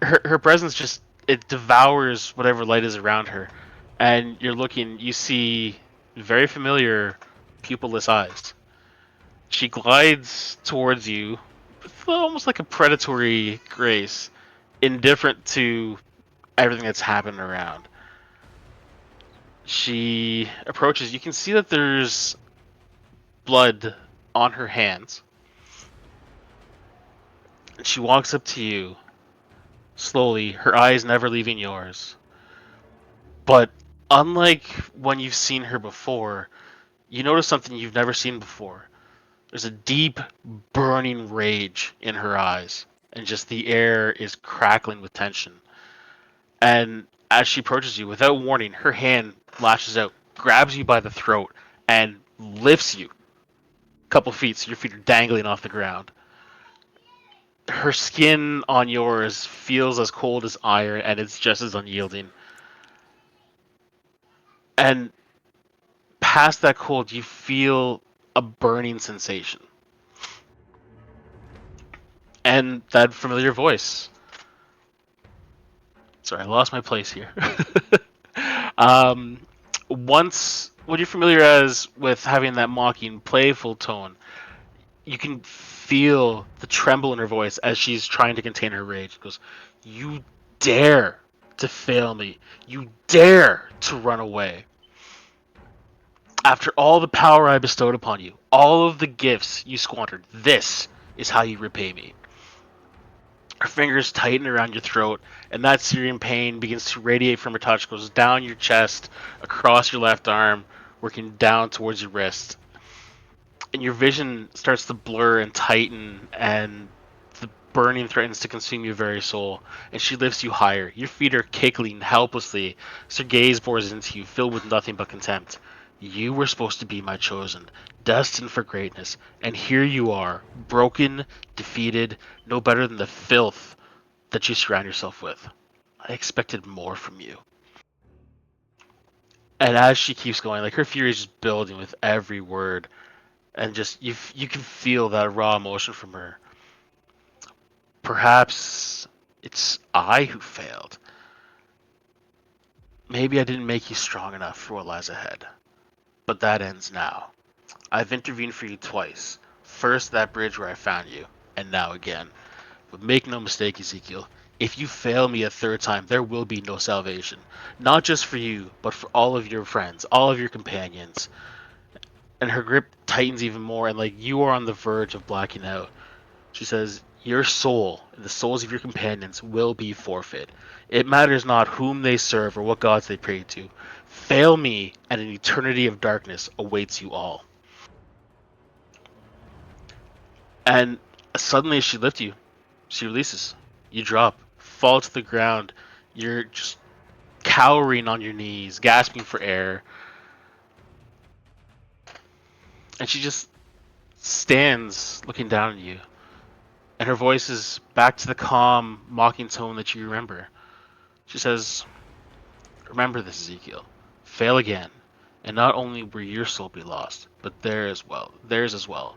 her presence just it devours whatever light is around her, and you're looking. You see very familiar, pupilless eyes. She glides towards you with almost like a predatory grace, indifferent to everything that's happening around. She approaches. You can see that there's blood on her hands. And she walks up to you slowly, her eyes never leaving yours. But unlike when you've seen her before, you notice something you've never seen before. There's a deep, burning rage in her eyes, and just the air is crackling with tension. And as she approaches you, without warning, her hand lashes out, grabs you by the throat, and lifts you a couple feet so your feet are dangling off the ground. Her skin on yours feels as cold as iron, and it's just as unyielding. And past that cold, you feel a burning sensation. And that familiar voice. Sorry, I lost my place here. um, once, what you're familiar as with having that mocking, playful tone, you can feel the tremble in her voice as she's trying to contain her rage. She goes, "You dare to fail me. You dare to run away. After all the power I bestowed upon you, all of the gifts you squandered, this is how you repay me." Her fingers tighten around your throat, and that searing pain begins to radiate from her touch, goes down your chest, across your left arm, working down towards your wrist. And your vision starts to blur and tighten, and the burning threatens to consume your very soul. And she lifts you higher. Your feet are kickling helplessly as her gaze bores into you, filled with nothing but contempt. You were supposed to be my chosen, destined for greatness, and here you are, broken, defeated, no better than the filth that you surround yourself with. I expected more from you. And as she keeps going, like her fury is just building with every word, and just you can feel that raw emotion from her. Perhaps it's I who failed. Maybe I didn't make you strong enough for what lies ahead. But that ends now. I've intervened for you twice. First that bridge where I found you, and now again. But make no mistake, Ezekiel, if you fail me a third time, there will be no salvation. Not just for you, but for all of your friends, all of your companions. And her grip tightens even more, and like you are on the verge of blacking out. She says, "Your soul and the souls of your companions will be forfeit. It matters not whom they serve or what gods they pray to. Fail me, and an eternity of darkness awaits you all." And suddenly, as she lifts you, she releases. You drop, fall to the ground. You're just cowering on your knees, gasping for air. And she just stands looking down at you. And her voice is back to the calm, mocking tone that you remember. She says, Remember this, Ezekiel. Fail again, and not only will your soul be lost, but theirs as well.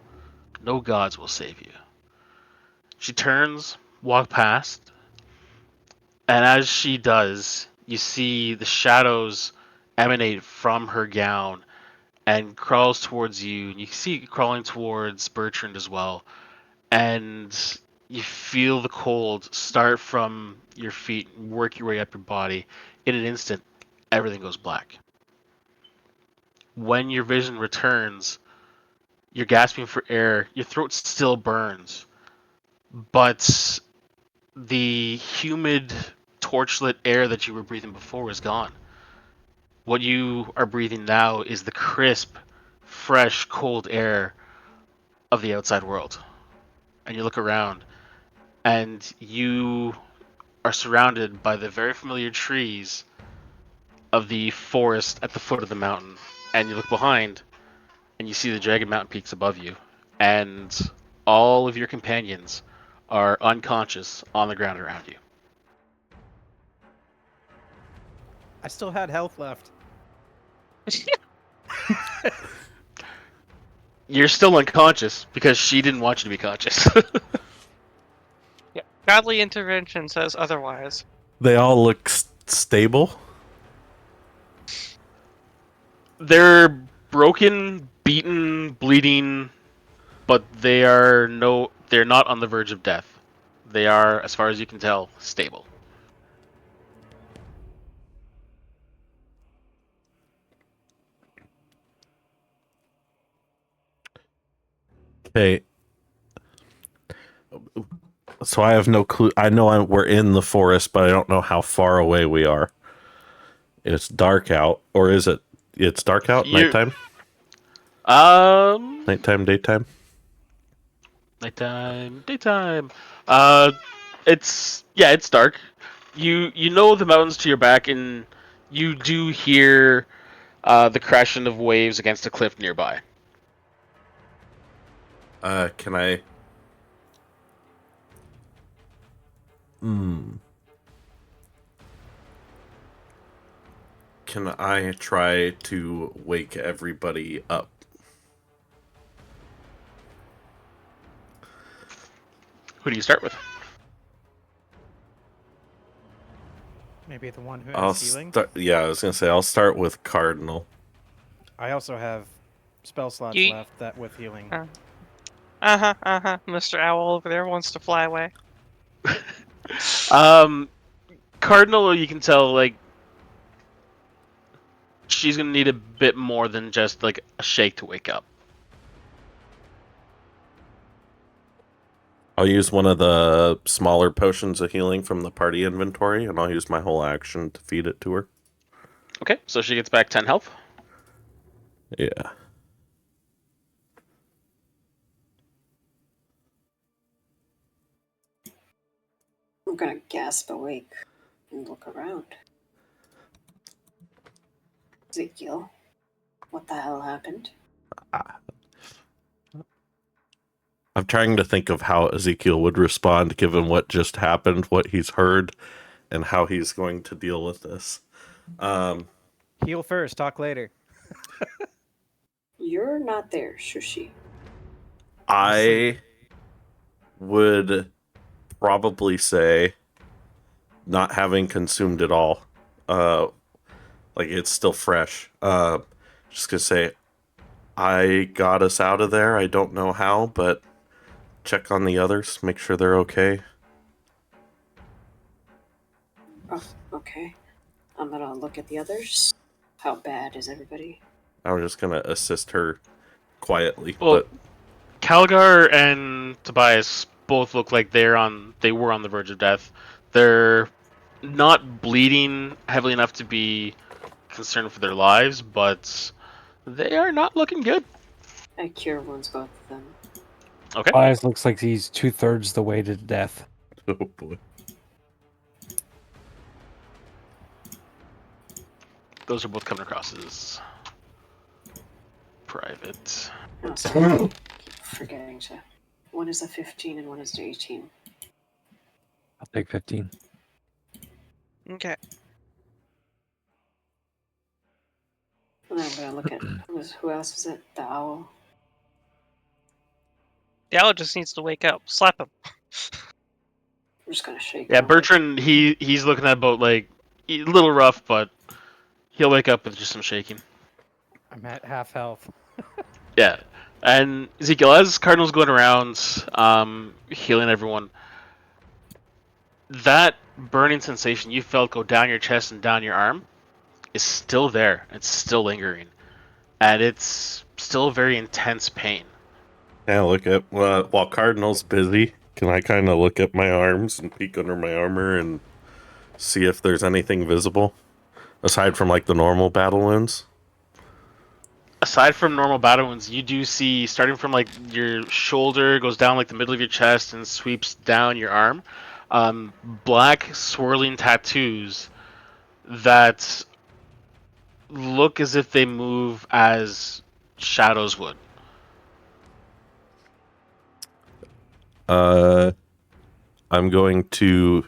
No gods will save you. She turns, walk past, and as she does, you see the shadows emanate from her gown and crawls towards you. And you see it crawling towards Bertrand as well. And you feel the cold start from your feet and work your way up your body. In an instant, everything goes black. When your vision returns, you're gasping for air. Your throat still burns, but the humid, torchlit air that you were breathing before is gone. What you are breathing now is the crisp, fresh, cold air of the outside world. And you look around, and you are surrounded by the very familiar trees of the forest at the foot of the mountain. And you look behind, and you see the Jagged Mountain peaks above you. And all of your companions are unconscious on the ground around you.
I still had health left.
You're still unconscious because she didn't want you to be conscious.
Yeah. Godly intervention says otherwise.
They all look stable.
They're broken, beaten, bleeding, but they're not on the verge of death. They are, as far as you can tell, stable.
Okay. So I have no clue. I know we're in the forest, but I don't know how far away we are. It's dark out, or is it? It's dark out. Nighttime. Nighttime. Daytime.
Nighttime, daytime. It's dark. You know the mountains to your back, and you do hear the crashing of waves against a cliff nearby.
Can I? Can I try to wake everybody up?
Who do you start with?
Maybe the one who
I'll
has healing.
yeah, I was gonna say I'll start with Cardinal.
I also have spell slots
Yeet.
left that with healing.
Mr. Owl over there wants to fly away.
Cardinal, you can tell, like, she's gonna need a bit more than just like a shake to wake up.
I'll use one of the smaller potions of healing from the party inventory, and I'll use my whole action to feed it to her.
Okay, so she gets back 10 health.
Yeah.
I'm gonna gasp awake and look around. Ezekiel, what the hell happened?
I'm trying to think of how Ezekiel would respond given what just happened, what he's heard, and how he's going to deal with this.
Heal first, talk later.
You're not there, Shushi.
I would probably say not having consumed it all. Like it's still fresh. Just gonna say I got us out of there. I don't know how, but check on the others, make sure they're okay.
Oh, okay. I'm gonna look at the others. How bad is everybody?
I was just gonna assist her quietly,
Well,
but
Calgar and Tobias both look like they were on the verge of death. They're not bleeding heavily enough to be concerned for their lives, but they are not looking good.
I cure wounds both of them.
Okay.
Tobias looks like he's 2/3 the way to death.
oh boy.
Those are both coming across as private.
Oh, sorry. Keep forgetting to. One is a 15 and one is an 18.
I'll take 15.
Okay.
And then I'm gonna look at who else is it? The owl.
The owl just needs to wake up. Slap him.
I'm just gonna shake
Yeah,
him.
Bertrand, he's looking at about like a little rough, but he'll wake up with just some shaking.
I'm at half health.
Yeah, and Ezekiel, as Cardinal's going around, healing everyone, that burning sensation you felt go down your chest and down your arm is still there. It's still lingering, and it's still very intense pain.
Yeah, look at while Cardinal's busy. Can I kind of look at my arms and peek under my armor and see if there's anything visible aside from like the normal battle wounds?
Aside from normal battle wounds, you do see, starting from like your shoulder, goes down like the middle of your chest and sweeps down your arm, black swirling tattoos that look as if they move as shadows would.
I'm going to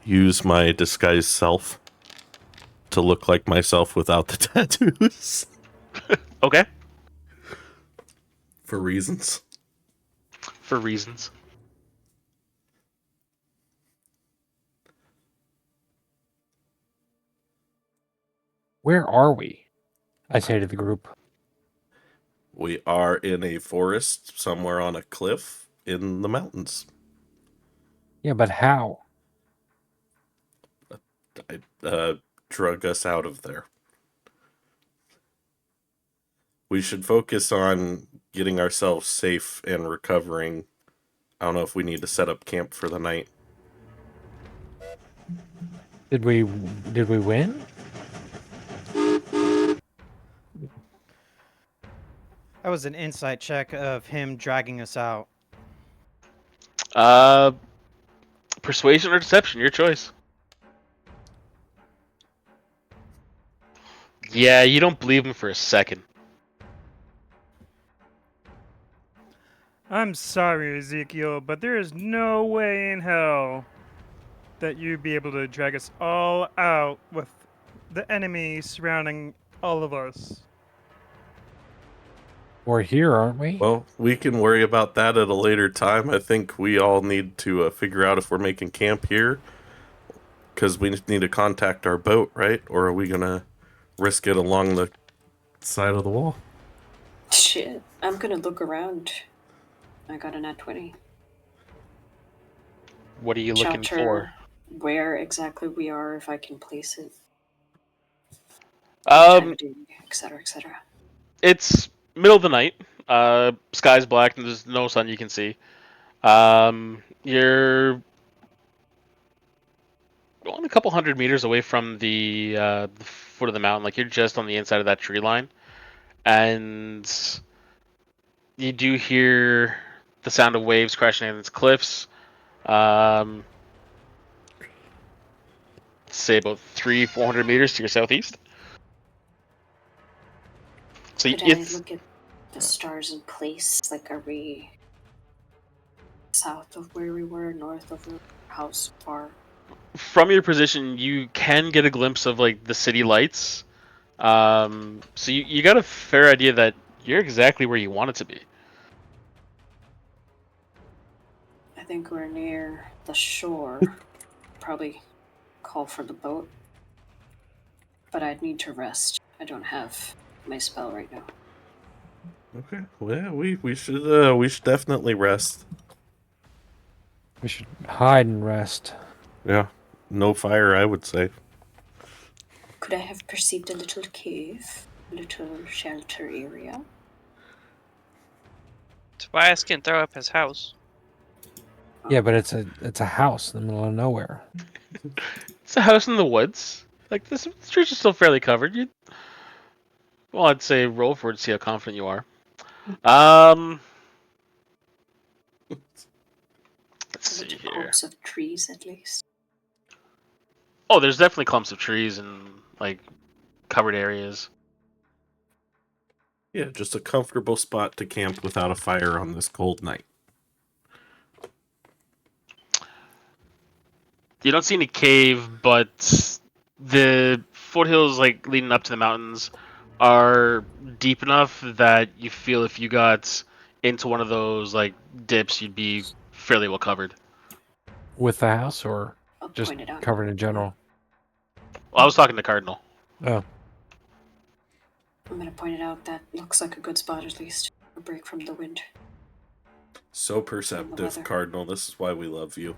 use my disguised self to look like myself without the tattoos.
Okay.
For reasons.
For reasons.
Where are we? I say to the group.
We are in a forest somewhere on a cliff in the mountains.
Yeah, but how?
I drug us out of there. We should focus on getting ourselves safe and recovering. I don't know if we need to set up camp for the night.
Did we win?
That was an insight check of him dragging us out.
Persuasion or deception, your choice. Yeah, you don't believe him for a second.
I'm sorry, Ezekiel, but there is no way in hell that you'd be able to drag us all out with the enemy surrounding all of us.
We're here, aren't we?
Well, we can worry about that at a later time. I think we all need to figure out if we're making camp here. Because we need to contact our boat, right? Or are we going to risk it along the side of the wall?
Shit. I'm gonna look around. I got a nat 20.
What are you looking for?
Where exactly we are, if I can place it.
Um,
Etc. Etc.
It's middle of the night. Sky's black and there's no sun you can see. You're going a couple hundred meters away from the foot of the mountain. Like you're just on the inside of that tree line, and you do hear the sound of waves crashing against cliffs. Say about 300-400 meters to your southeast. So
Could I look at the stars in place? Like, are we south of where we were, north of how far?
From your position, you can get a glimpse of like the city lights. So you got a fair idea that you're exactly where you want it to be.
I think we're near the shore. Probably call for the boat. But I'd need to rest. I don't have my spell right now.
Okay. Well, we should definitely rest.
We should hide and rest.
Yeah. No fire, I would say.
Could I have perceived a little cave? A little shelter area?
Tobias can throw up his house.
Yeah, but it's a house in the middle of nowhere.
It's a house in the woods. Like this church is still fairly covered. Well, I'd say roll for it to see how confident you are. Let's see here.
Clumps of trees, at least.
Oh, there's definitely clumps of trees and like covered areas.
Yeah, just a comfortable spot to camp without a fire on this cold night.
You don't see any cave, but the foothills like leading up to the mountains are deep enough that you feel if you got into one of those like dips, you'd be fairly well covered.
With the house or
I'll
just
point it out.
covered in general?
Well, I was talking to Cardinal.
Oh.
I'm gonna point it out. That looks like a good spot, at least. A break from the wind.
So perceptive,
weather.
Cardinal. This is why we love you.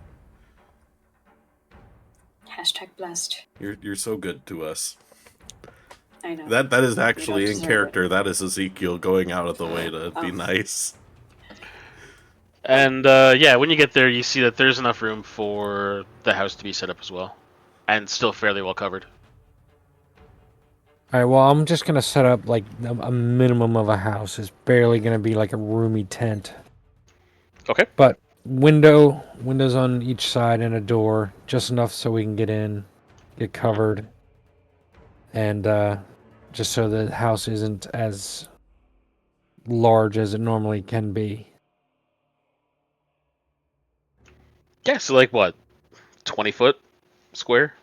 Hashtag blessed.
You're so good to us.
I know.
That is actually in
deserve
character. That is Ezekiel going out of the way to be nice.
And when you get there, you see that there's enough room for the house to be set up as well, and still fairly well covered.
All right, well, I'm just going to set up like a minimum of a house. It's barely going to be like a roomy tent.
Okay.
But windows on each side and a door, just enough so we can get in, get covered, and just so the house isn't as large as it normally can be.
Yeah, so like what, 20 foot square?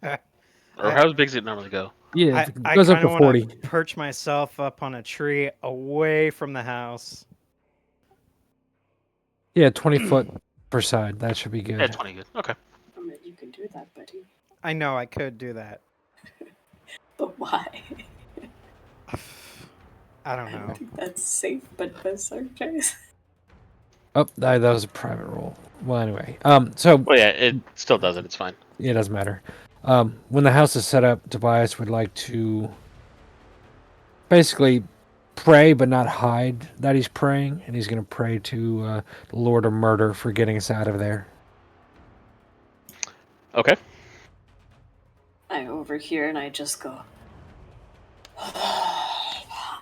Or how big does it normally go?
Yeah,
I
it goes up
kind
to
of
40.
want to perch myself up on a tree away from the house.
Yeah, 20 foot per side. That should be good.
Yeah, 20 good. Okay.
I mean, you can do that, buddy.
I know I could do that.
But why?
I don't
I
know.
don't think that's safe, but bizarre guys.
Oh, that was a private roll. Well, anyway. So
Well, yeah, it still does it. It's fine.
it doesn't matter. When the house is set up, Tobias would like to basically pray, but not hide that he's praying, and he's going to pray to the Lord of Murder for getting us out of there.
Okay.
I over here and I just go.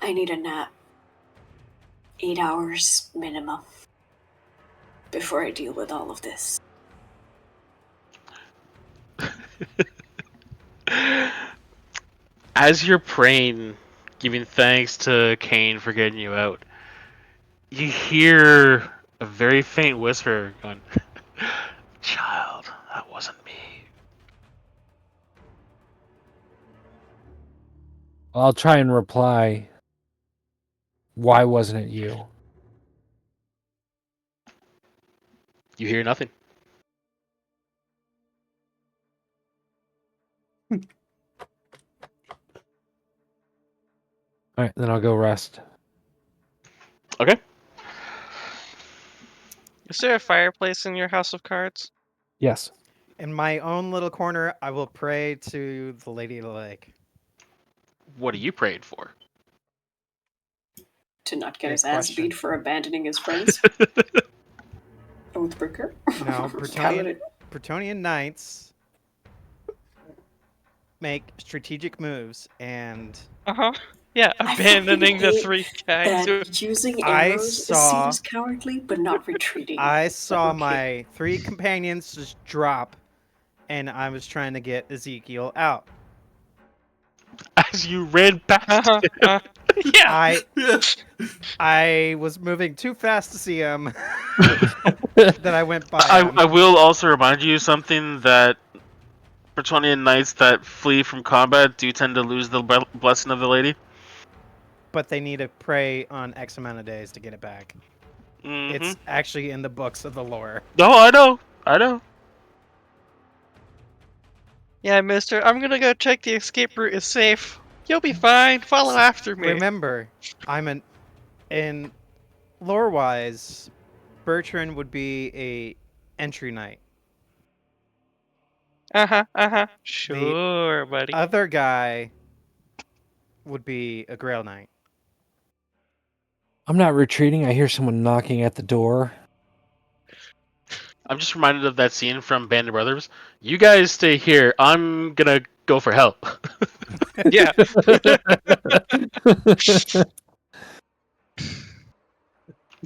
I need a nap. 8 hours minimum. Before I deal with all of this.
As you're praying, giving thanks to Cain for getting you out, you hear a very faint whisper going, "Child, that wasn't me."
I'll try and reply, why wasn't it you?
You hear nothing.
All right, then I'll go rest.
Okay.
Is there a fireplace in your house of cards?
Yes.
In my own little corner, I will pray to the Lady of the Lake.
What are you praying for?
To not get
Good
his ass
question.
beat for abandoning his friends? Oathbreaker?
No,
Paladin?
Bretonian knights make strategic moves, and
Yeah,
I
abandoning the
fucking
three guys. who-
That using
I
arrows is seen
saw-
as cowardly, but not retreating.
I saw
Okay.
my 3 companions just drop, and I was trying to get Ezekiel out.
As you ran past him.
Yeah.
I was moving too fast to see him that I went by him.
I will also remind you something that Bretonian knights that flee from combat do tend to lose the blessing of the lady.
But they need to pray on X amount of days to get it back.
Mm-hmm.
It's actually in the books of the lore.
No, I know.
Yeah, mister, I'm gonna go check the escape route is safe. You'll be fine. Follow after me.
Remember, in lore-wise, Bertrand would be a entry knight.
Sure, buddy.
Other guy would be a Grail Knight.
I'm not retreating. I hear someone knocking at the door.
I'm just reminded of that scene from Band of Brothers. You guys stay here. I'm gonna go for help.
Yeah.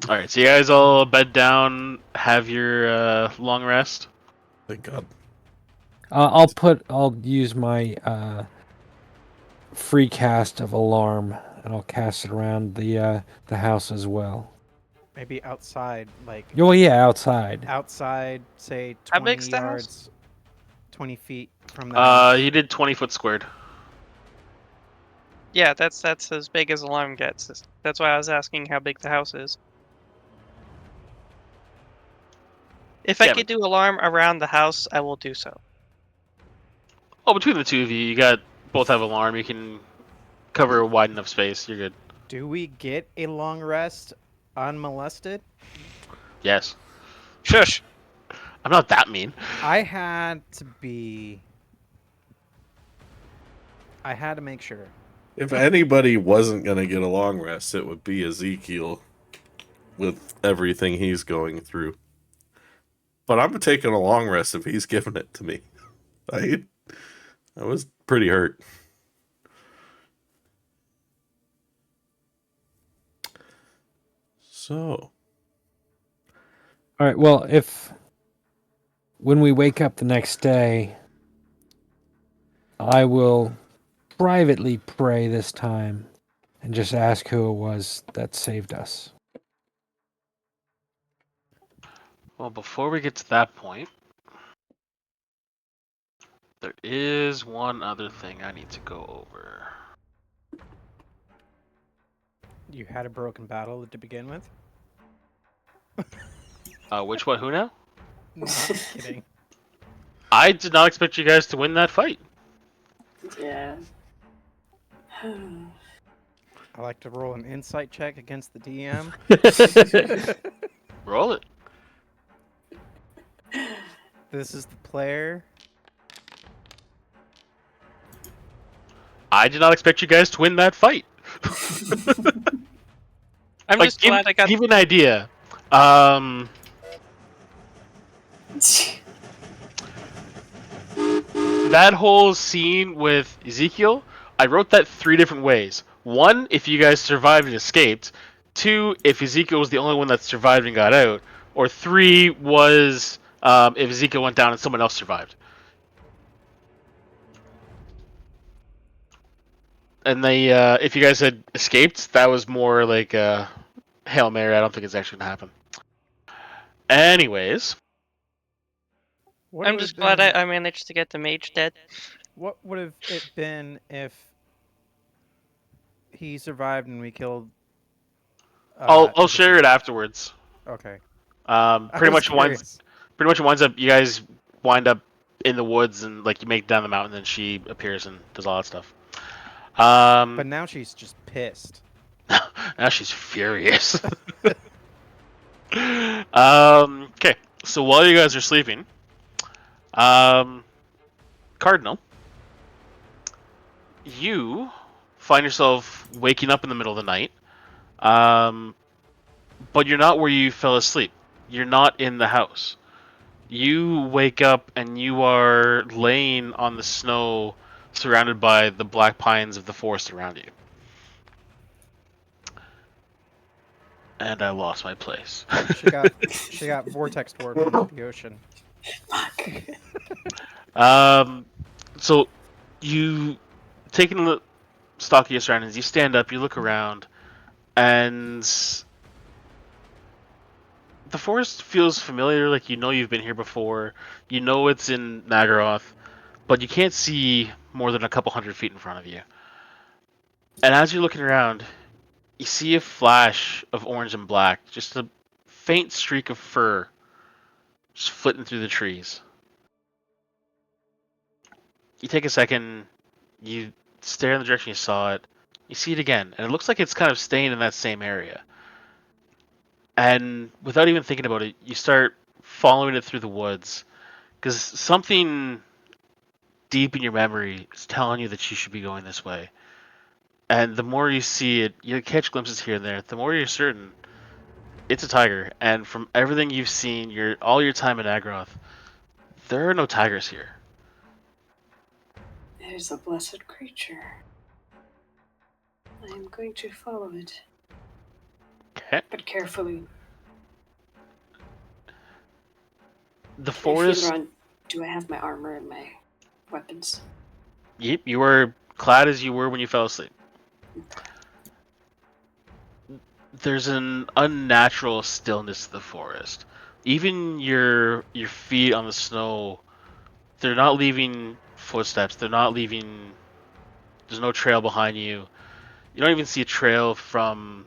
All right, so you guys all bed down, have your long rest.
Thank God.
I'll use my free cast of alarm, and I'll cast it around the house as well.
Maybe outside, like
Oh yeah, outside.
outside, say
How
20
big's the house?
yards, 20 feet from the house.
He did 20 foot squared.
Yeah, that's as big as alarm gets. That's why I was asking how big the house is. If I
Yeah,
could do alarm around the house, I will do so.
Oh, between the two of you, you got both have alarm. You can cover a wide enough space. You're good.
Do we get a long rest unmolested?
Yes.
Shush.
I'm not that mean.
I had to make sure.
If anybody wasn't going to get a long rest, it would be Ezekiel with everything he's going through. But I'm taking a long rest if he's giving it to me. I was pretty hurt. So.
All right. Well, when we wake up the next day, I will privately pray this time and just ask who it was that saved us.
Well, before we get to that point, there is one other thing I need to go over.
You had a broken battle to begin with?
Which one? Who now?
No, I'm kidding.
I did not expect you guys to win that fight.
Yeah.
I like to roll an insight check against the DM.
Roll it.
This is the player.
I did not expect you guys to win that fight.
I'm just glad I got.
Give you an idea. That whole scene with Ezekiel, I wrote that 3 different ways. 1, if you guys survived and escaped. 2, if Ezekiel was the only one that survived and got out. Or 3 was if Ezekiel went down and someone else survived. And if you guys had escaped, that was more like Hail Mary. I don't think it's actually going to happen. Anyways.
I'm just glad I managed to get the mage dead.
What would have it been if he survived and we killed?
I'll share it afterwards.
Okay.
Pretty much it winds up. You guys wind up in the woods and like you make it down the mountain, and she appears and does all that stuff.
But now she's just pissed.
Now she's furious. Okay, so while you guys are sleeping, Cardinal, you find yourself waking up in the middle of the night, but you're not where you fell asleep. You're not in the house. You wake up and you are laying on the snow, surrounded by the black pines of the forest around you. And I lost my place.
She got vortex warped into the ocean.
So you taking the stock of your surroundings, you stand up, you look around, and the forest feels familiar, like you know you've been here before. You know it's in Nagaroth, but you can't see more than a couple 100 feet in front of you. And as you're looking around, you see a flash of orange and black, just a faint streak of fur just flitting through the trees. You take a second, you stare in the direction you saw it, you see it again, and it looks like it's kind of staying in that same area. And without even thinking about it, you start following it through the woods, because something deep in your memory is telling you that you should be going this way. And the more you see it, you catch glimpses here and there, the more you're certain it's a tiger. And from everything you've seen, all your time in Agroth, there are no tigers here.
It is a blessed creature. I am going to follow it.
Okay.
But carefully.
The forest...
Do I have my armor and my weapons?
Yep, you were clad as you were when you fell asleep. There's an unnatural stillness to the forest. Even your feet on the snow, they're not leaving footsteps. They're not leaving There's no trail behind you. You don't even see a trail from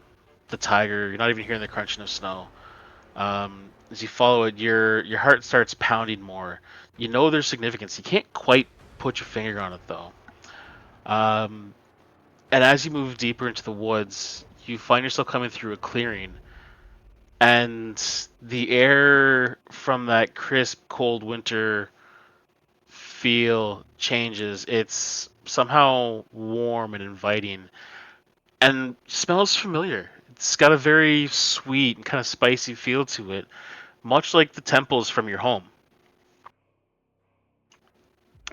the tiger. You're not even hearing the crunching of snow. As you follow it, your heart starts pounding more. You know there's significance. You can't quite put your finger on it though. Um, and as you move deeper into the woods, you find yourself coming through a clearing, and the air from that crisp, cold winter feel changes. It's somehow warm and inviting, and smells familiar. It's got a very sweet and kind of spicy feel to it, much like the temples from your home.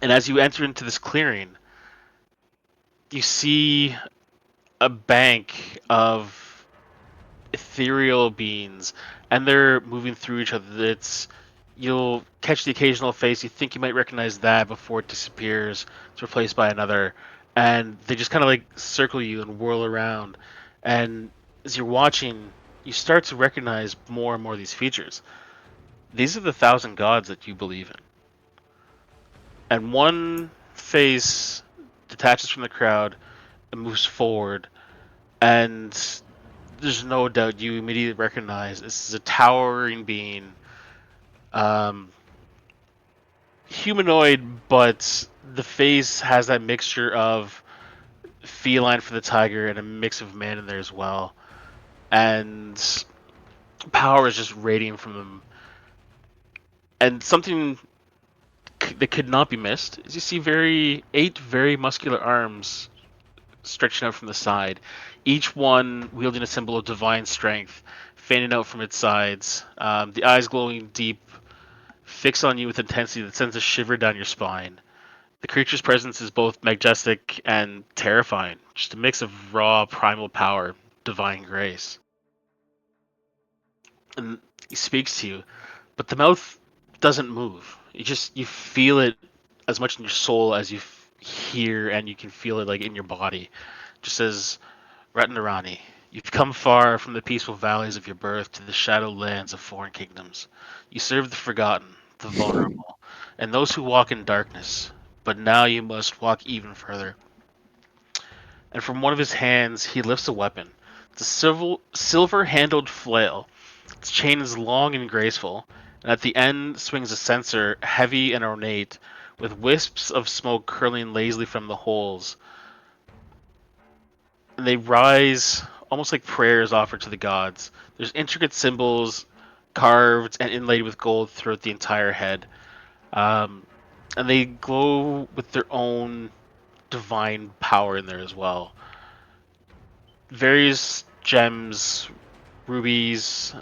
And as you enter into this clearing, you see a bank of ethereal beings, and they're moving through each other. You'll catch the occasional face. You think you might recognize that before it disappears. It's replaced by another, and they just kind of like circle you and whirl around. And as you're watching, you start to recognize more and more of these features. These are the 1,000 gods that you believe in. And one face detaches from the crowd and moves forward, and there's no doubt you immediately recognize this is a towering being, um, humanoid, but the face has that mixture of feline for the tiger and a mix of man in there as well, and power is just radiating from them. And something that could not be missed is you see eight very muscular arms stretching out from the side, each one wielding a symbol of divine strength, fanning out from its sides. The eyes glowing deep, fixed on you with intensity that sends a shiver down your spine. The creature's presence is both majestic and terrifying, just a mix of raw primal power, divine grace. And he speaks to you, but the mouth doesn't move. You feel it as much in your soul as you hear, and you can feel it like in your body. Just says, Ratnarani, you've come far from the peaceful valleys of your birth to the shadow lands of foreign kingdoms. You serve the forgotten, the vulnerable, and those who walk in darkness. But now you must walk even further. And from one of his hands he lifts a weapon. It's a silver-handled flail. Its chain is long and graceful, and at the end swings a censer, heavy and ornate, with wisps of smoke curling lazily from the holes. And they rise almost like prayers offered to the gods. There's intricate symbols carved and inlaid with gold throughout the entire head. And they glow with their own divine power in there as well. Various gems, rubies,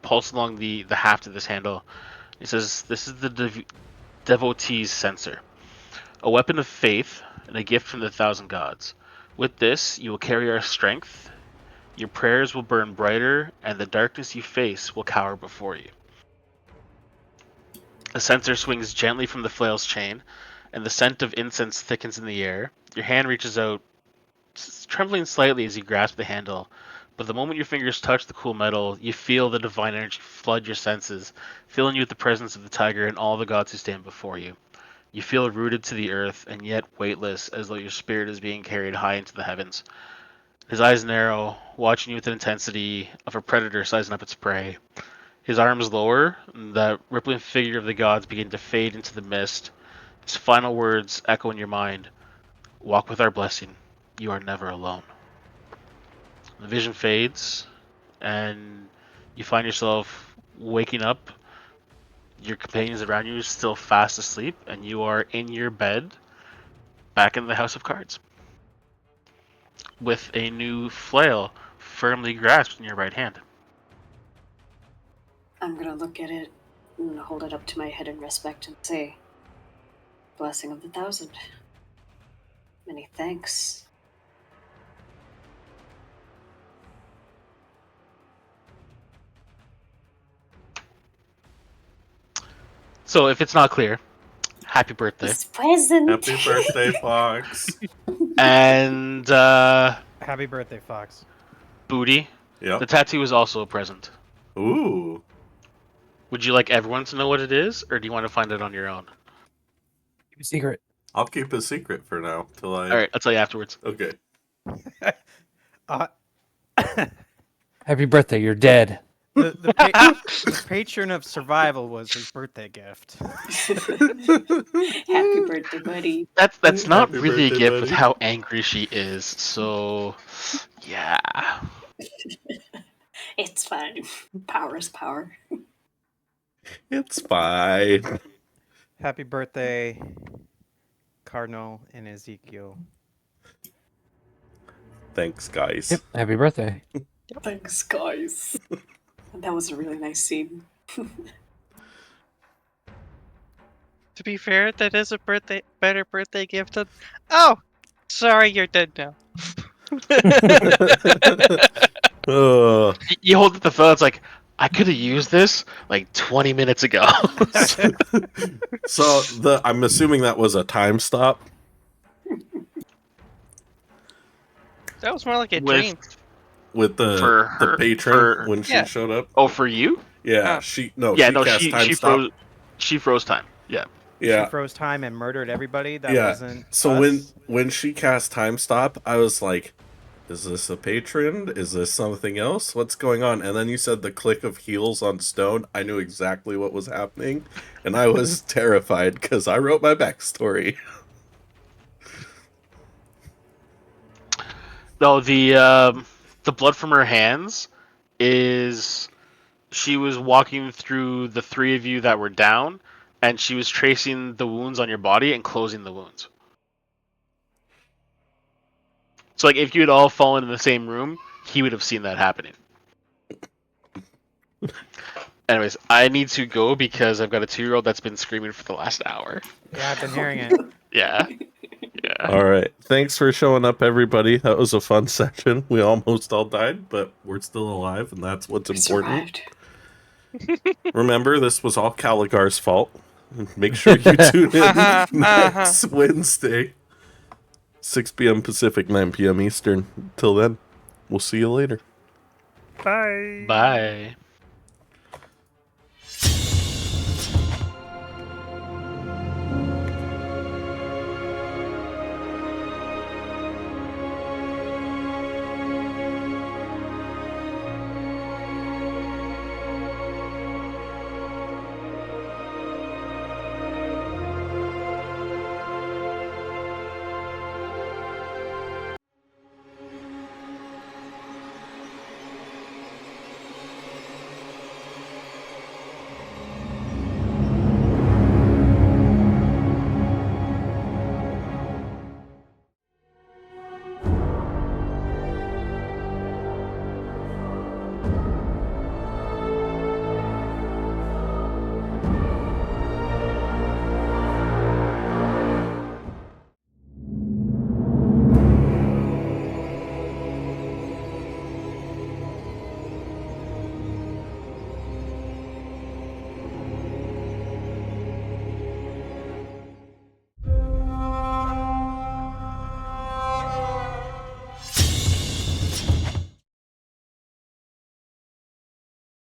pulse along the haft of this handle. It says, this is the devotee's censer, a weapon of faith and a gift from the 1,000 gods. With this, you will carry our strength. Your prayers will burn brighter, and the darkness you face will cower before you. The censer swings gently from the flail's chain, and the scent of incense thickens in the air. Your hand reaches out, trembling slightly as you grasp the handle, but the moment your fingers touch the cool metal, you feel the divine energy flood your senses, filling you with the presence of the tiger and all the gods who stand before you. You feel rooted to the earth, and yet weightless, as though your spirit is being carried high into the heavens. His eyes narrow, watching you with the intensity of a predator sizing up its prey. His arms lower, and the rippling figure of the gods begin to fade into the mist. His final words echo in your mind. Walk with our blessing. You are never alone. The vision fades, and you find yourself waking up. Your companions around you are still fast asleep, and you are in your bed, back in the House of Cards, with a new flail firmly grasped in your right hand.
I'm gonna look at it and hold it up to my head in respect and say, Blessing of the 1,000. Many thanks.
So, if it's not clear, happy birthday.
It's present.
Happy birthday, Fox.
And,
Happy birthday, Fox.
Booty.
Yep.
The tattoo is also a present.
Ooh.
Would you like everyone to know what it is, or do you want to find it on your own?
Keep a secret.
I'll keep a secret for now till I.
All right, I'll tell you afterwards.
Okay.
Uh,
Happy birthday, you're dead.
the patron of survival was his birthday gift.
Happy birthday, buddy.
That's not
Happy
really a
birthday,
gift with
buddy.
how angry she is. So, yeah.
It's fine. Power is power.
It's fine.
Happy birthday, Cardinal and Ezekiel.
Thanks, guys.
Yep. Happy birthday.
Thanks, guys. That was a really nice scene.
To be fair, that is a better birthday gift than. Oh, sorry, you're dead now.
You hold up the phone. It's like I could have used this like 20 minutes ago.
So I'm assuming that was a time stop.
That was more like a dream.
With
For
the
her-
patron
for-
when she
Yeah.
showed up.
Oh, for you?
Yeah,
Oh.
she
She
cast time stop.
froze time. Yeah.
Yeah,
She froze time and murdered everybody. That
yeah.
wasn't.
So
us.
when she cast time stop, I was like, "Is this a patron? Is this something else? What's going on?" And then you said the click of heels on stone. I knew exactly what was happening, and I was terrified because I wrote my backstory.
No, the blood from her hands is she was walking through the three of you that were down, and she was tracing the wounds on your body and closing the wounds. So, like, if you had all fallen in the same room, he would have seen that happening. Anyways, I need to go because I've got a 2-year-old that's been screaming for the last hour.
Yeah, I've been hearing it.
Yeah. Yeah.
All right, thanks for showing up, everybody. That was a fun session. We almost all died, but we're still alive, and that's what's
We
important.
survived.
Remember, this was all Caligar's fault. Make sure you tune in next Wednesday, 6 p.m. Pacific, 9 p.m. Eastern. Till then, we'll see you later.
Bye.
Bye.